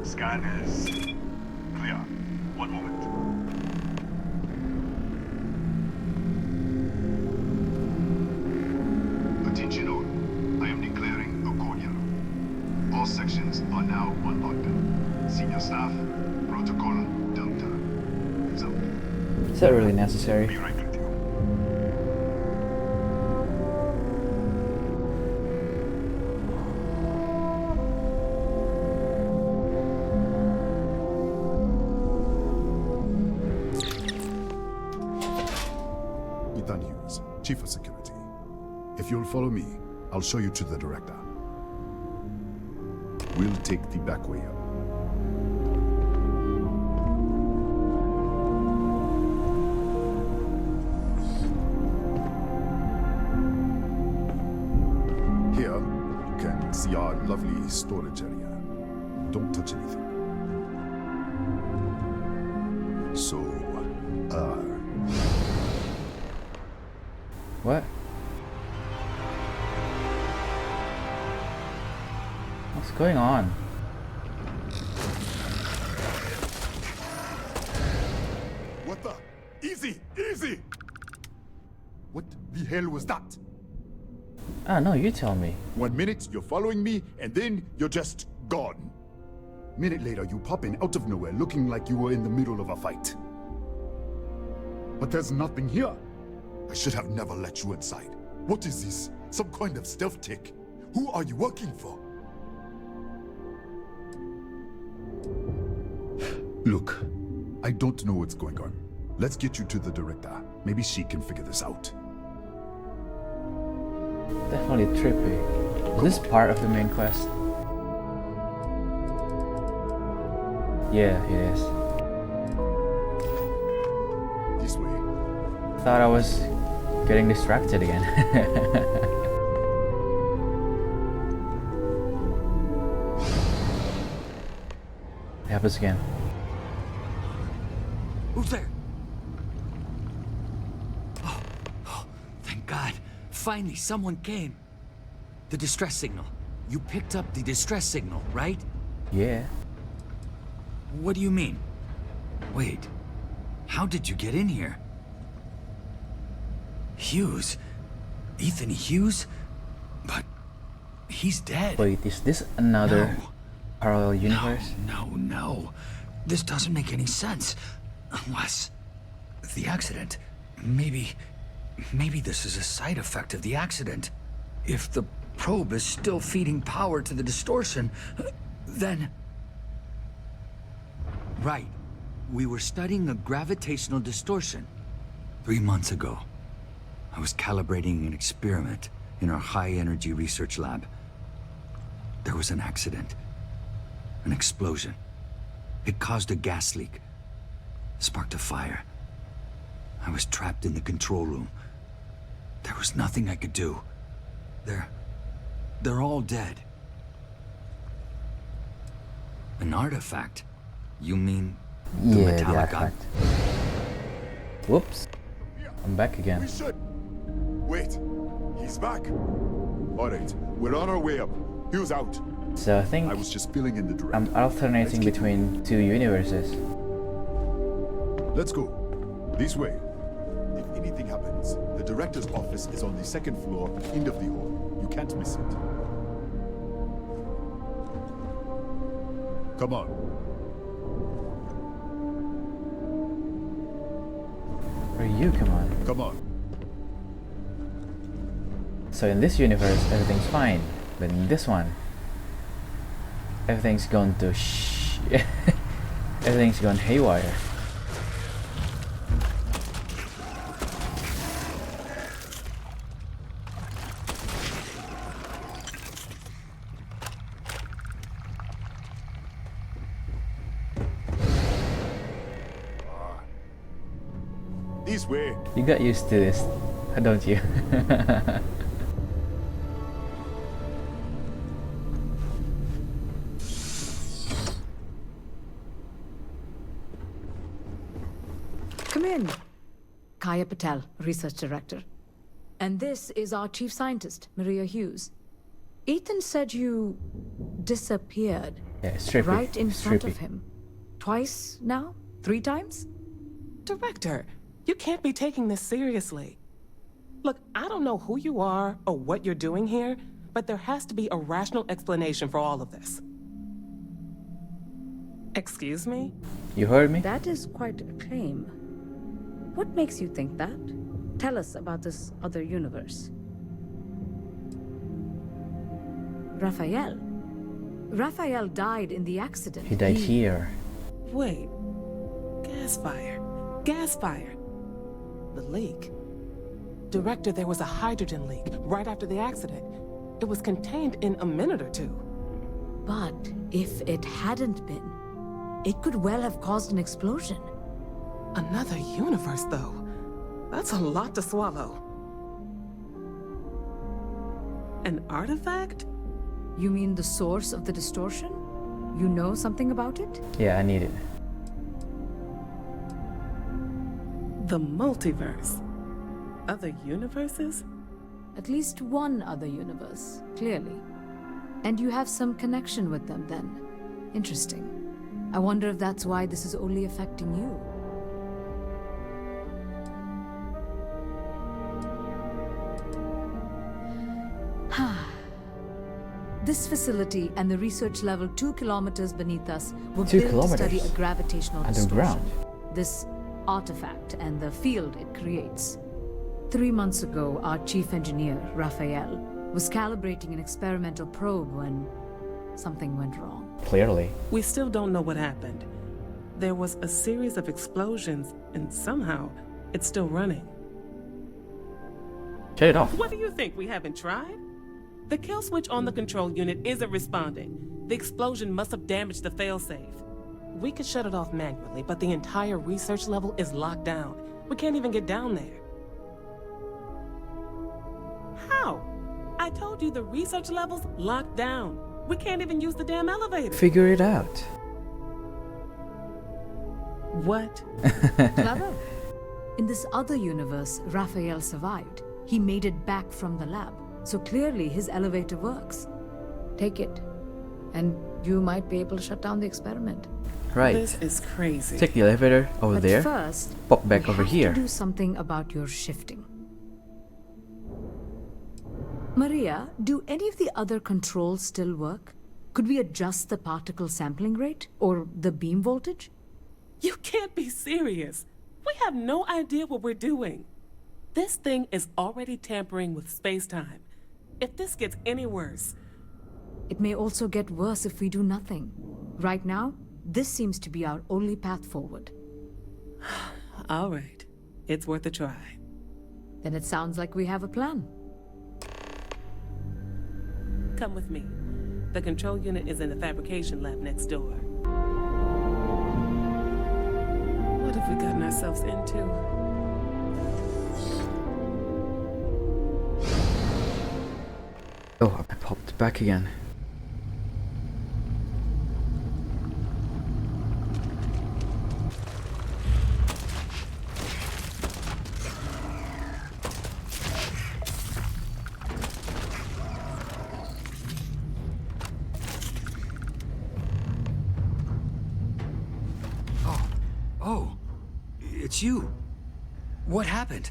Scan is clear. One moment. Attention all. I am declaring a cordial. All sections are now on lockdown. Senior staff, protocol, Delta. Is out. Is that really necessary? Be right with you. Ethan Hughes, Chief of Security. If you'll follow me, I'll show you to the director. We'll take the back way up. Here, you can see our lovely storage area. Don't touch anything. So, What? What's going on? What the? Easy! Easy! What the hell was that? Ah, no, you tell me. 1 minute, you're following me, and then you're just gone. Minute later, you pop in out of nowhere looking like you were in the middle of a fight. But there's nothing here. I should have never let you inside. What is this? Some kind of stealth tech? Who are you working for? Look, I don't know what's going on. Let's get you to the director. Maybe she can figure this out. Definitely trippy. Is this part of the main quest? Yeah, it is. This way. Thought I was getting distracted again. It happens again. Who's there? Oh, thank God. Finally, someone came. The distress signal. You picked up the distress signal, right? Yeah. What do you mean? Wait, how did you get in here? Hughes? Ethan Hughes? But he's dead. Wait, is this another No. parallel universe? No. This doesn't make any sense. Unless... the accident. Maybe this is a side effect of the accident. If the probe is still feeding power to the distortion, then... Right. We were studying a gravitational distortion. 3 months ago, I was calibrating an experiment in our high-energy research lab. There was an accident. An explosion. It caused a gas leak. Sparked a fire. I was trapped in the control room. There was nothing I could do. They're all dead. An artifact? You mean the Yeah, metallic the artifact. Whoops. I'm back again. We should. Wait, he's back. All right, we're on our way up. Hughes out. So I think I was just filling in the direct. I'm alternating between two universes. Let's go. This way. If anything happens, the director's office is on the second floor, end of the hall. You can't miss it. Come on. Where you? Come on. Come on. So in this universe, everything's fine, but in this one, everything's going to everything's gone haywire. This way. You got used to this, don't you? Come in. Kaya Patel, Research Director. And this is our Chief Scientist, Maria Hughes. Ethan said you disappeared. Yeah, it's trippy. Right in It's front trippy. of him. Twice now? 3 times? Director, you can't be taking this seriously. Look, I don't know who you are or what you're doing here, but there has to be a rational explanation for all of this. Excuse me? You heard me? That is quite a claim. What makes you think that? Tell us about this other universe. Raphael. Raphael died in the accident. He died here. Wait. Gas fire. Gas fire. The leak. Director, there was a hydrogen leak right after the accident. It was contained in a minute or two. But if it hadn't been, it could well have caused an explosion. Another universe, though. That's a lot to swallow. An artifact? You mean the source of the distortion? You know something about it? Yeah, I need it. The multiverse. Other universes? At least one other universe, clearly. And you have some connection with them then. Interesting. I wonder if that's why this is only affecting you. This facility and the research level 2 kilometers beneath us were 2 built to study kilometers? a gravitational Underground? distortion. This artifact and the field it creates. 3 months ago, our chief engineer, Raphael, was calibrating an experimental probe when something went wrong. Clearly. We still don't know what happened. There was a series of explosions, and somehow, it's still running. Shut it off. What do you think, we haven't tried? The kill switch on the control unit isn't responding. The explosion must have damaged the failsafe. We could shut it off manually, but the entire research level is locked down. We can't even get down there. How? I told you the research level's locked down. We can't even use the damn elevator. Figure it out. What? Clever. In this other universe, Raphael survived. He made it back from the lab. So clearly his elevator works. Take it, and you might be able to shut down the experiment. Right. This is crazy. Take the elevator over But there. first, Pop back we over have here. to do something about your shifting. Maria, do any of the other controls still work? Could we adjust the particle sampling rate or the beam voltage? You can't be serious. We have no idea what we're doing. This thing is already tampering with space-time. If this gets any worse... It may also get worse if we do nothing. Right now, this seems to be our only path forward. All right. It's worth a try. Then it sounds like we have a plan. Come with me. The control unit is in the fabrication lab next door. What have we gotten ourselves into? Oh, I popped back again. Oh, it's you. What happened?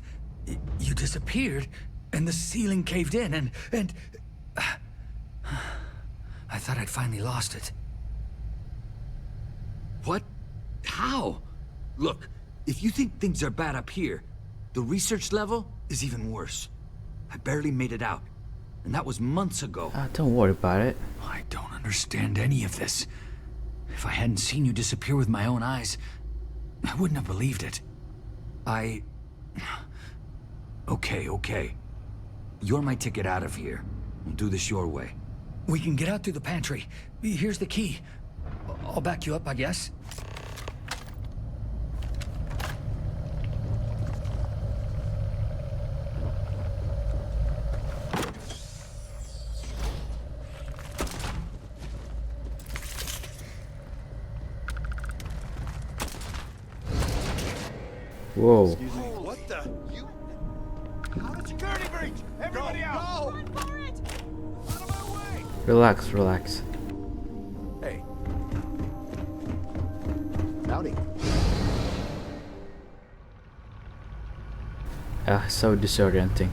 You disappeared, and the ceiling caved in, and... I thought I'd finally lost it. What? How? Look, if you think things are bad up here, the research level is even worse. I barely made it out, and that was months ago. Don't worry about it. I don't understand any of this. If I hadn't seen you disappear with my own eyes, I wouldn't have believed it. Okay. You're my ticket out of here. We'll do this your way. We can get out through the pantry. Here's the key. I'll back you up, I guess. Whoa. Excuse me. What the? You? How did security breach? Everybody out! Run for it! Out of my way! Relax, relax. Hey. Howdy. So disorienting.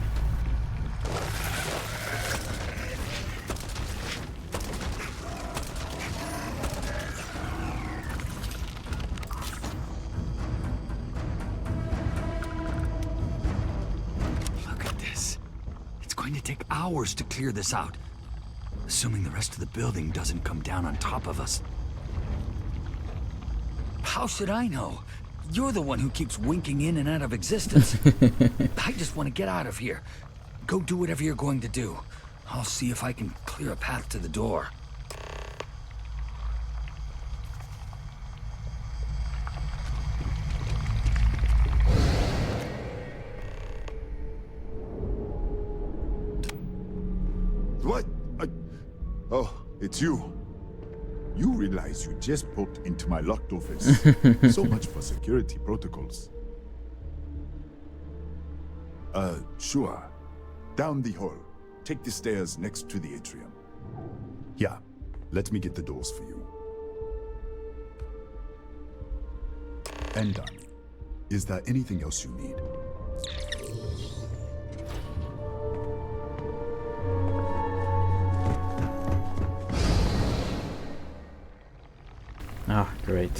Look at this. It's going to take hours to clear this out. Assuming the rest of the building doesn't come down on top of us. How should I know? You're the one who keeps winking in and out of existence. I just want to get out of here. Go do whatever you're going to do. I'll see if I can clear a path to the door. What? Oh, it's you. You realize you just poked into my locked office. So much for security protocols. Sure. Down the hall. Take the stairs next to the atrium. Yeah, let me get the doors for you. And done. Is there anything else you need? Ah, great.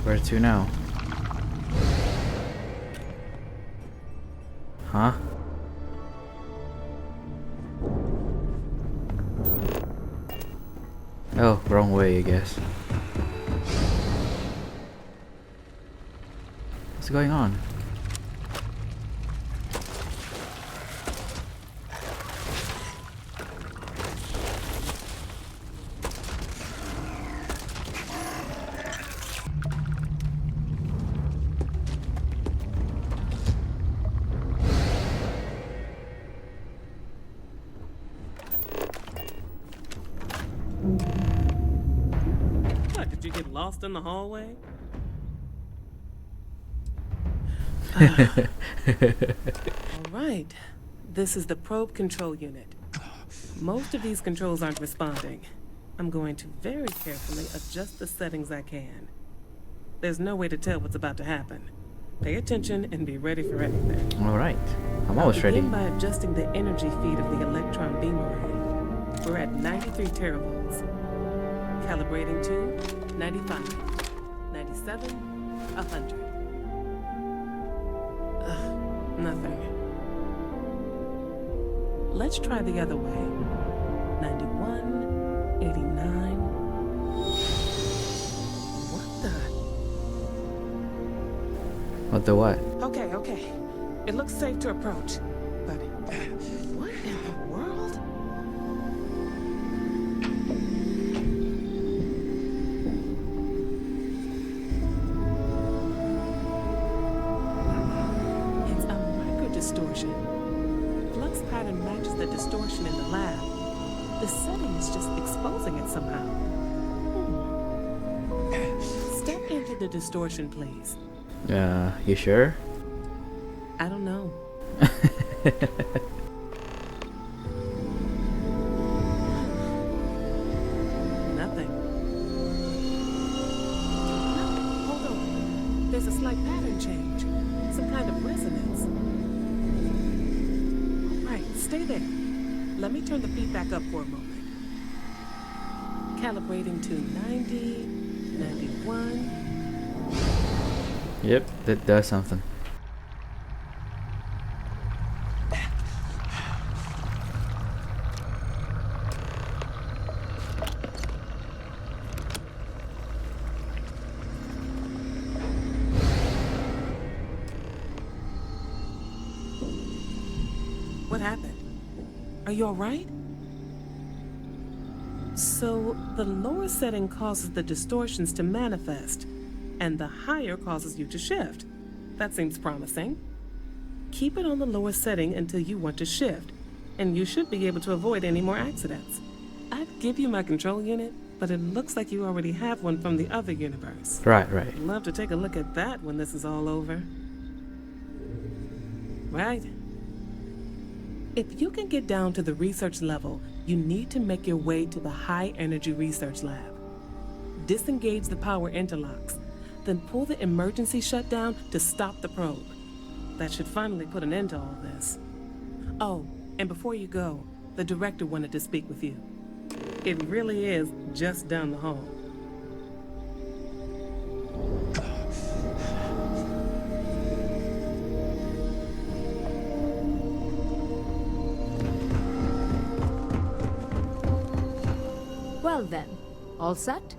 Where to now? Huh? Oh, wrong way, I guess. What's going on? What, did you get lost in the hallway? All right. This is the probe control unit. Most of these controls aren't responding. I'm going to very carefully adjust the settings I can. There's no way to tell what's about to happen. Pay attention and be ready for anything. All right, I'm always ready. Begin by adjusting the energy feed of the electron beam array. We're at 93 teravolts. Calibrating to 95, 97, 100. Nothing. Let's try the other way. 91, 89. What the what? Okay. It looks safe to approach, but what in the world? It's a micro distortion. Flux pattern matches the distortion in the lab. The setting is just exposing it somehow. Step into the distortion, please. You sure? I don't know. Nothing. No, hold on. There's a slight pattern change. Some kind of resonance. Right, stay there. Let me turn the feedback up for a moment. Calibrating to 90, 91. Yep, that does something. What happened? Are you all right? So, the lower setting causes the distortions to manifest, and the higher causes you to shift. That seems promising. Keep it on the lower setting until you want to shift, and you should be able to avoid any more accidents. I'd give you my control unit, but it looks like you already have one from the other universe. Right. I'd love to take a look at that when this is all over. Right. If you can get down to the research level, you need to make your way to the high energy research lab. Disengage the power interlocks, then pull the emergency shutdown to stop the probe. That should finally put an end to all this. Oh, and before you go, the director wanted to speak with you. It really is just down the hall. Well then, all set?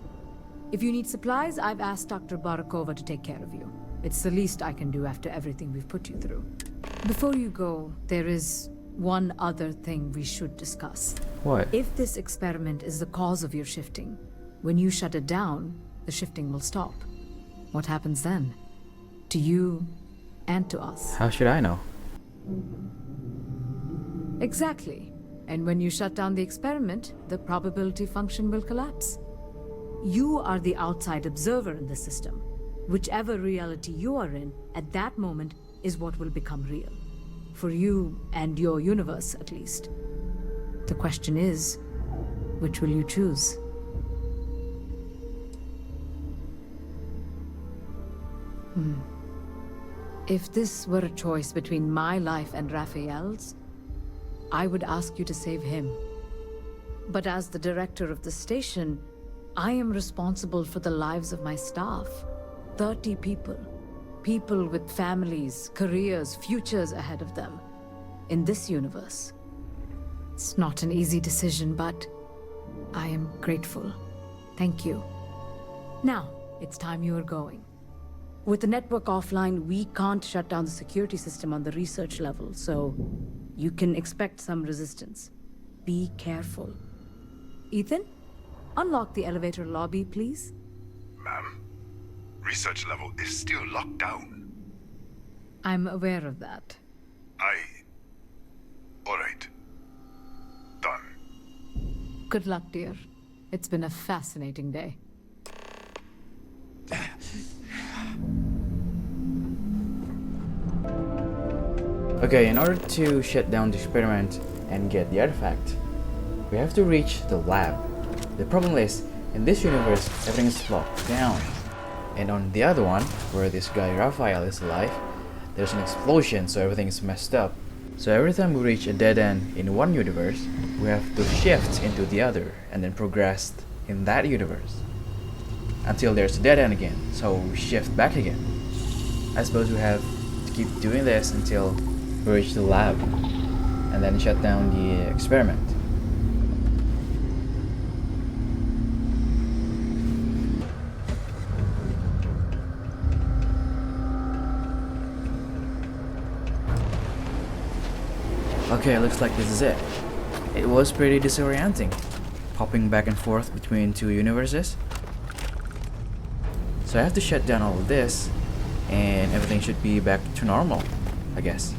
If you need supplies, I've asked Dr. Barakova to take care of you. It's the least I can do after everything we've put you through. Before you go, there is one other thing we should discuss. What? If this experiment is the cause of your shifting, when you shut it down, the shifting will stop. What happens then? To you and to us. How should I know? Exactly. And when you shut down the experiment, the probability function will collapse. You are the outside observer in the system. Whichever reality you are in, at that moment, is what will become real. For you and your universe, at least. The question is, which will you choose? If this were a choice between my life and Raphael's, I would ask you to save him. But as the director of the station, I am responsible for the lives of my staff. 30 people. People with families, careers, futures ahead of them. In this universe. It's not an easy decision, but I am grateful. Thank you. Now, it's time you are going. With the network offline, we can't shut down the security system on the research level, so you can expect some resistance. Be careful. Ethan, unlock the elevator lobby, please. Ma'am, research level is still locked down. I'm aware of that. All right. Done. Good luck, dear. It's been a fascinating day. Okay, in order to shut down the experiment and get the artifact, we have to reach the lab. The problem is, in this universe, everything is locked down. And on the other one, where this guy Raphael is alive, there's an explosion, so everything is messed up. So every time we reach a dead end in one universe, we have to shift into the other and then progress in that universe until there's a dead end again, so we shift back again. I suppose we have to keep doing this until we reach the lab and then shut down the experiment. Okay, looks like this is it. It was pretty disorienting, popping back and forth between two universes. So I have to shut down all of this, and everything should be back to normal, I guess.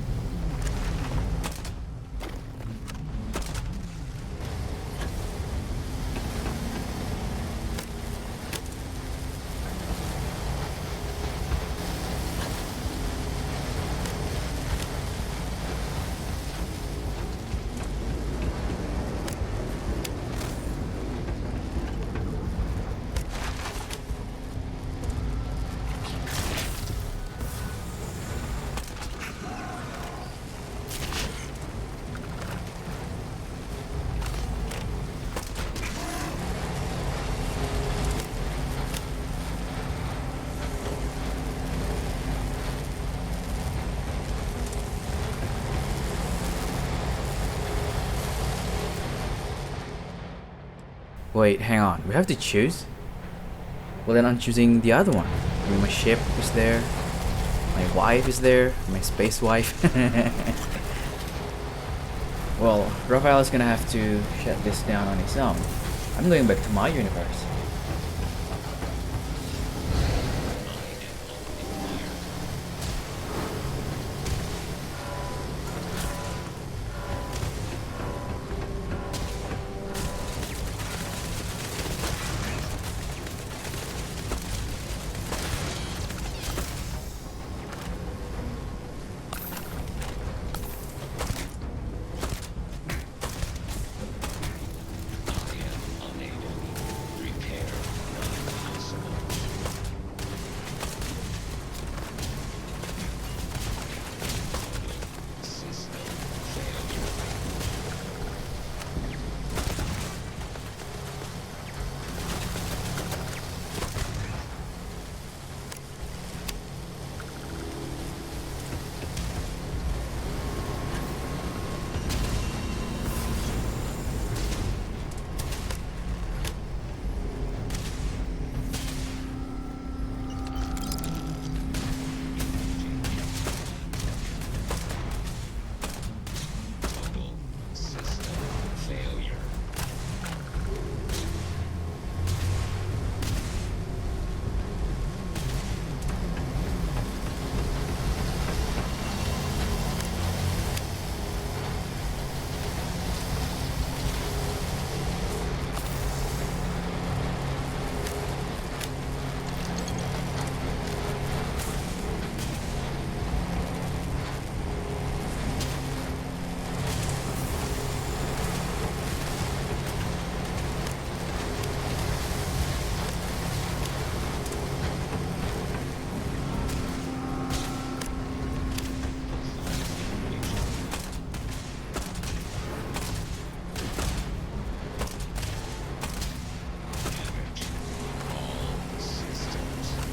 Wait, hang on. We have to choose? Well, then I'm choosing the other one. I mean, my ship is there. My wife is there. My space wife. Well, Raphael is gonna have to shut this down on his own. I'm going back to my universe.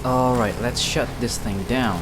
Alright, let's shut this thing down.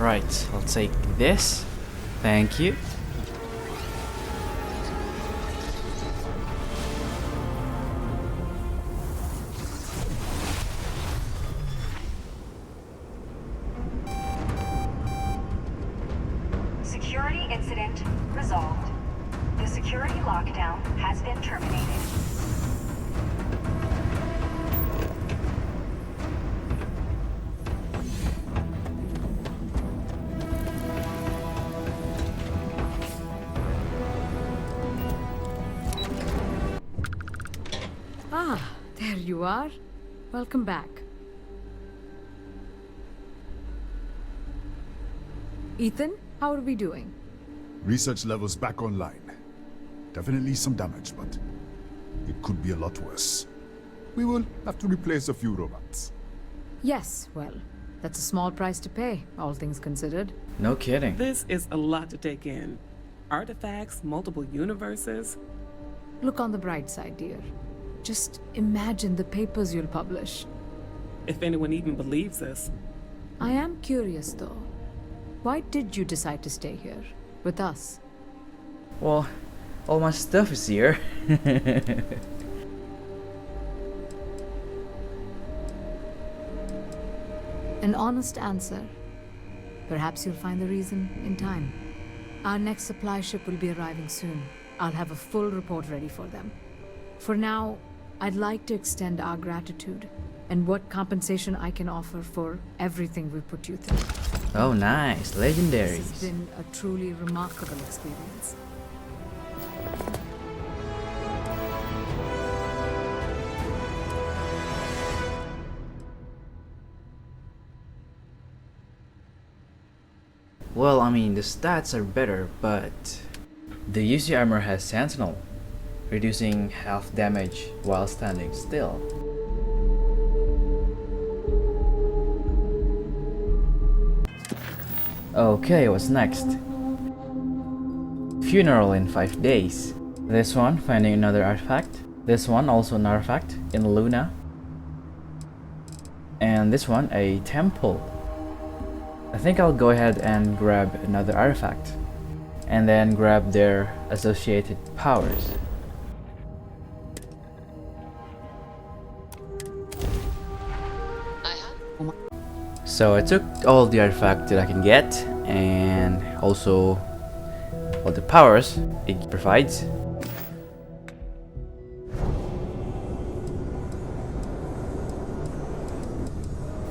Right, I'll take this. Thank you. Security incident resolved. The security lockdown has been terminated. Ah, there you are. Welcome back. Ethan, how are we doing? Research levels back online. Definitely some damage, but it could be a lot worse. We will have to replace a few robots. Yes, well, that's a small price to pay, all things considered. No kidding. This is a lot to take in. Artifacts, multiple universes. Look on the bright side, dear. Just imagine the papers you'll publish. If anyone even believes us. I am curious, though. Why did you decide to stay here, with us? Well, all my stuff is here. An honest answer. Perhaps you'll find the reason in time. Our next supply ship will be arriving soon. I'll have a full report ready for them. For now, I'd like to extend our gratitude and what compensation I can offer for everything we put you through. Oh, nice. Legendaries. This has been a truly remarkable experience. Well, I mean, the stats are better, but the UC armor has Sentinel, reducing half damage while standing still. Okay, what's next? Funeral in 5 days. This one, finding another artifact. This one, also an artifact in Luna. And this one, a temple. I think I'll go ahead and grab another artifact. And then grab their associated powers. So I took all the artifacts that I can get, and also all the powers it provides.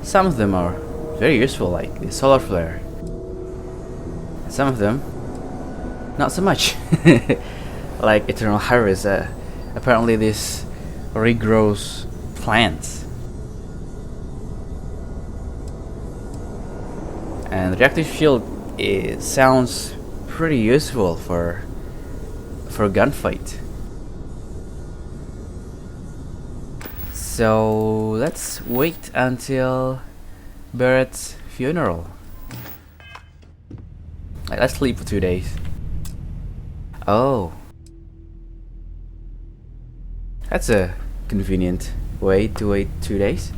Some of them are very useful, like the solar flare. Some of them, not so much. Like eternal harvest. Apparently this regrows plants. And reactive shield, it sounds pretty useful for a gunfight. So let's wait until Barrett's funeral. Like, let's sleep for 2 days. Oh, that's a convenient way to wait 2 days.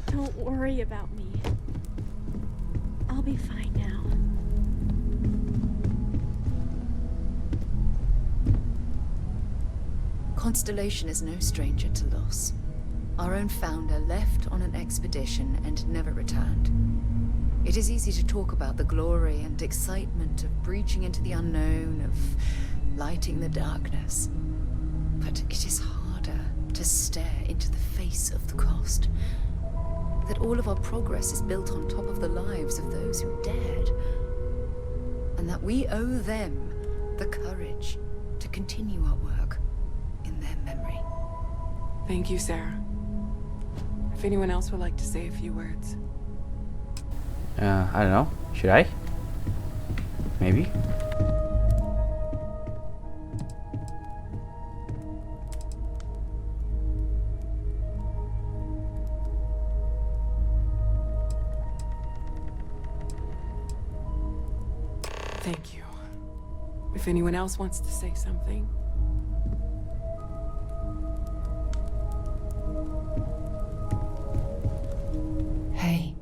Don't worry about me. I'll be fine now. Constellation is no stranger to loss. Our own founder left on an expedition and never returned. It is easy to talk about the glory and excitement of breaching into the unknown, of lighting the darkness. But it is harder to stare into the face of the cost. That all of our progress is built on top of the lives of those who dared. And that we owe them the courage to continue our work in their memory. Thank you, Sarah. If anyone else would like to say a few words. I don't know. Should I? Maybe? Thank you. If anyone else wants to say something. Hey,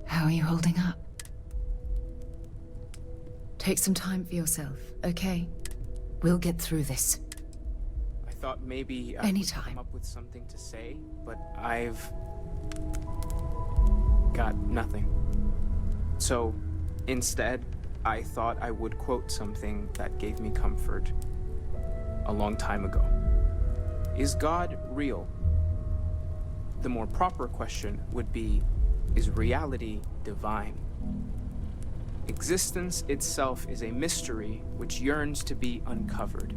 how are you holding up? Take some time for yourself, okay? We'll get through this. I thought maybe I would come up with something to say, but I've got nothing. So, instead, I thought I would quote something that gave me comfort a long time ago. Is God real? The more proper question would be, is reality divine? Existence itself is a mystery which yearns to be uncovered.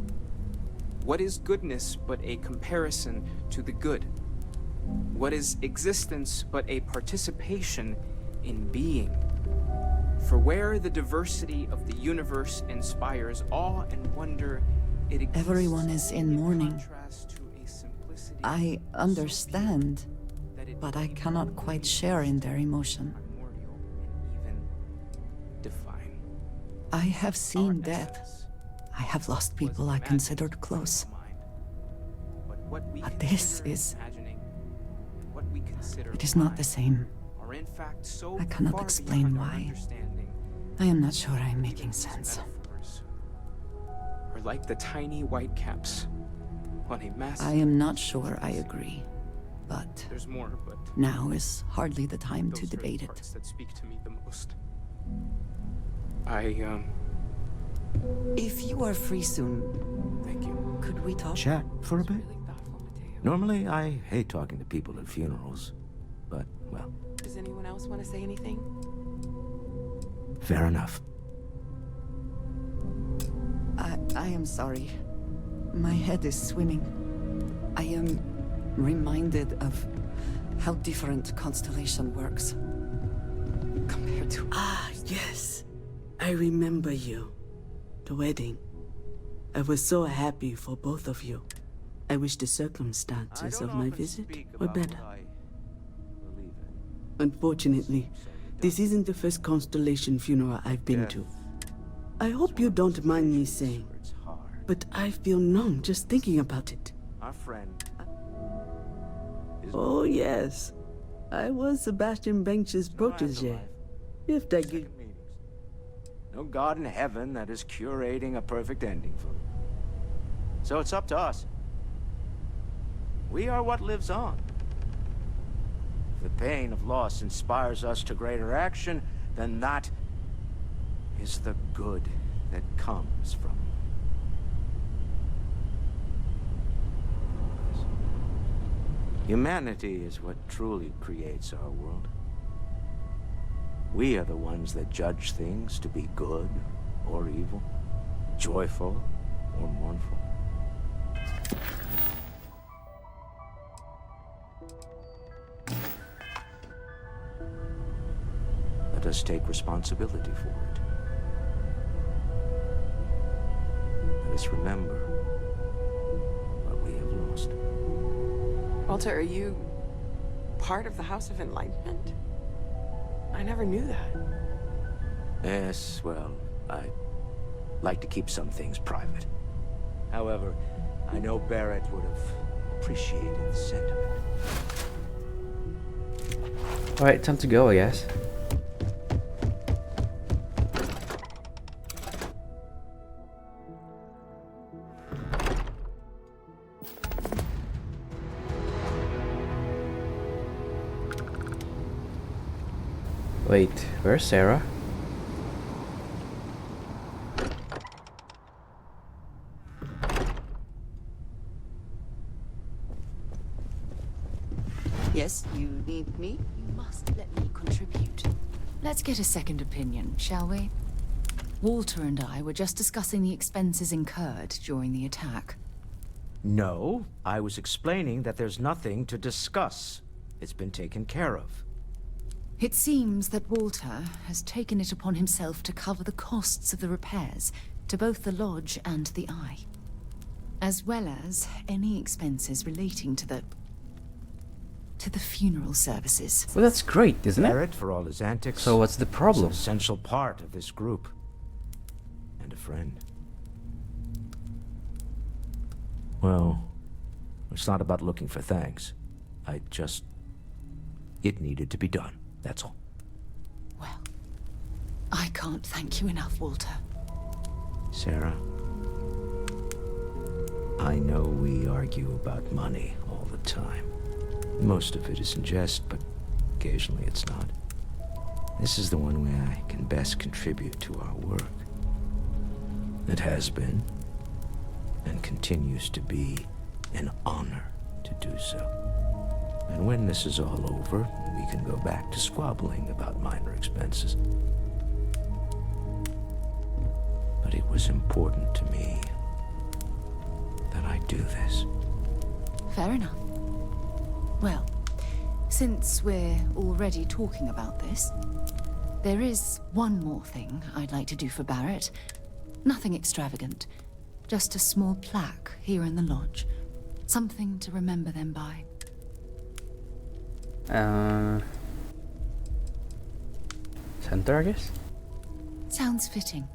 What is goodness but a comparison to the good? What is existence but a participation in being? For where the diversity of the universe inspires awe and wonder, it exists. Everyone is in mourning. I understand, but I cannot quite share in their emotion. I have seen death. I have lost people I considered close. But this is... It is not the same. I cannot explain why. I am not sure I am making sense. Or like the tiny white caps on a massive... I am not sure I agree, but there's more, but now is hardly the time to debate it. that speak to me the most. If you are free soon, thank you. Could we talk? Chat for a bit? Normally, I hate talking to people at funerals, but, well... Does anyone else want to say anything? Fair enough. I am sorry. My head is swimming. I am reminded of how different Constellation works compared to... Ah, yes. I remember you. The wedding. I was so happy for both of you. I wish the circumstances of my visit were better. Unfortunately, this isn't the first Constellation funeral I've been to. I hope you don't mind me saying, but I feel numb just thinking about it. Our friend... Oh, yes. I was Sebastian Banks's protege. If that gives... No God in heaven that is curating a perfect ending for me. So it's up to us. We are what lives on. If the pain of loss inspires us to greater action, then that is the good that comes from humanity is what truly creates our world. We are the ones that judge things to be good or evil, joyful or mournful. Let us take responsibility for it. Let us remember what we have lost. Walter, are you part of the House of Enlightenment? I never knew that. Yes, well, I like to keep some things private. However, I know Barrett would have appreciated the sentiment. Alright, time to go, I guess. Wait, where's Sarah? Yes, you need me? You must let me contribute. Let's get a second opinion, shall we? Walter and I were just discussing the expenses incurred during the attack. No, I was explaining that there's nothing to discuss. It's been taken care of. It seems that Walter has taken it upon himself to cover the costs of the repairs to both the lodge and the Eye, as well as any expenses relating to the funeral services. Well, that's great, isn't it? Barrett, for all his antics, So what's the problem? is an essential part of this group. And a friend. Well, it's not about looking for thanks. It needed to be done, that's all. Well, I can't thank you enough, Walter. Sarah, I know we argue about money all the time. Most of it is in jest, but occasionally it's not. This is the one way I can best contribute to our work. It has been, and continues to be, an honor to do so. And when this is all over, we can go back to squabbling about minor expenses. But it was important to me that I do this. Fair enough. Well, since we're already talking about this, there is one more thing I'd like to do for Barrett. Nothing extravagant. Just a small plaque here in the lodge. Something to remember them by. Center, I guess? Sounds fitting.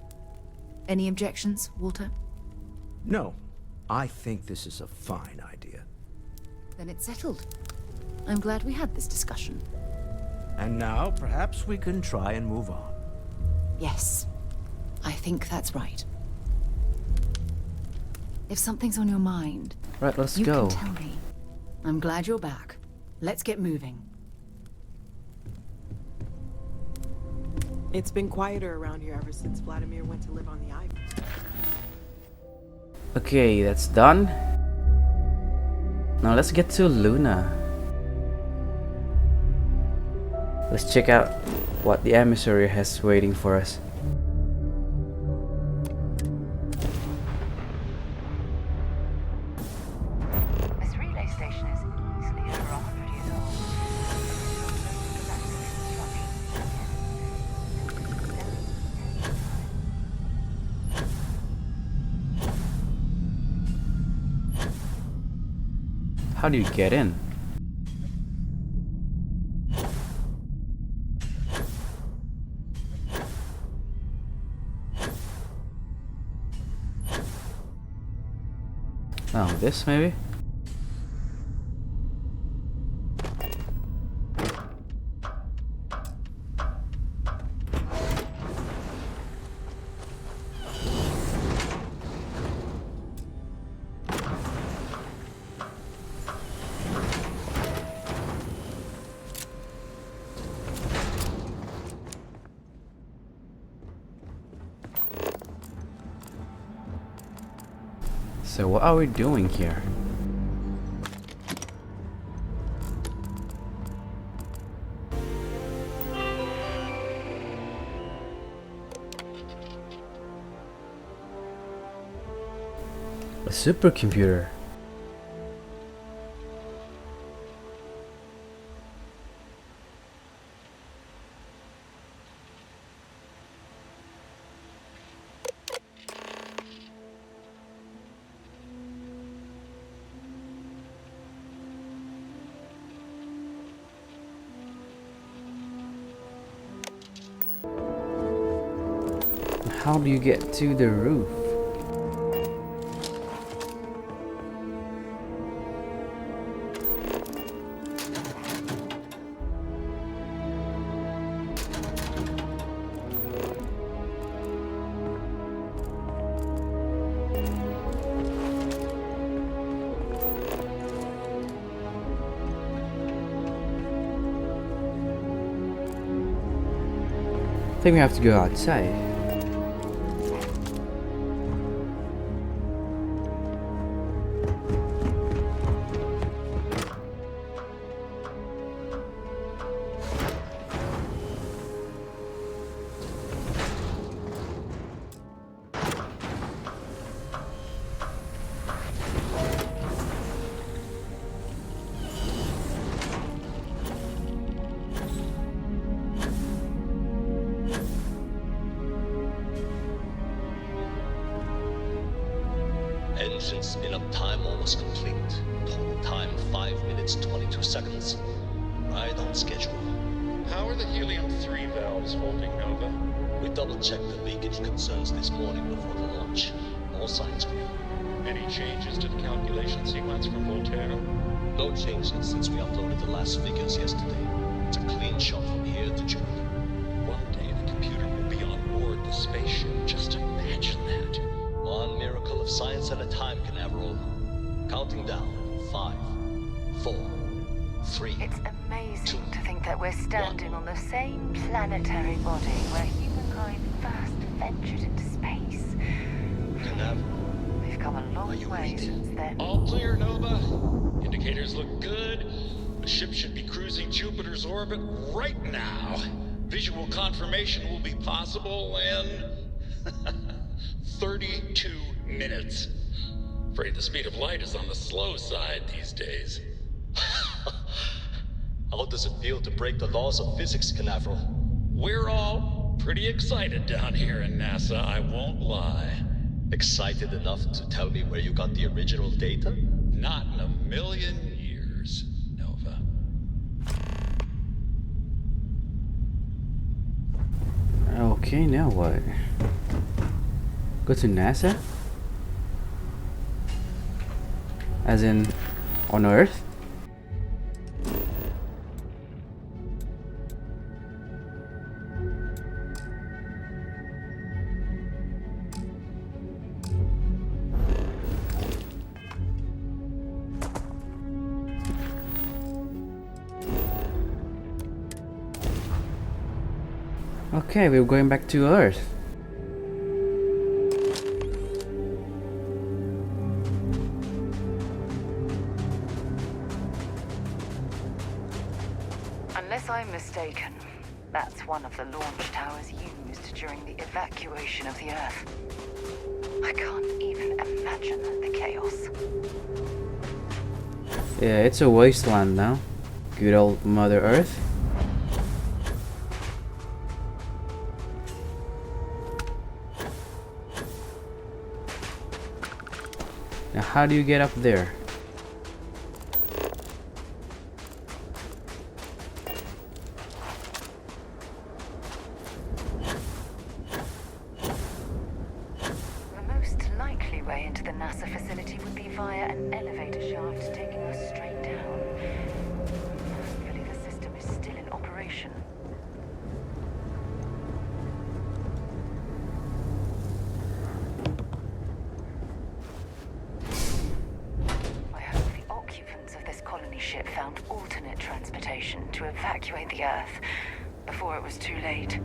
Any objections, Walter? No, I think this is a fine idea. Then it's settled. I'm glad we had this discussion. And now, perhaps we can try and move on. Yes, I think that's right. If something's on your mind, right, let's you go. can tell me. I'm glad you're back. Let's get moving. It's been quieter around here ever since Vladimir went to live on the island. Okay, that's done. Now let's get to Luna. Let's check out what the emissary has waiting for us. This relay station is easily over 100 years old. How do you get in? Oh, this maybe? So what are we doing here? A supercomputer. How do you get to the roof? I think we have to go outside. Engine spin-up time almost complete. Total time 5 minutes 22 seconds. Right on schedule. How are the helium-3 valves holding, Nova? We double-checked the leakage concerns this morning before the launch. All signs green. Any changes to the calculation sequence from Volterra? No changes since we uploaded the last figures yesterday. It's a clean shot from here to June. One day the computer will be on board the spaceship. Just imagine that. One miracle of science at a time, Canaveral. Counting down. 5, 4, 3. It's amazing to think that we're standing on the same planetary body where humankind first ventured into space. Canaveral. We've come a long way since then. All clear, Nova. Indicators look good. The ship should be cruising Jupiter's orbit right now. Visual confirmation will be possible in 32 minutes. Afraid the speed of light is on the slow side these days. How does it feel to break the laws of physics, Canaveral? We're all pretty excited down here in NASA, I won't lie. Excited enough to tell me where you got the original data? Not in a million years, Nova. Okay, now what? Go to NASA? As in, on Earth? Okay, we're going back to Earth. Unless I'm mistaken, that's one of the launch towers used during the evacuation of the Earth. I can't even imagine the chaos. Yeah, it's a wasteland now. Good old Mother Earth. Now, how do you get up there? The most likely way into the NASA facility would be via an elevator shaft taking us straight down. Thankfully, the system is still in operation. I hope the occupants of this colony ship found alternate transportation to evacuate the Earth before it was too late.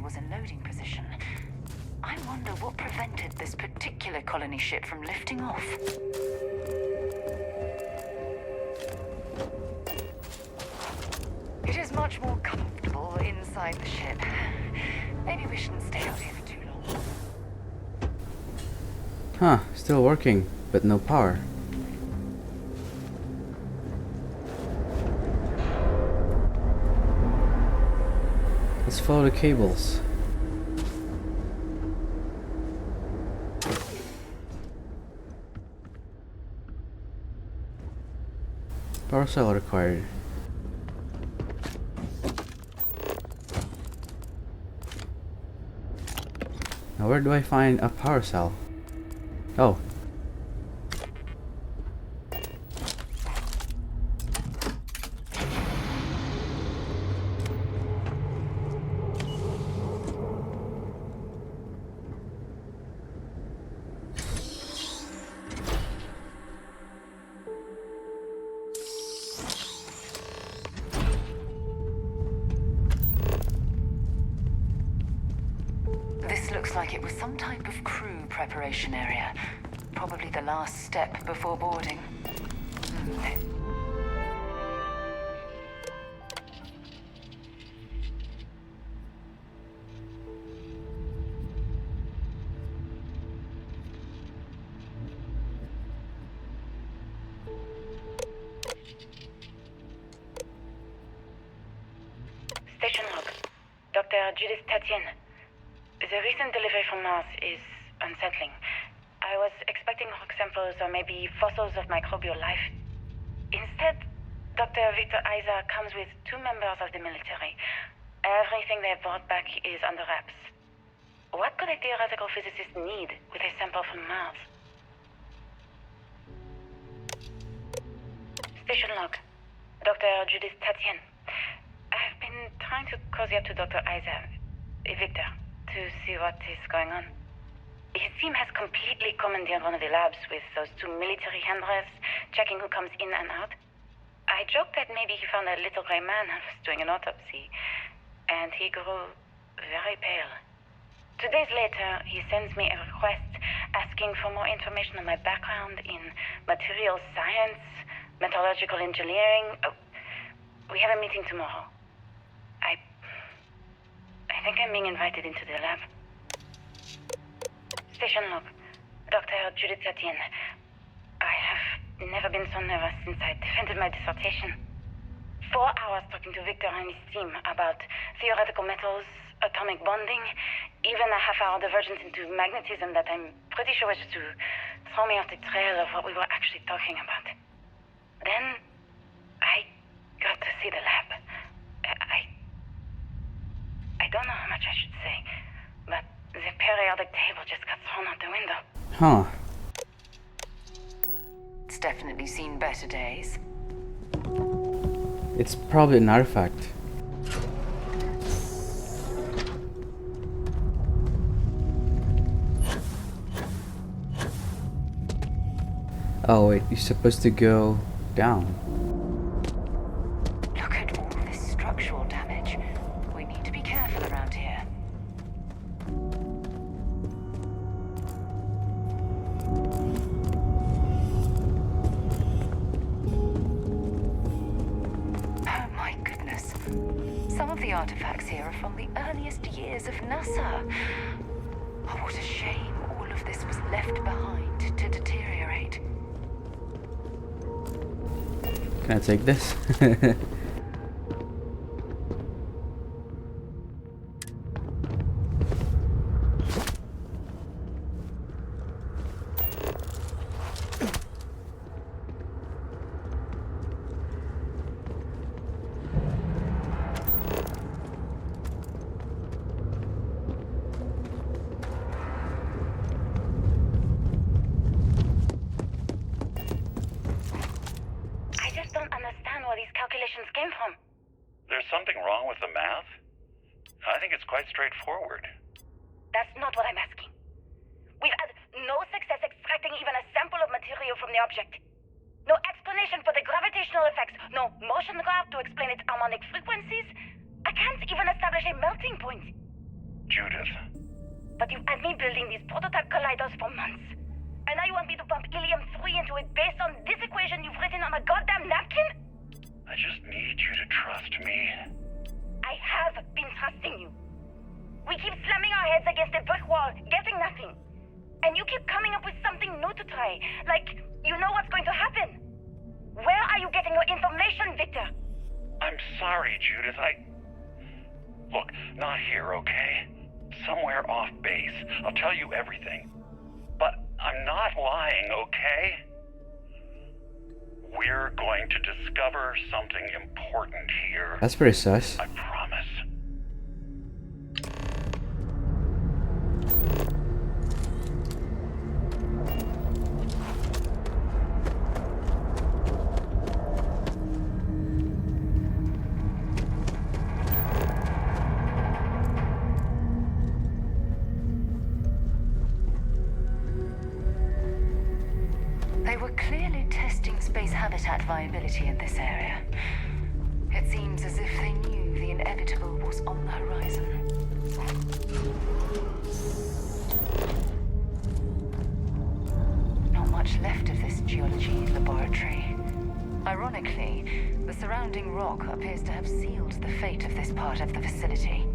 Was in loading position. I wonder what prevented this particular colony ship from lifting off. It is much more comfortable inside the ship. Maybe we shouldn't stay out here for too long. Huh, still working, but no power. Let's follow the cables. Power cell required. Now where do I find a power cell? Oh. Looks like it was some type of crew preparation area. Probably the last step before boarding. Station log. Dr. Judith Tatienne. The recent delivery from Mars is unsettling. I was expecting rock samples or maybe fossils of microbial life. Instead, Dr. Victor Isa comes with 2 members of the military. Everything they brought back is under wraps. What could a theoretical physicist need with a sample from Mars? Station log. Dr. Judith Tatienne. I've been trying to cozy up to Dr. Isa, Victor, to see what is going on. His team has completely commandeered one of the labs with those 2 military handlers, checking who comes in and out. I joked that maybe he found a little gray man and was doing an autopsy, and he grew very pale. 2 days later, he sends me a request asking for more information on my background in material science, metallurgical engineering. We have a meeting tomorrow. I think I'm being invited into the lab. Station log. Dr. Judith Tatienne. I have never been so nervous since I defended my dissertation. 4 hours talking to Victor and his team about theoretical metals, atomic bonding, even a half-hour divergence into magnetism that I'm pretty sure was to throw me off the trail of what we were actually talking about. Then, I got to see the lab. I don't know how much I should say, but the periodic table just got thrown out the window. Huh. It's definitely seen better days. It's probably an artifact. Oh wait, you're supposed to go down. Look at all this structural damage. We need to be careful around here. Oh my goodness. Some of the artifacts here are from the earliest years of NASA. Oh, what a shame all of this was left behind to deteriorate. Can I take this? Came from. There's something wrong with the math? I think it's quite straightforward. That's not what I'm asking. We've had no success extracting even a sample of material from the object. No explanation for the gravitational effects, no motion graph to explain its harmonic frequencies. I can't even establish a melting point. Judith. But you've had me building these prototype colliders for months. And now you want me to pump helium-3 into it based on this equation you've written on a goddamn napkin? I just need you to trust me. I have been trusting you. We keep slamming our heads against a brick wall, getting nothing. And you keep coming up with something new to try. Like, you know what's going to happen. Where are you getting your information, Victor? I'm sorry, Judith. Look, not here, okay? Somewhere off base. I'll tell you everything. But I'm not lying, okay? We're going to discover something important here. That's pretty sus. I promise. They were clearly testing space habitat viability in this area. It seems as if they knew the inevitable was on the horizon. Ironically, the surrounding rock appears to have sealed the fate of this part of the facility.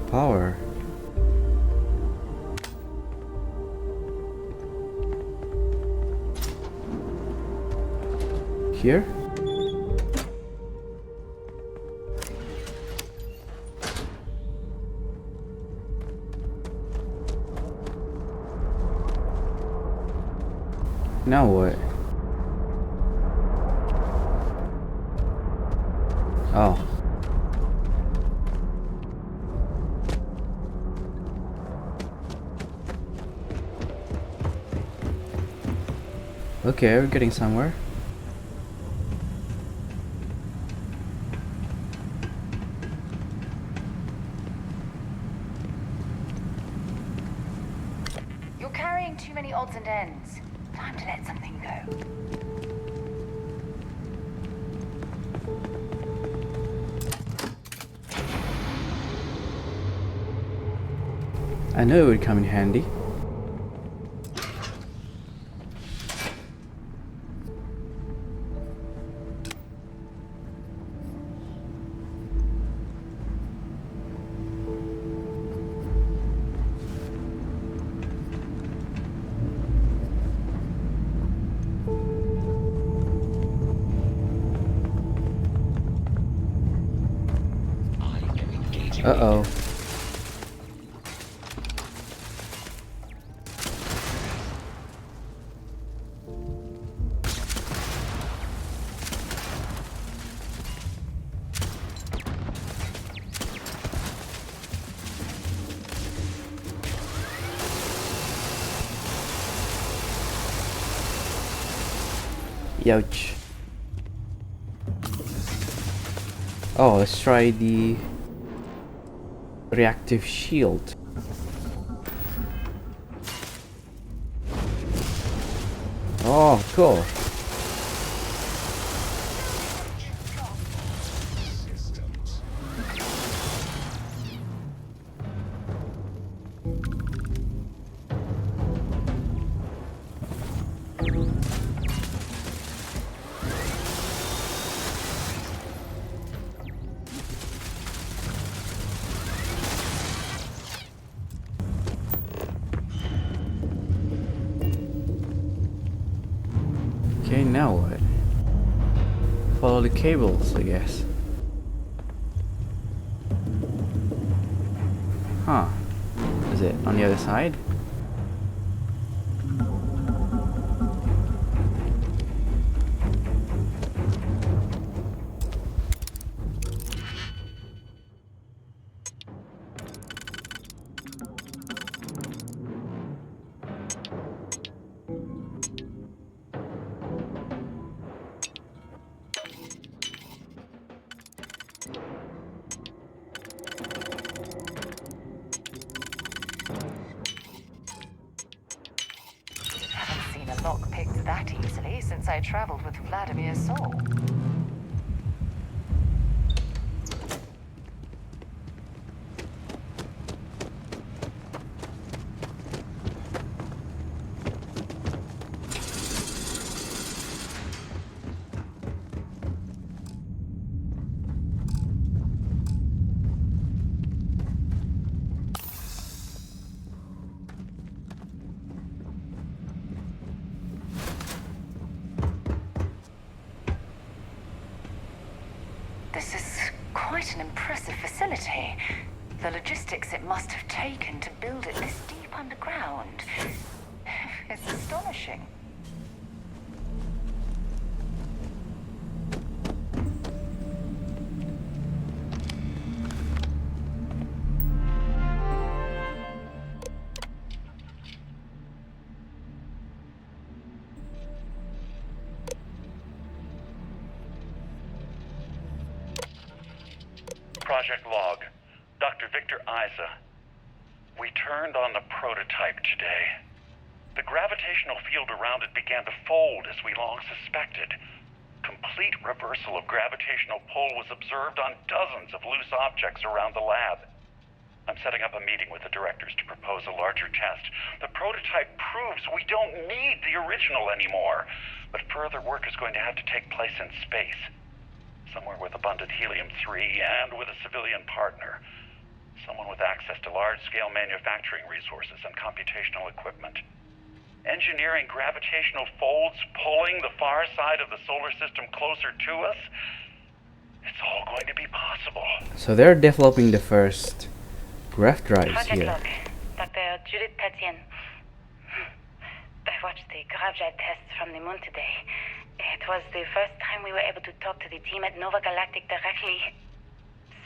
Power. Here? Now what? Oh. Okay, we're getting somewhere. You're carrying too many odds and ends. Time to let something go. I knew it would come in handy. Uh-oh. Ouch. Oh, let's try the reactive shield. Oh, cool. Okay, now what? Follow the cables, I guess. Huh. Is it on the other side? Haven't seen a lock picked that easily since I traveled with Vladimir's soul. This is quite an impressive facility. The logistics it must have taken to build it this deep underground. It's astonishing. Project log. Dr. Victor Isa. We turned on the prototype today. The gravitational field around it began to fold as we long suspected. Complete reversal of gravitational pull was observed on dozens of loose objects around the lab. I'm setting up a meeting with the directors to propose a larger test. The prototype proves we don't need the original anymore, but further work is going to have to take place in space. Somewhere with abundant helium-3 and with a civilian partner. Someone with access to large-scale manufacturing resources and computational equipment. Engineering gravitational folds pulling the far side of the solar system closer to us. It's all going to be possible. So they're developing the first graph drives Project here. log, Dr. Judith Tatien. I watched the GravJet tests from the moon today. It was the first time we were able to talk to the team at Nova Galactic directly.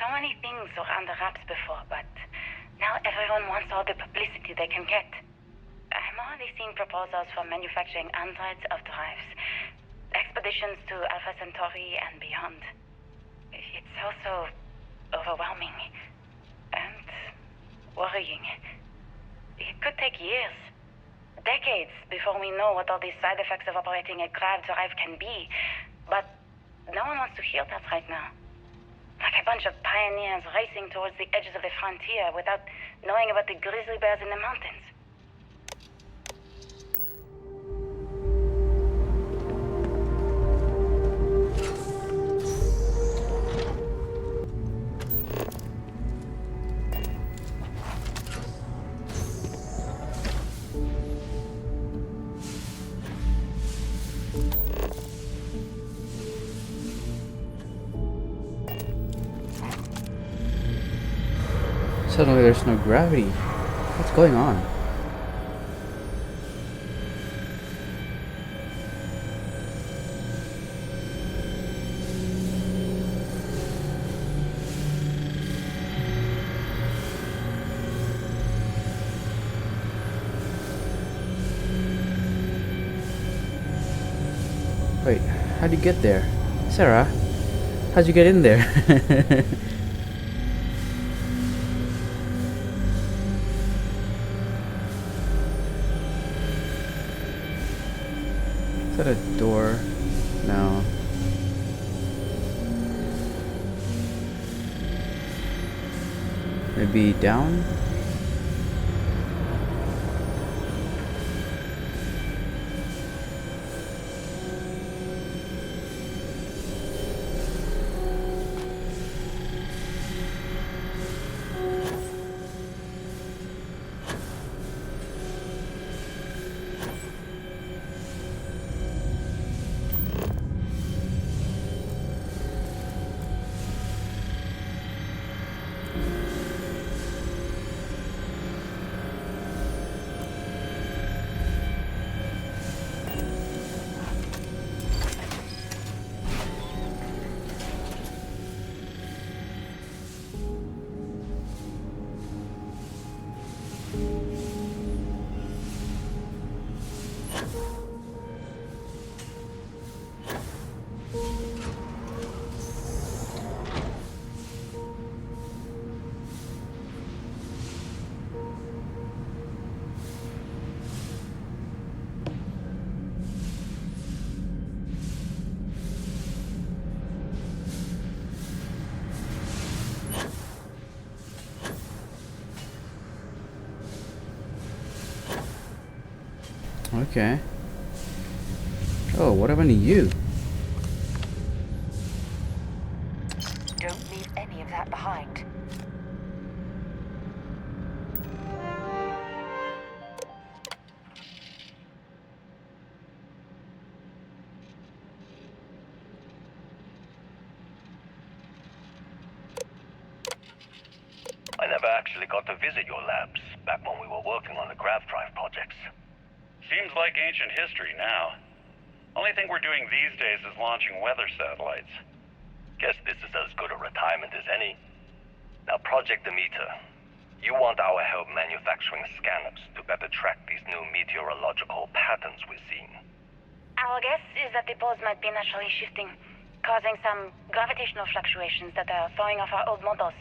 So many things were under wraps before, but now everyone wants all the publicity they can get. I'm already seeing proposals for manufacturing androids of drives, expeditions to Alpha Centauri and beyond. It's also overwhelming and worrying. It could take years, decades, before we know what all the side effects of operating a grav drive can be. But no one wants to hear that right now. Like a bunch of pioneers racing towards the edges of the frontier without knowing about the grizzly bears in the mountains. Suddenly there's no gravity. What's going on? Wait, how'd you get there? Sarah, how'd you get in there? Is that a door? No. Maybe down? Okay. Oh, what happened to you? Don't leave any of that behind. I never actually got to visit your labs back when we were working on the grav drive projects. Seems like ancient history now. Only thing we're doing these days is launching weather satellites. Guess this is as good a retirement as any. Now, Project Demeter, you want our help manufacturing scanners to better track these new meteorological patterns we're seeing. Our guess is that the poles might be naturally shifting, causing some gravitational fluctuations that are throwing off our old models.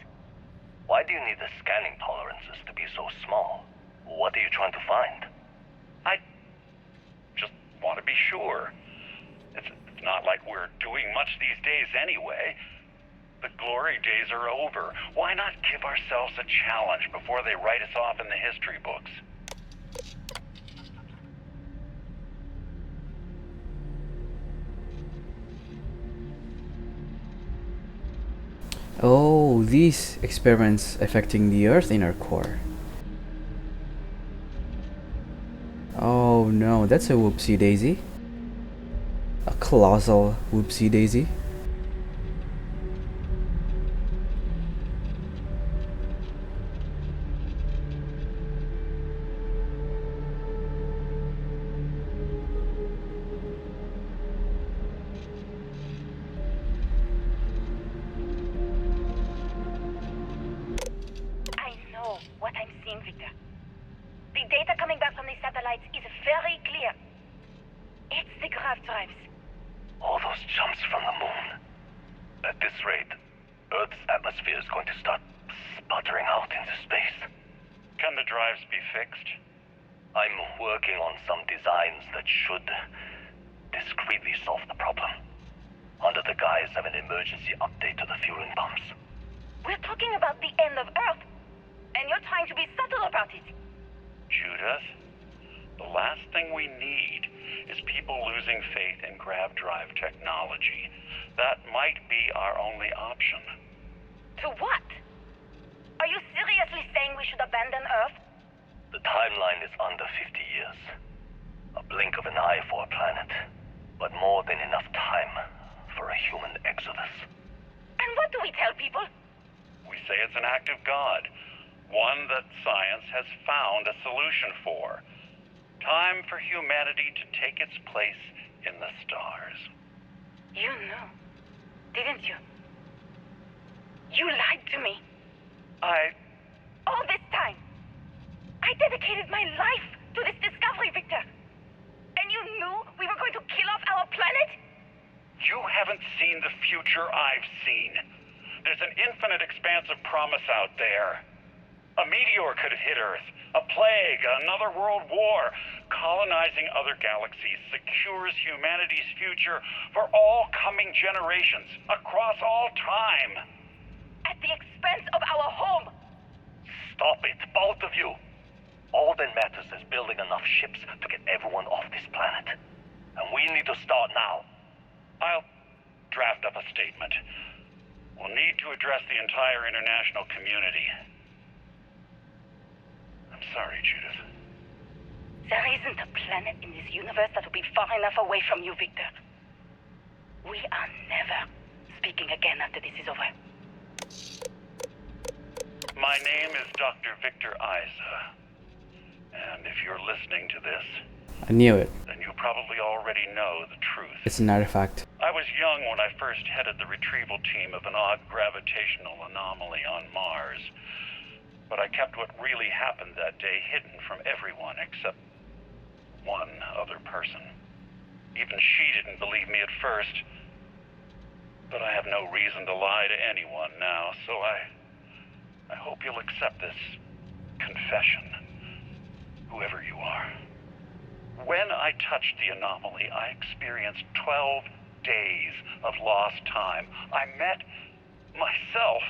Why do you need the scanning tolerances to be so small? What are you trying to find? I just want to be sure. It's not like we're doing much these days anyway. The glory days are over. Why not give ourselves a challenge before they write us off in the history books? Oh, these experiments affecting the Earth inner core. Oh no, that's a whoopsie daisy. A colossal whoopsie daisy. I know what I'm seeing, Victor. The data coming back from the satellites is very clear. It's the grav drives. All those jumps from the moon. At this rate, Earth's atmosphere is going to start sputtering out into space. Can the drives be fixed? I'm working on some designs that should discreetly solve the problem, under the guise of an emergency update to the fueling pumps. We're talking about the end of Earth, and you're trying to be subtle about it. Judith, the last thing we need is people losing faith in grav drive technology. That might be our only option. To what? Are you seriously saying we should abandon Earth? The timeline is under 50 years. A blink of an eye for a planet, but more than enough time for a human exodus. And what do we tell people? We say it's an act of God, one that science has found a solution for. Time for humanity to take its place in the stars. You knew, didn't you? You lied to me. All this time, I dedicated my life to this discovery, Victor. And you knew we were going to kill off our planet? You haven't seen the future I've seen. There's an infinite expanse of promise out there. A meteor could have hit Earth. A plague, another world war. Colonizing other galaxies secures humanity's future for all coming generations, across all time. At the expense of our home. Stop it, both of you. All that matters is building enough ships to get everyone off this planet. And we need to start now. I'll draft up a statement. We'll need to address the entire international community. I'm sorry, Judith. There isn't a planet in this universe that will be far enough away from you, Victor. We are never speaking again after this is over. My name is Dr. Victor Isa. And if you're listening to this, I knew it. then you probably already know the truth. It's an artifact. I was young when I first headed the retrieval team of an odd gravitational anomaly on Mars. But I kept what really happened that day hidden from everyone except one other person. Even she didn't believe me at first. But I have no reason to lie to anyone now, so I hope you'll accept this confession, whoever you are. When I touched the anomaly, I experienced 12 days of lost time. I met myself.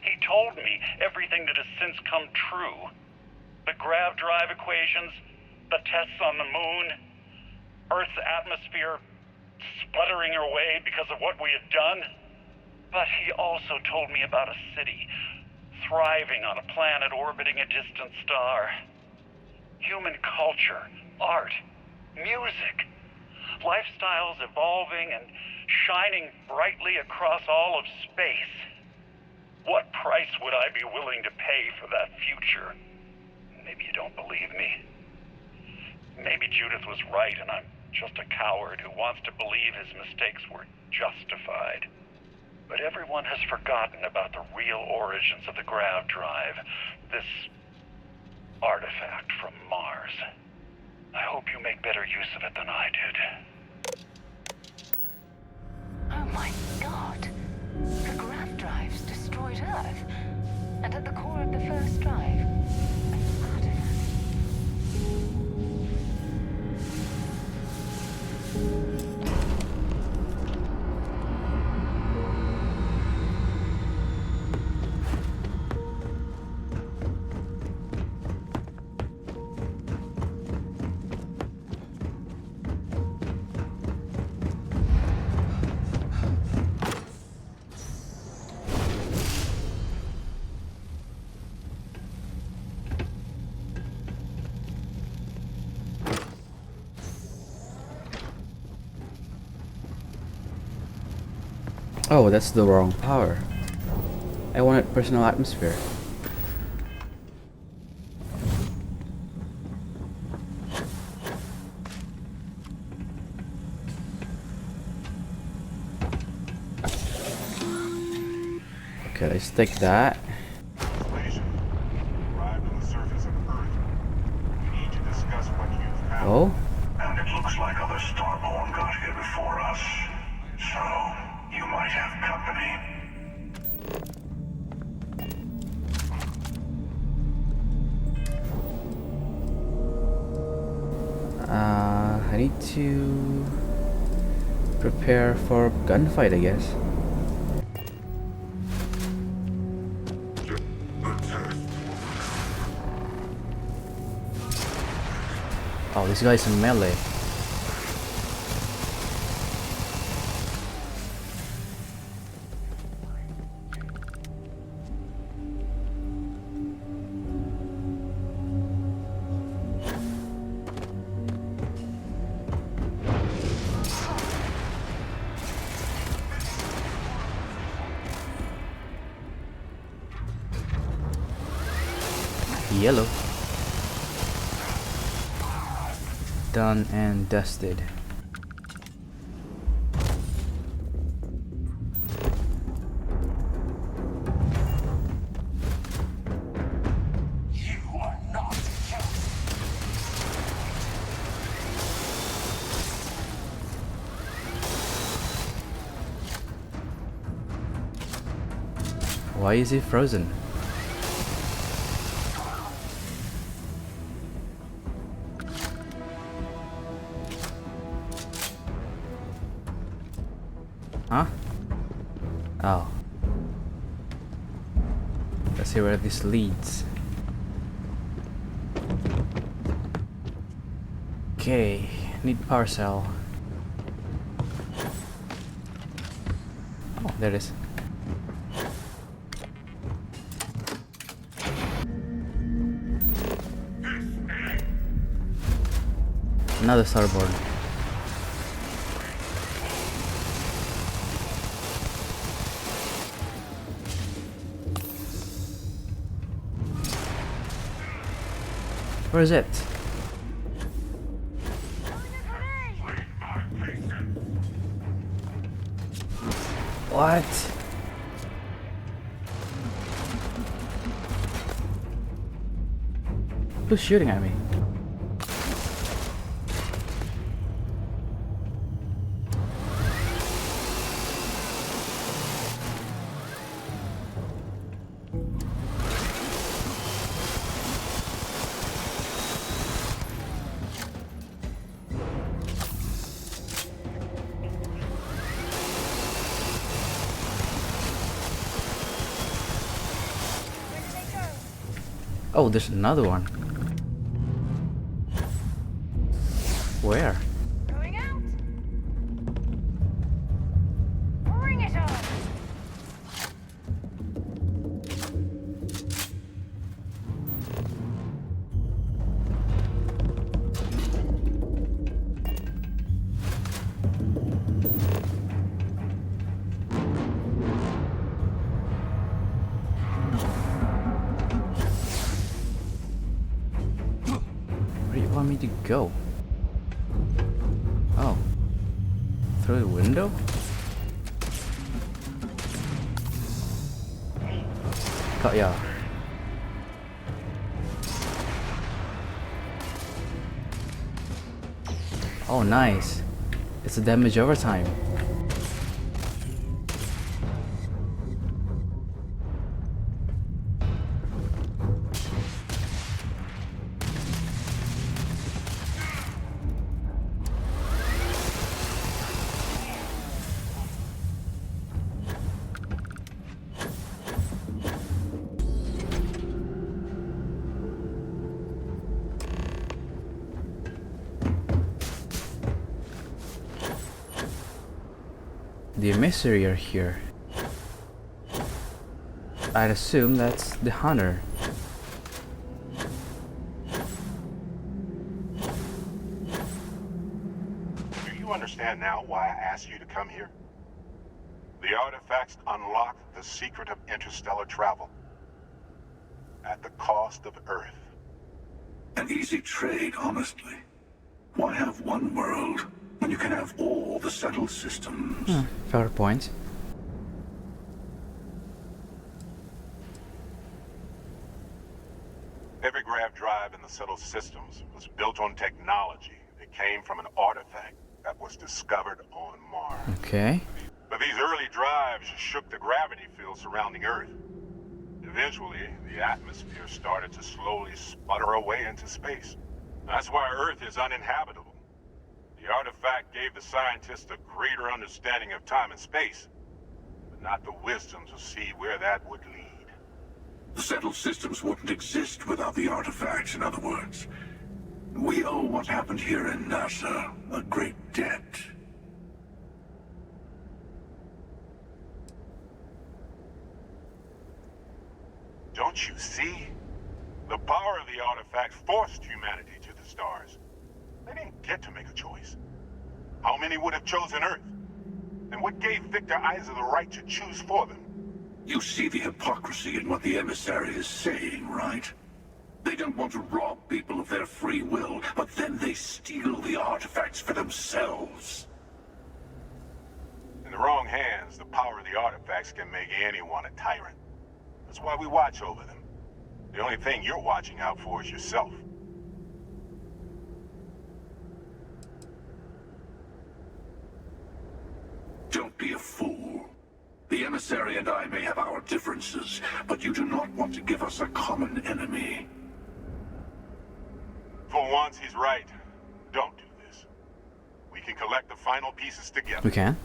He told me everything that has since come true. The grav drive equations, the tests on the moon, Earth's atmosphere sputtering away because of what we had done. But he also told me about a city thriving on a planet orbiting a distant star. Human culture, art, music, lifestyles evolving and shining brightly across all of space. What price would I be willing to pay for that future? Maybe you don't believe me. Maybe Judith was right and I'm just a coward who wants to believe his mistakes were justified. But everyone has forgotten about the real origins of the grav drive, this artifact from Mars. I hope you make better use of it than I did. Oh my God. The grav drives destroyed Earth. And at the core of the first drive, an artifact. Oh, that's the wrong power. I wanted personal atmosphere. Okay, let's take that. Oh? And it looks like other Starborn got here before us. So, you might have company. I need to prepare for gunfight, I guess. Oh, this guy's in melee. Yellow. Done and dusted. Why is he frozen? Huh? Oh. Let's see where this leads. Okay, need power cell. Oh, there it is. Another starboard. Where is it? What? Who's shooting at me? Oh, there's another one. Where? Going out. Bring it on. Where do you want me to go? Oh. Through the window? Got ya. Oh, nice. It's a damage overtime. The emissary are here. I'd assume that's the hunter. Do you understand now why I asked you to come here? The artifacts unlock the secret of interstellar travel. At the cost of Earth. An easy trade, honestly. Why have one world when you can have all the settled systems? Fair point. Every grav drive in the settled systems was built on technology that came from an artifact that was discovered on Mars. Okay. But these early drives shook the gravity field surrounding Earth. Eventually, the atmosphere started to slowly sputter away into space. That's why Earth is uninhabitable. The artifact gave the scientists a greater understanding of time and space, but not the wisdom to see where that would lead. The settled systems wouldn't exist without the artifacts, in other words. We owe what happened here in NASA a great debt. Don't you see? The power of the artifact forced humanity to the stars. They didn't get to make a choice. How many would have chosen Earth? And what gave Victor Isa the right to choose for them? You see the hypocrisy in what the emissary is saying, right? They don't want to rob people of their free will, but then they steal the artifacts for themselves. In the wrong hands, the power of the artifacts can make anyone a tyrant. That's why we watch over them. The only thing you're watching out for is yourself. Don't be a fool. The emissary and I may have our differences, but you do not want to give us a common enemy. For once, he's right. Don't do this. We can collect the final pieces together. We can.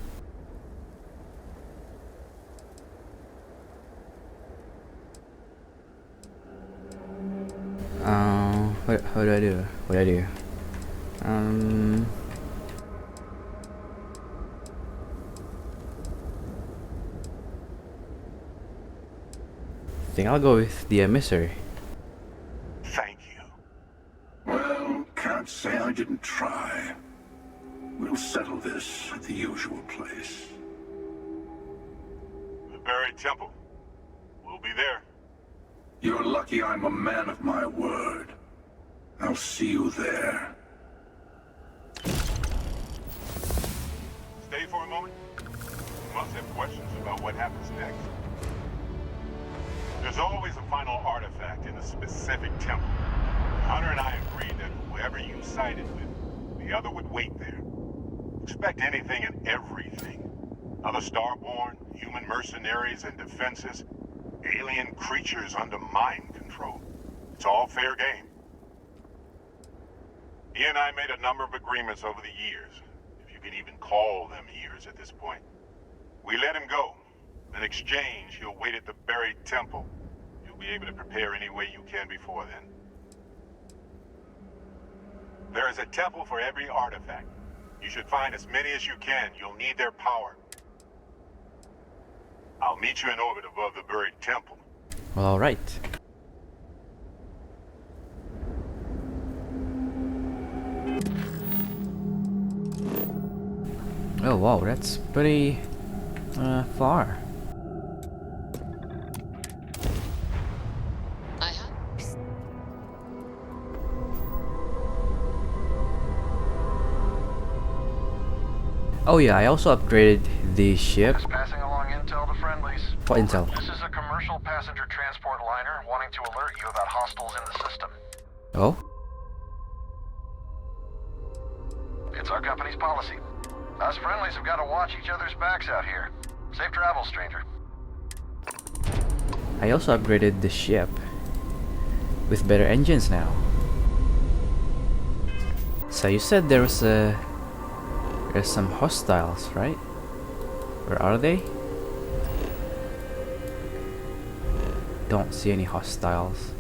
What do I do? What do I do? I think I'll go with the emissary. Thank you. Well, can't say I didn't try. We'll settle this at the usual place. The buried temple. We'll be there. You're lucky I'm a man of my word. I'll see you there. Stay for a moment. You must have questions about what happens next. There's always a final artifact in a specific temple. Hunter and I agreed that whoever you sided with, the other would wait there. Expect anything and everything. Other Starborn, human mercenaries and defenses, alien creatures under mind control. It's all fair game. He and I made a number of agreements over the years, if you can even call them years at this point. We let him go. In exchange, he'll wait at the buried temple. You'll be able to prepare any way you can before then. There is a temple for every artifact. You should find as many as you can. You'll need their power. I'll meet you in orbit above the buried temple. Well, all right. Oh wow, that's pretty far. Oh yeah, I also upgraded the ship. Just passing along intel to friendlies. What intel? This is a commercial passenger transport liner wanting to alert you about hostiles in the system. Oh? It's our company's policy. Us friendlies have got to watch each other's backs out here. Safe travels, stranger. I also upgraded the ship with better engines now. So you said there's some hostiles, right? Where are they? Don't see any hostiles.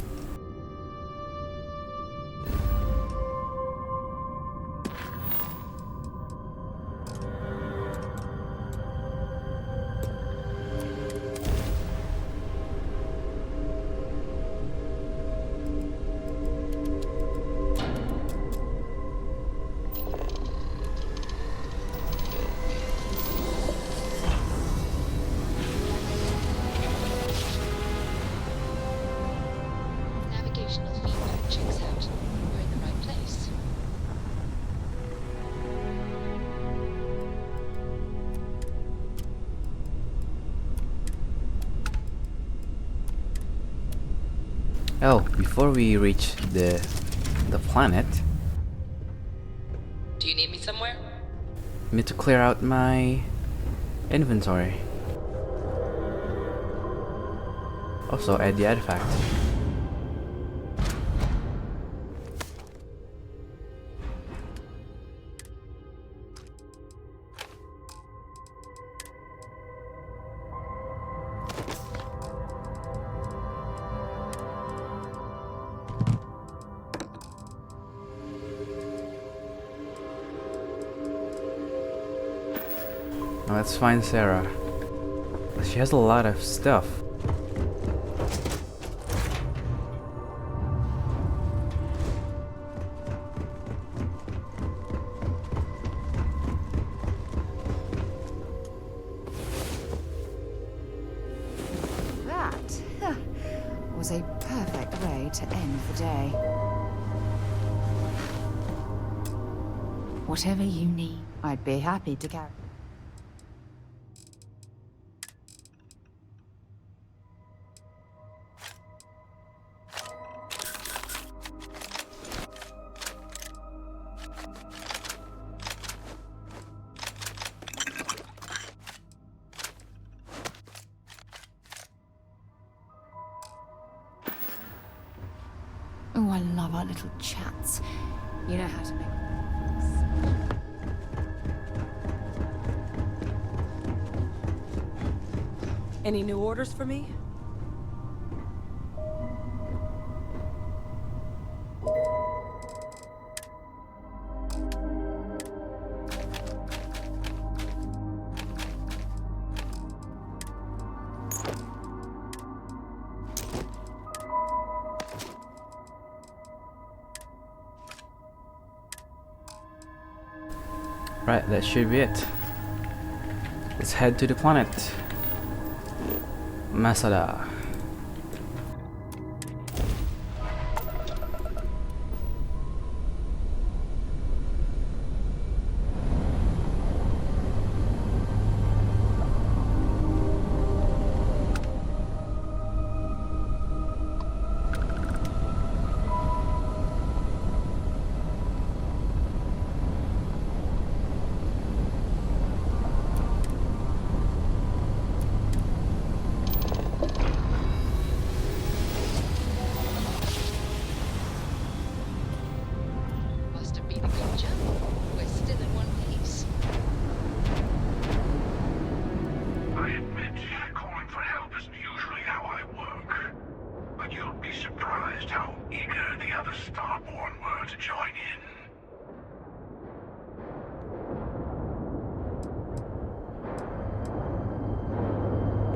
Oh, before we reach the planet, Do you need me somewhere? I need to clear out my inventory. Also, add the artifact. Now let's find Sarah. She has a lot of stuff. That was a perfect way to end the day. Whatever you need, I'd be happy to carry. Oh, I love our little chats. You know how to make... Any new orders for me? Right, that should be it. Let's head to the planet. Masada.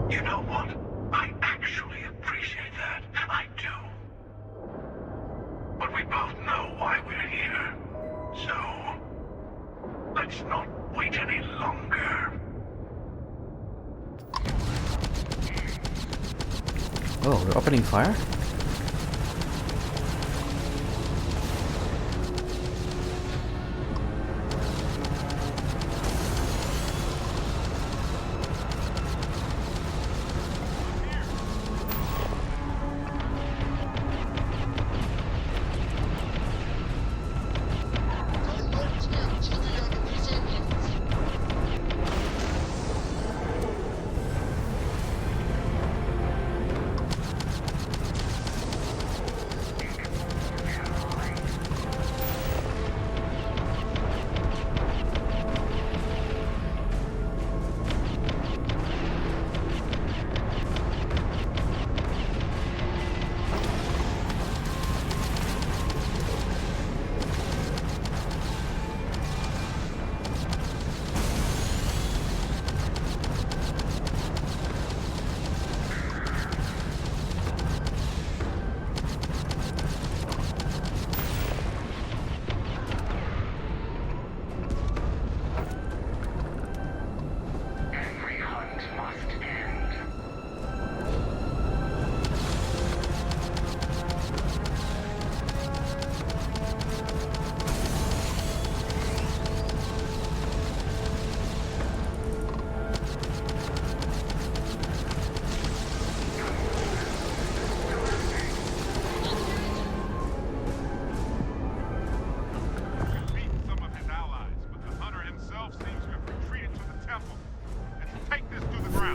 You know what? I actually appreciate that. I do. But we both know why we're here. So, let's not wait any longer. Oh, we're opening fire?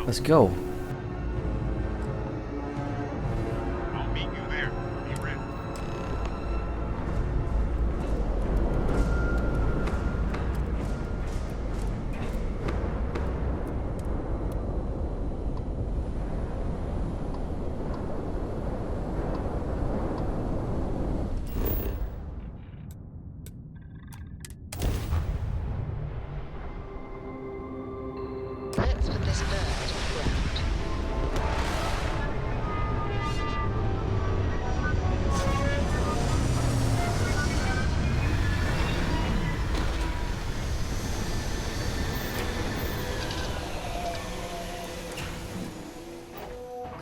Let's go. I'll meet you there. Be ready. Let's put this bird on the ground.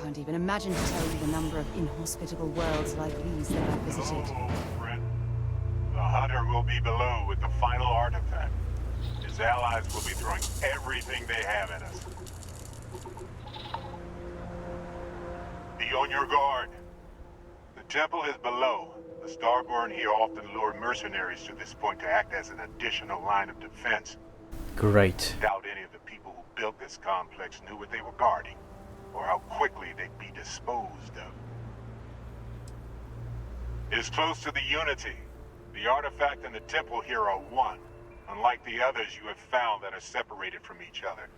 Can't even imagine to tell you the number of inhospitable worlds like these that I've visited. The hunter will be below with the final artifact. His allies will be throwing everything they have at us. Be on your guard. The temple is below. The Starborn here often lure mercenaries to this point to act as an additional line of defense. Great. Doubt any of the people who built this complex knew what they were guarding, or how quickly they'd be disposed of. It is close to the Unity. The artifact and the temple here are one, unlike the others you have found that are separated from each other.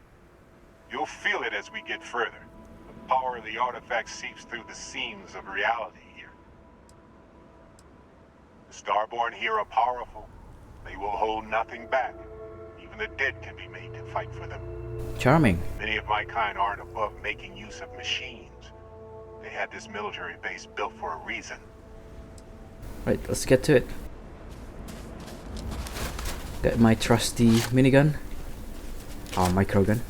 You'll feel it as we get further. The power of the artifact seeps through the seams of reality here. The Starborn here are powerful. They will hold nothing back. Even the dead can be made to fight for them. Charming. Many of my kind aren't above making use of machines. They had this military base built for a reason. Right, let's get to it. Got my trusty minigun. Oh, microgun.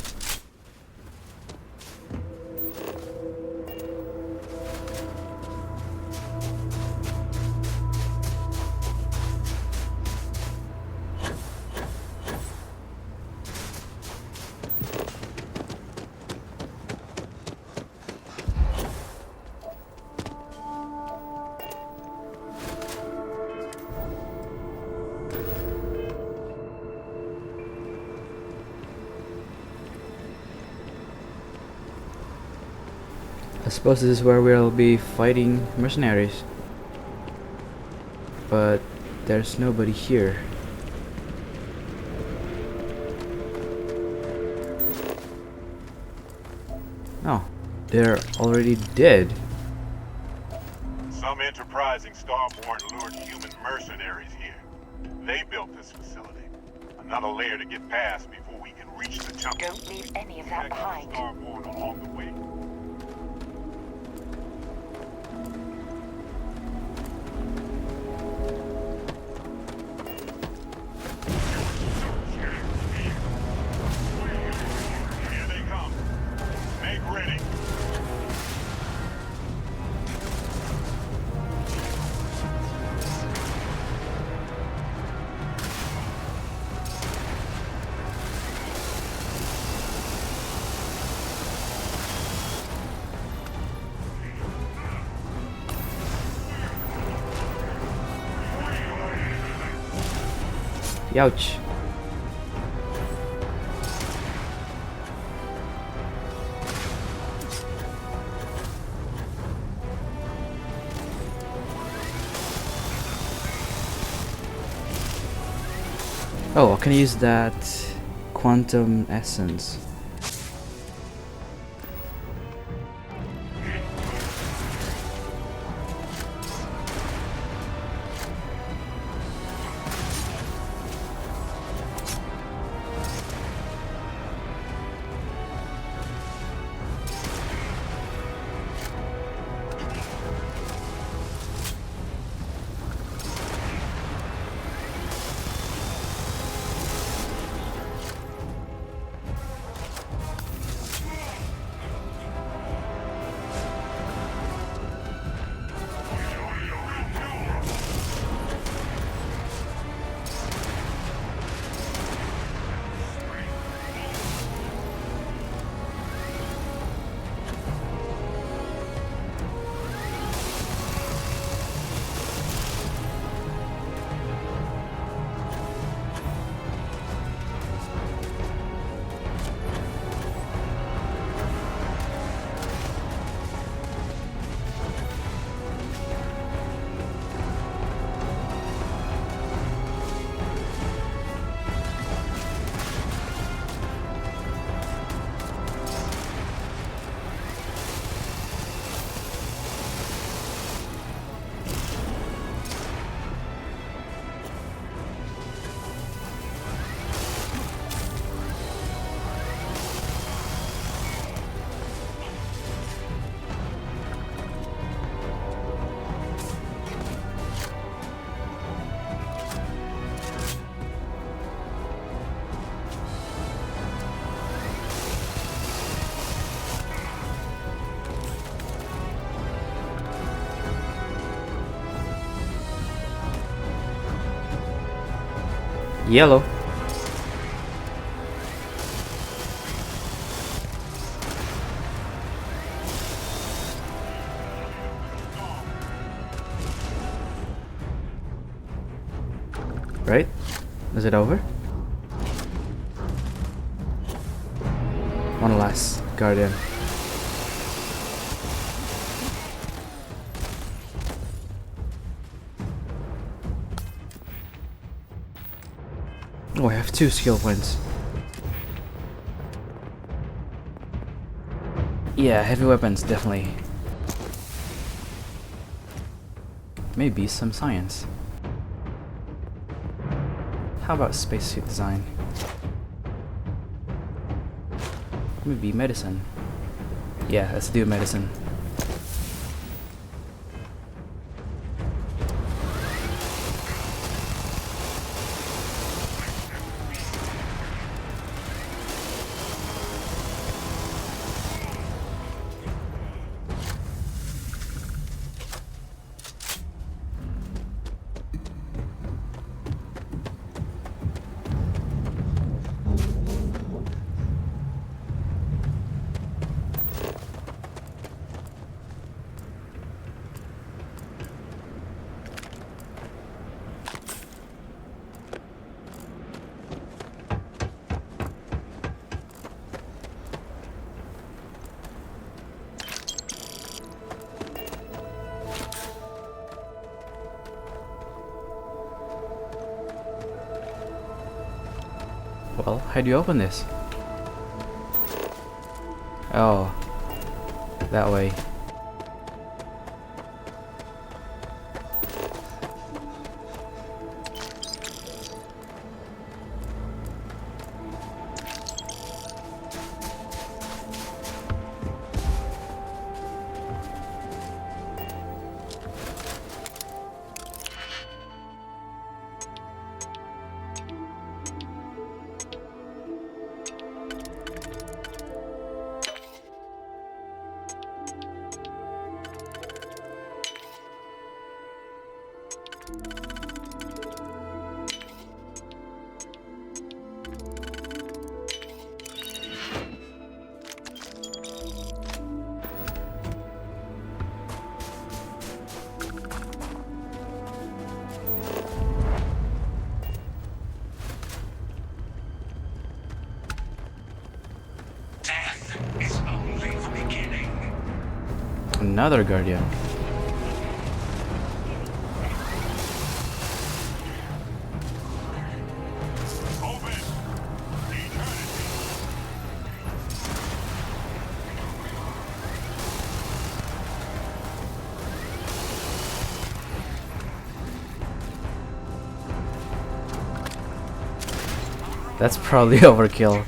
I suppose this is where we'll be fighting mercenaries. But there's nobody here. Oh, they're already dead. Some enterprising Starborn lured human mercenaries here. They built this facility. Another layer to get past before we can reach the temple. Don't leave any of that behind. Starborn along the way. Here they come. Make ready. Ouch. Oh, I can use that quantum essence. Yellow. Right? Is it over? One last guardian. Oh, I have 2 skill points. Yeah, heavy weapons, definitely. Maybe some science. How about spacesuit design? Maybe medicine. Yeah, let's do medicine. Well, how do you open this? Oh, that way. Another guardian. That's probably overkill.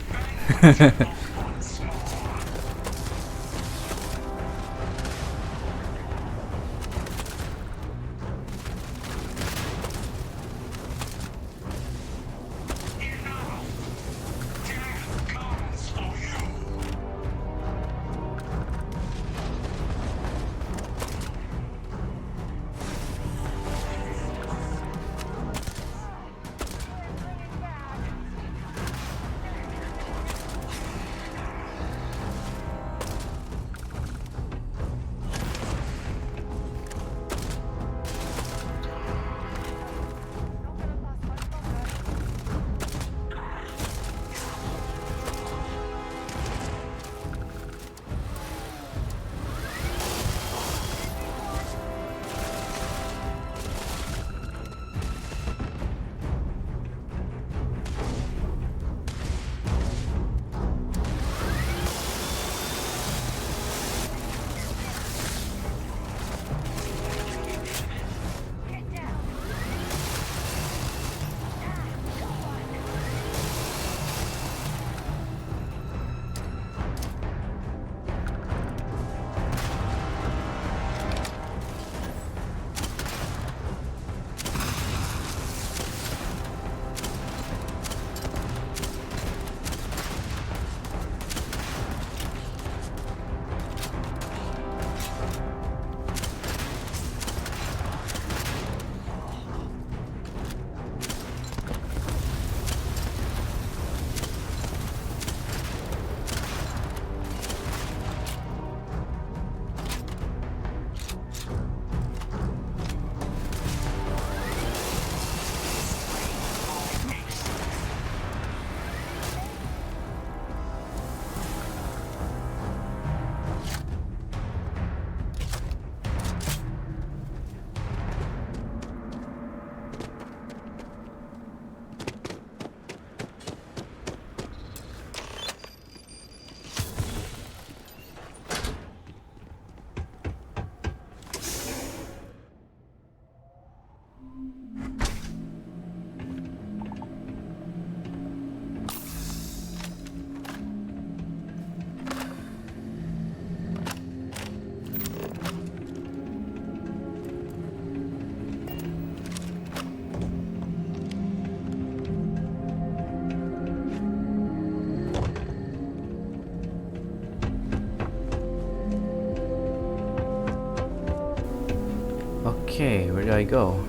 Okay, where do I go?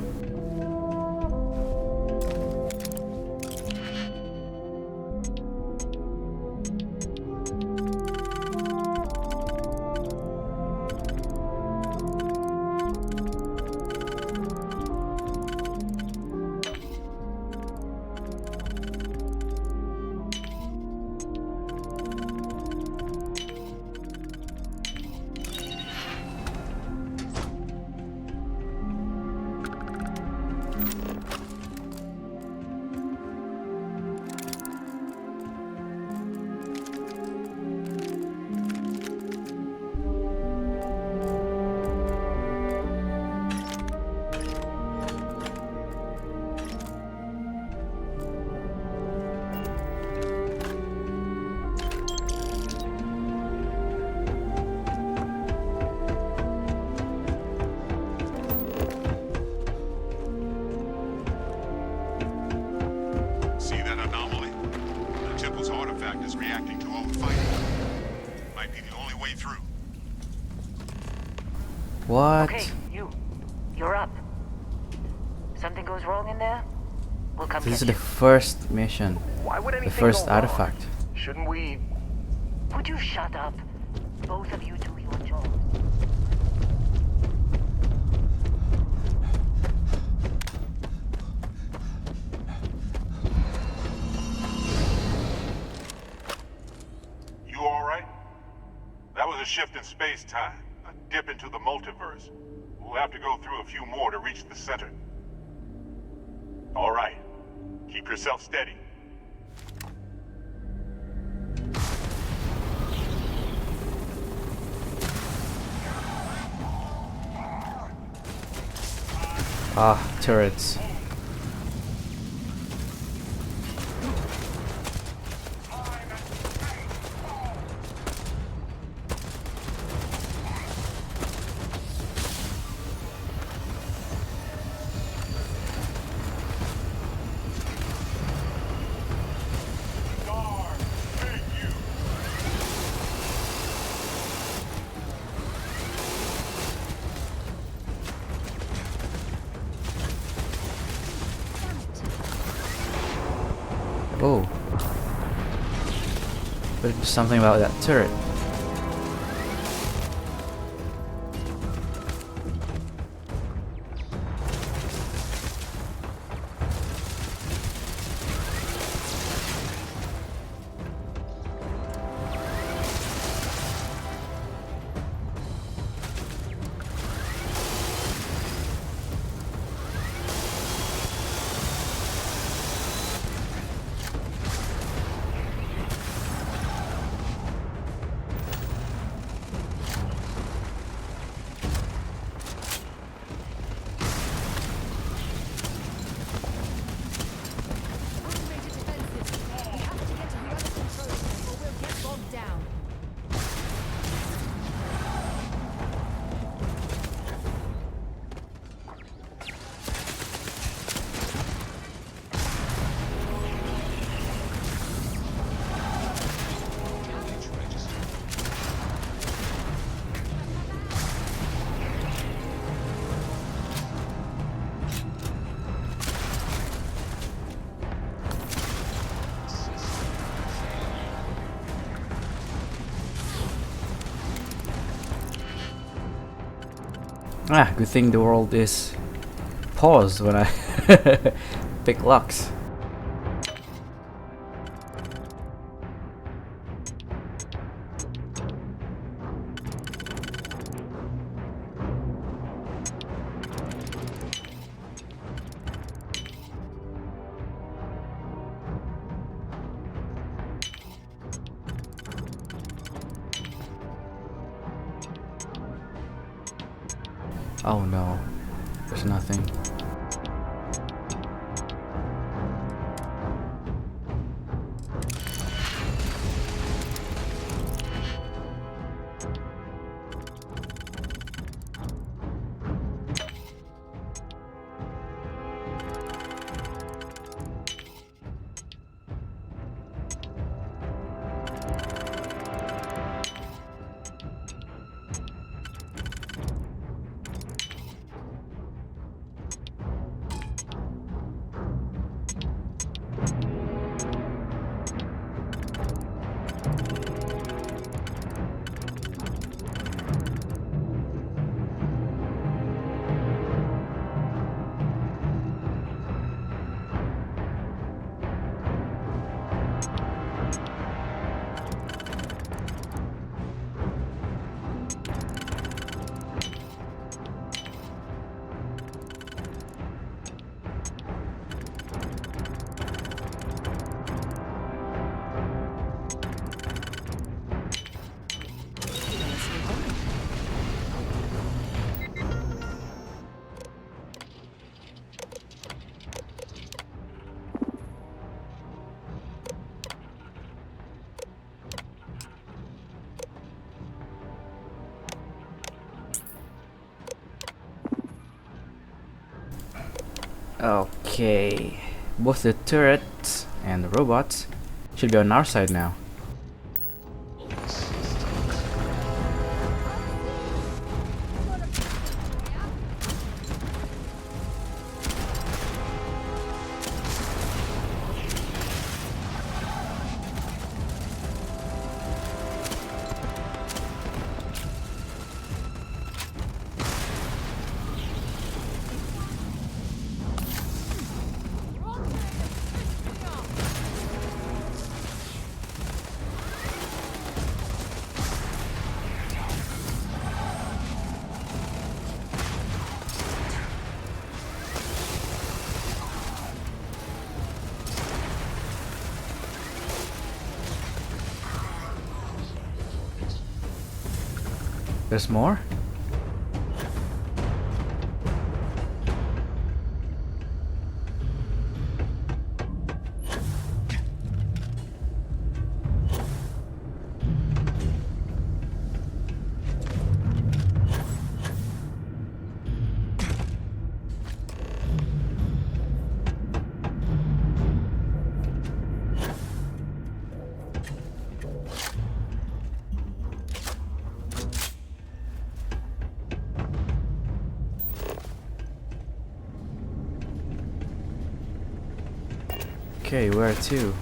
See that anomaly? The temple's artifact is reacting to all the fighting. Might be the only way through. What? Okay, you're up. Something goes wrong in there? We'll come This is get the you. first mission. Why would The anything first go wrong? artifact. Shouldn't we? Would you shut up? Both of you do your job. You alright? That was a shift in space-time. A dip into the multiverse. We'll have to go through a few more to reach the center. Alright. Keep yourself steady. Ah, turrets. Oh. But there's something about that turret. Ah, good thing the world is paused when I pick locks. Oh no, there's nothing. Okay, both the turrets and the robots should be on our side now. There's more? Okay, where to?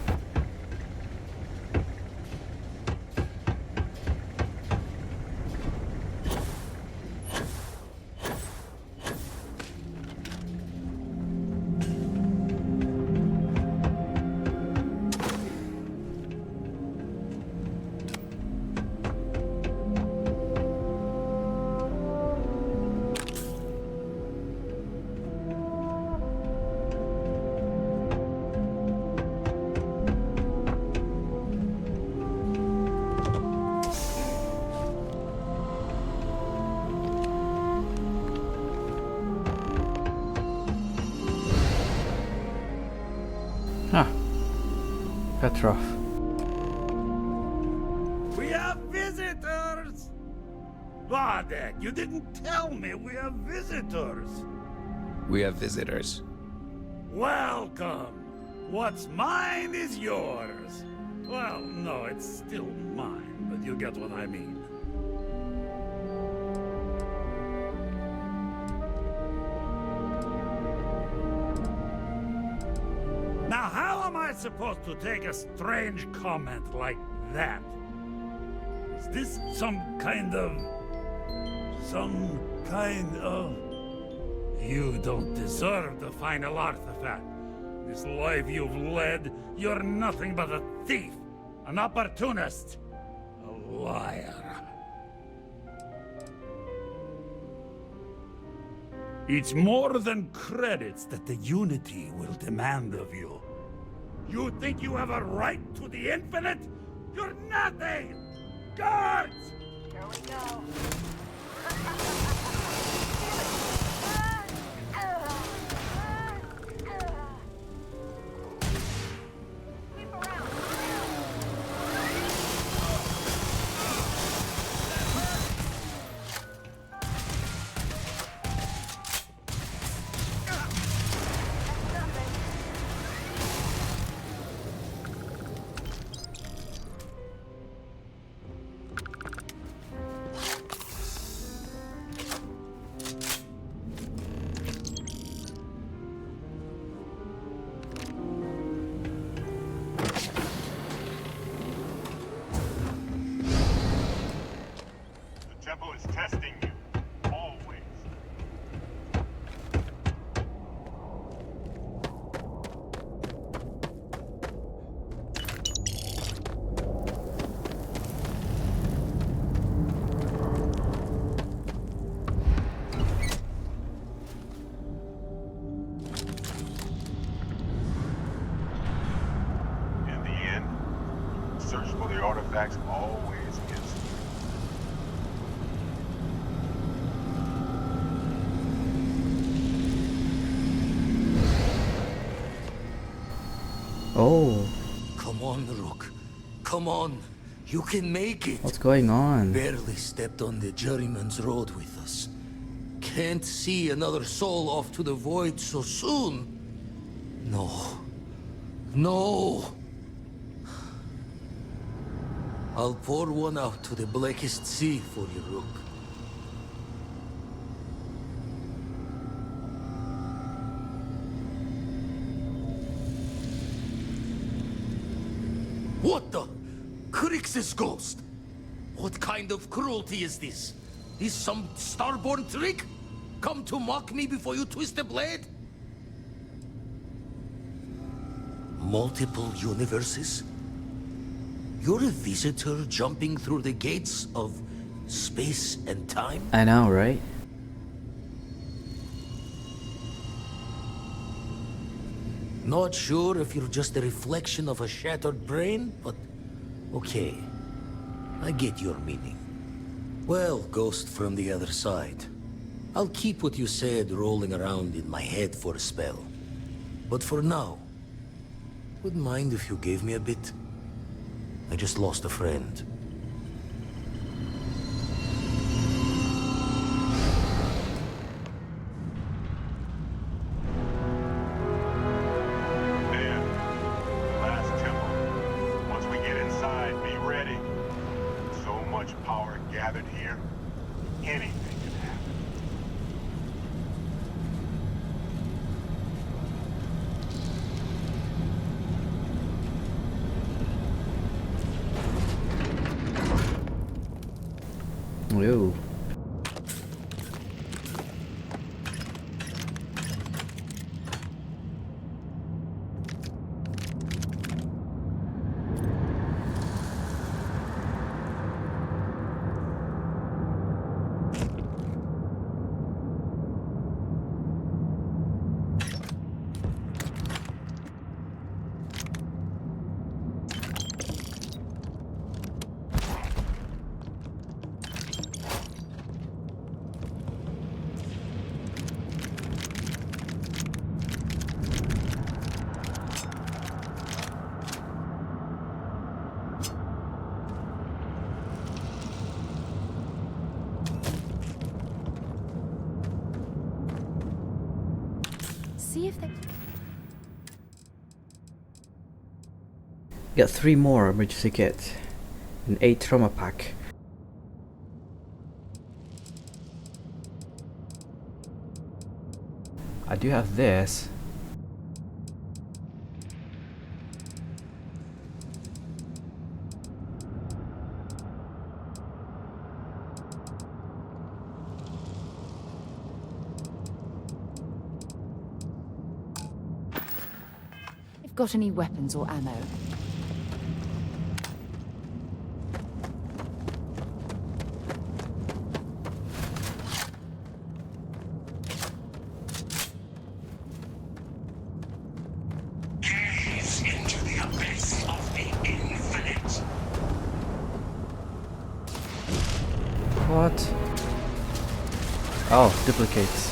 Huh. Petrov. We have visitors! Vadek, you didn't tell me we have visitors. We have visitors. Welcome. What's mine is yours. Well, no, it's still mine, but you get what I mean. Now, how am I supposed to take a strange comment like that? Is this some kind of... You don't deserve the final artifact. This life you've led, you're nothing but a thief, an opportunist, a liar. It's more than credits that the Unity will demand of you. You think you have a right to the infinite? You're nothing! Guards! Here we go. Testing you, always. In the end, search for the artifacts always gets you. Oh. Come on, Rook. Come on. You can make it. What's going on? Barely stepped on the juryman's road with us. Can't see another soul off to the void so soon. No. No! I'll pour one out to the blackest sea for you, Rook. What the? Crix's ghost? What kind of cruelty is this? Is some starborn trick? Come to mock me before you twist the blade? Multiple universes? You're a visitor jumping through the gates of space and time? I know, right? Not sure if you're just a reflection of a shattered brain, but okay. I get your meaning. Well, ghost from the other side. I'll keep what you said rolling around in my head for a spell. But for now, wouldn't mind if you gave me a bit. I just lost a friend. There. The last temple. Once we get inside, be ready. So much power gathered here. Anything can happen. Ooh. See if they... Got 3 more emergency kit. An 8 trauma pack. I do have this. Got any weapons or ammo? Gaze into the abyss of the infinite. What? Oh, duplicates.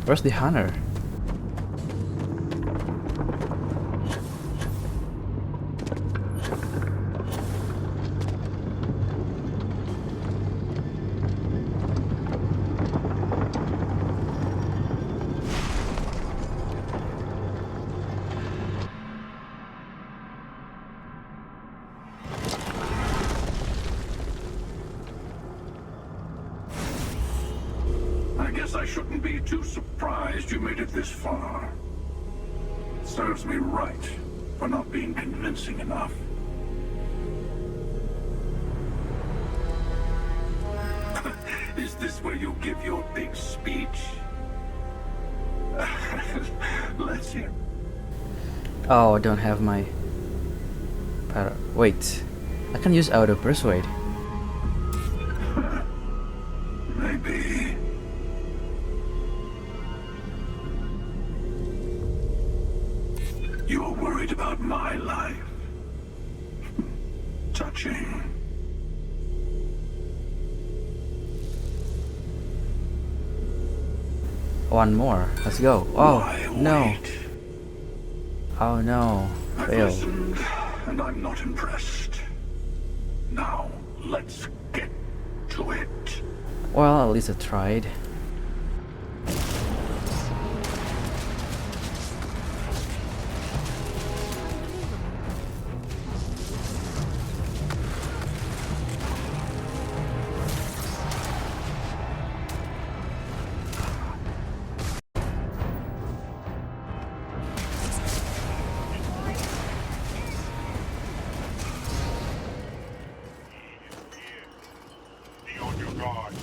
Where's the hunter? I guess guess I shouldn't be too surprised you made it this far. Serves me right for not being convincing enough. Is this where you give your big speech? Let's hear. Oh, I don't have my... Wait. I can use auto persuade. Maybe. You're worried about my life. Touching. One more. Let's go. Oh, Why no. wait? Oh, no. I've Failed. listened, and I'm not impressed. Now, let's get to it. Well, at least I tried. Be on your guard.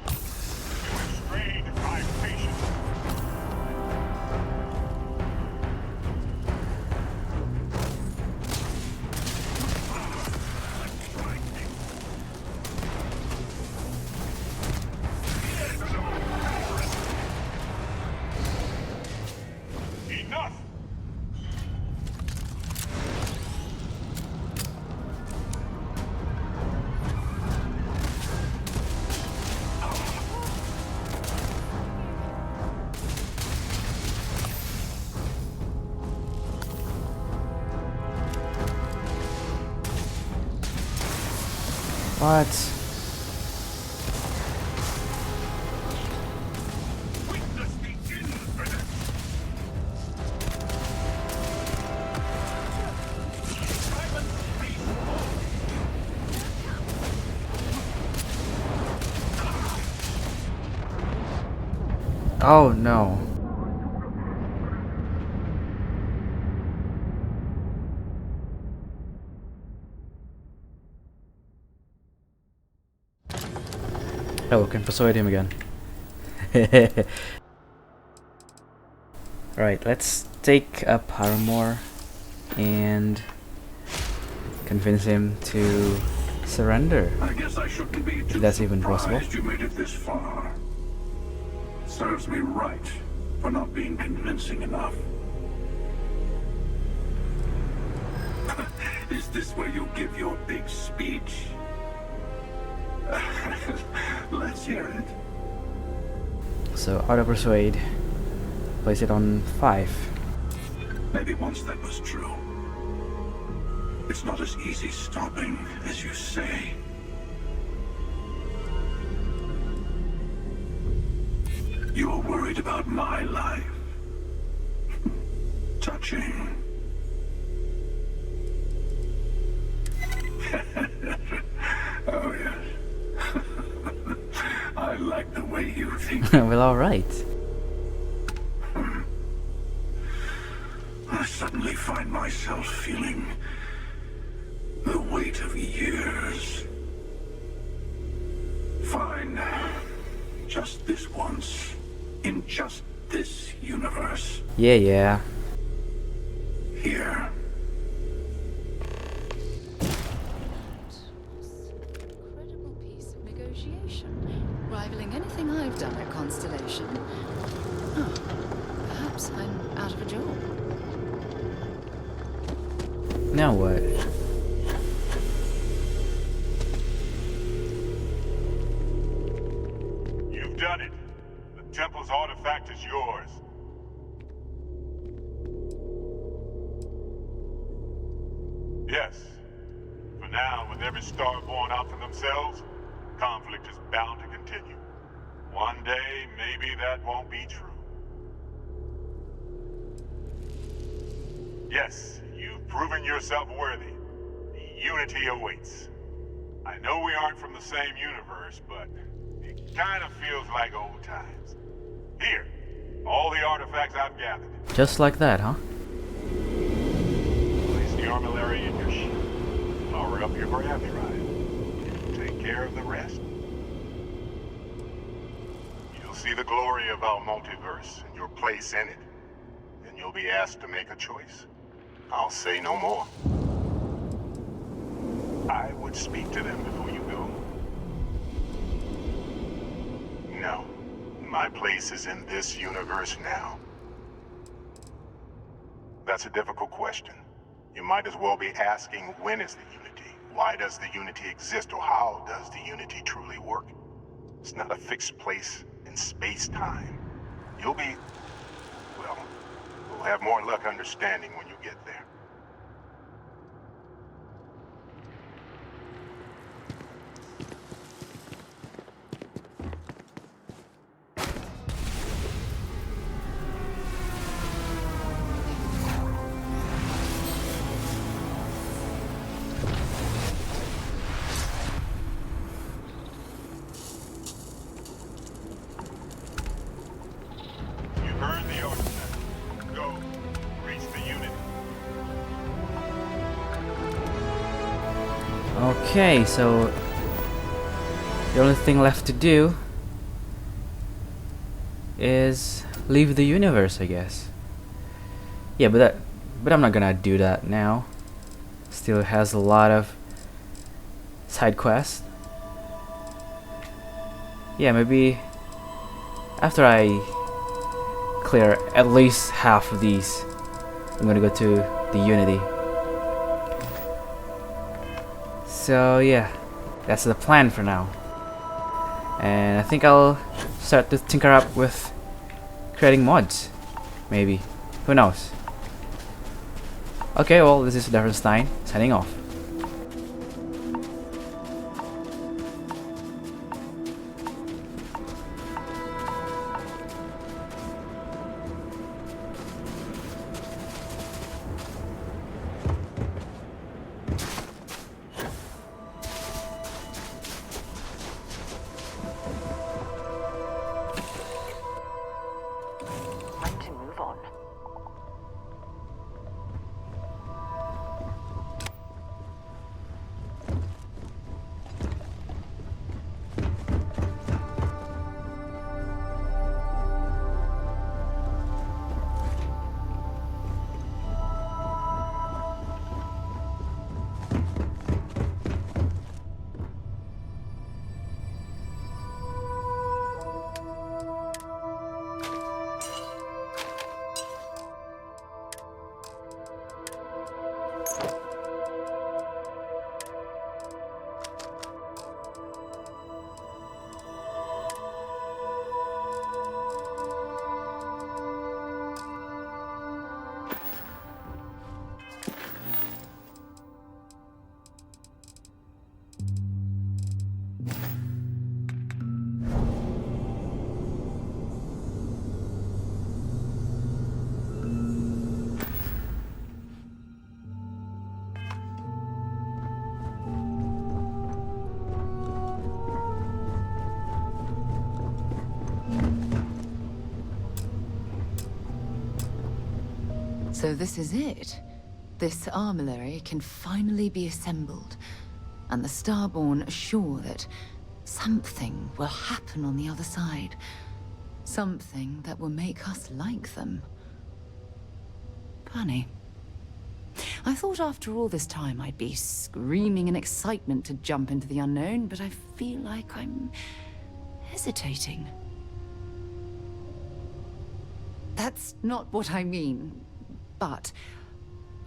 You have strained my patience. Enough! What? Oh no. Oh, we can persuade him again. Alright, let's take up Paramore and convince him to surrender. I guess I shouldn't be too If that's even possible. surprised you made it this far. Serves me right for not being convincing enough. Is this where you give your big speech? Let's hear it. So auto persuade. Place it on 5. Maybe once that was true. It's not as easy stopping as you say. You're worried about my life. Touching. Oh, yes. I like the way you think. Well, alright. I suddenly find myself feeling the weight of years. Fine. Just this once. In just this universe. Yeah. Here. Incredible piece of negotiation, rivaling anything I've done at Constellation. Oh, perhaps I'm out of a job. Now what? You've done it. The Temple's artifact is yours. Yes. For now, with every star born out for themselves, conflict is bound to continue. One day, maybe that won't be true. Yes, you've proven yourself worthy. The unity awaits. I know we aren't from the same universe, but it Kinda feels like old times. Here, all the artifacts I've gathered. Just like that, huh? Place the armillary in your ship. Power up your gravity ride. Take care of the rest. You'll see the glory of our multiverse and your place in it. Then you'll be asked to make a choice. I'll say no more. I would speak to them before you go. No. My place is in this universe now. That's a difficult question. You might as well be asking, when is the Unity? Why does the Unity exist, or how does the Unity truly work? It's not a fixed place in space-time. You'll be... well, we'll have more luck understanding when you get there. Okay, so the only thing left to do is leave the universe, I guess. Yeah, but I'm not gonna do that now. Still has a lot of side quests. Yeah, maybe after I clear at least half of these, I'm gonna go to the Unity. So yeah, that's the plan for now. And I think I'll start to tinker up with creating mods. Maybe. Who knows? Okay, well, this is Darrenstein signing off. Time to move on. So this is it. This armillary can finally be assembled, and the Starborn are sure that something will happen on the other side. Something that will make us like them. Funny. I thought after all this time I'd be screaming in excitement to jump into the unknown, but I feel like I'm hesitating. That's not what I mean, but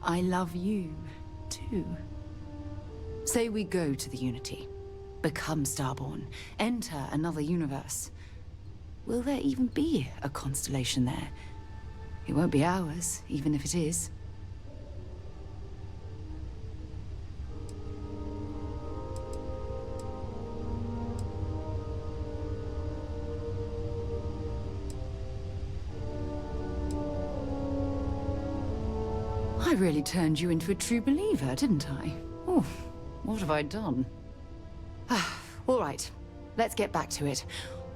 I love you too. Say we go to the Unity, become Starborn, enter another universe. Will there even be a constellation there? It won't be ours, even if it is. I really turned you into a true believer, didn't I? Oh, what have I done? All right, let's get back to it.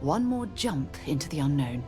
One more jump into the unknown.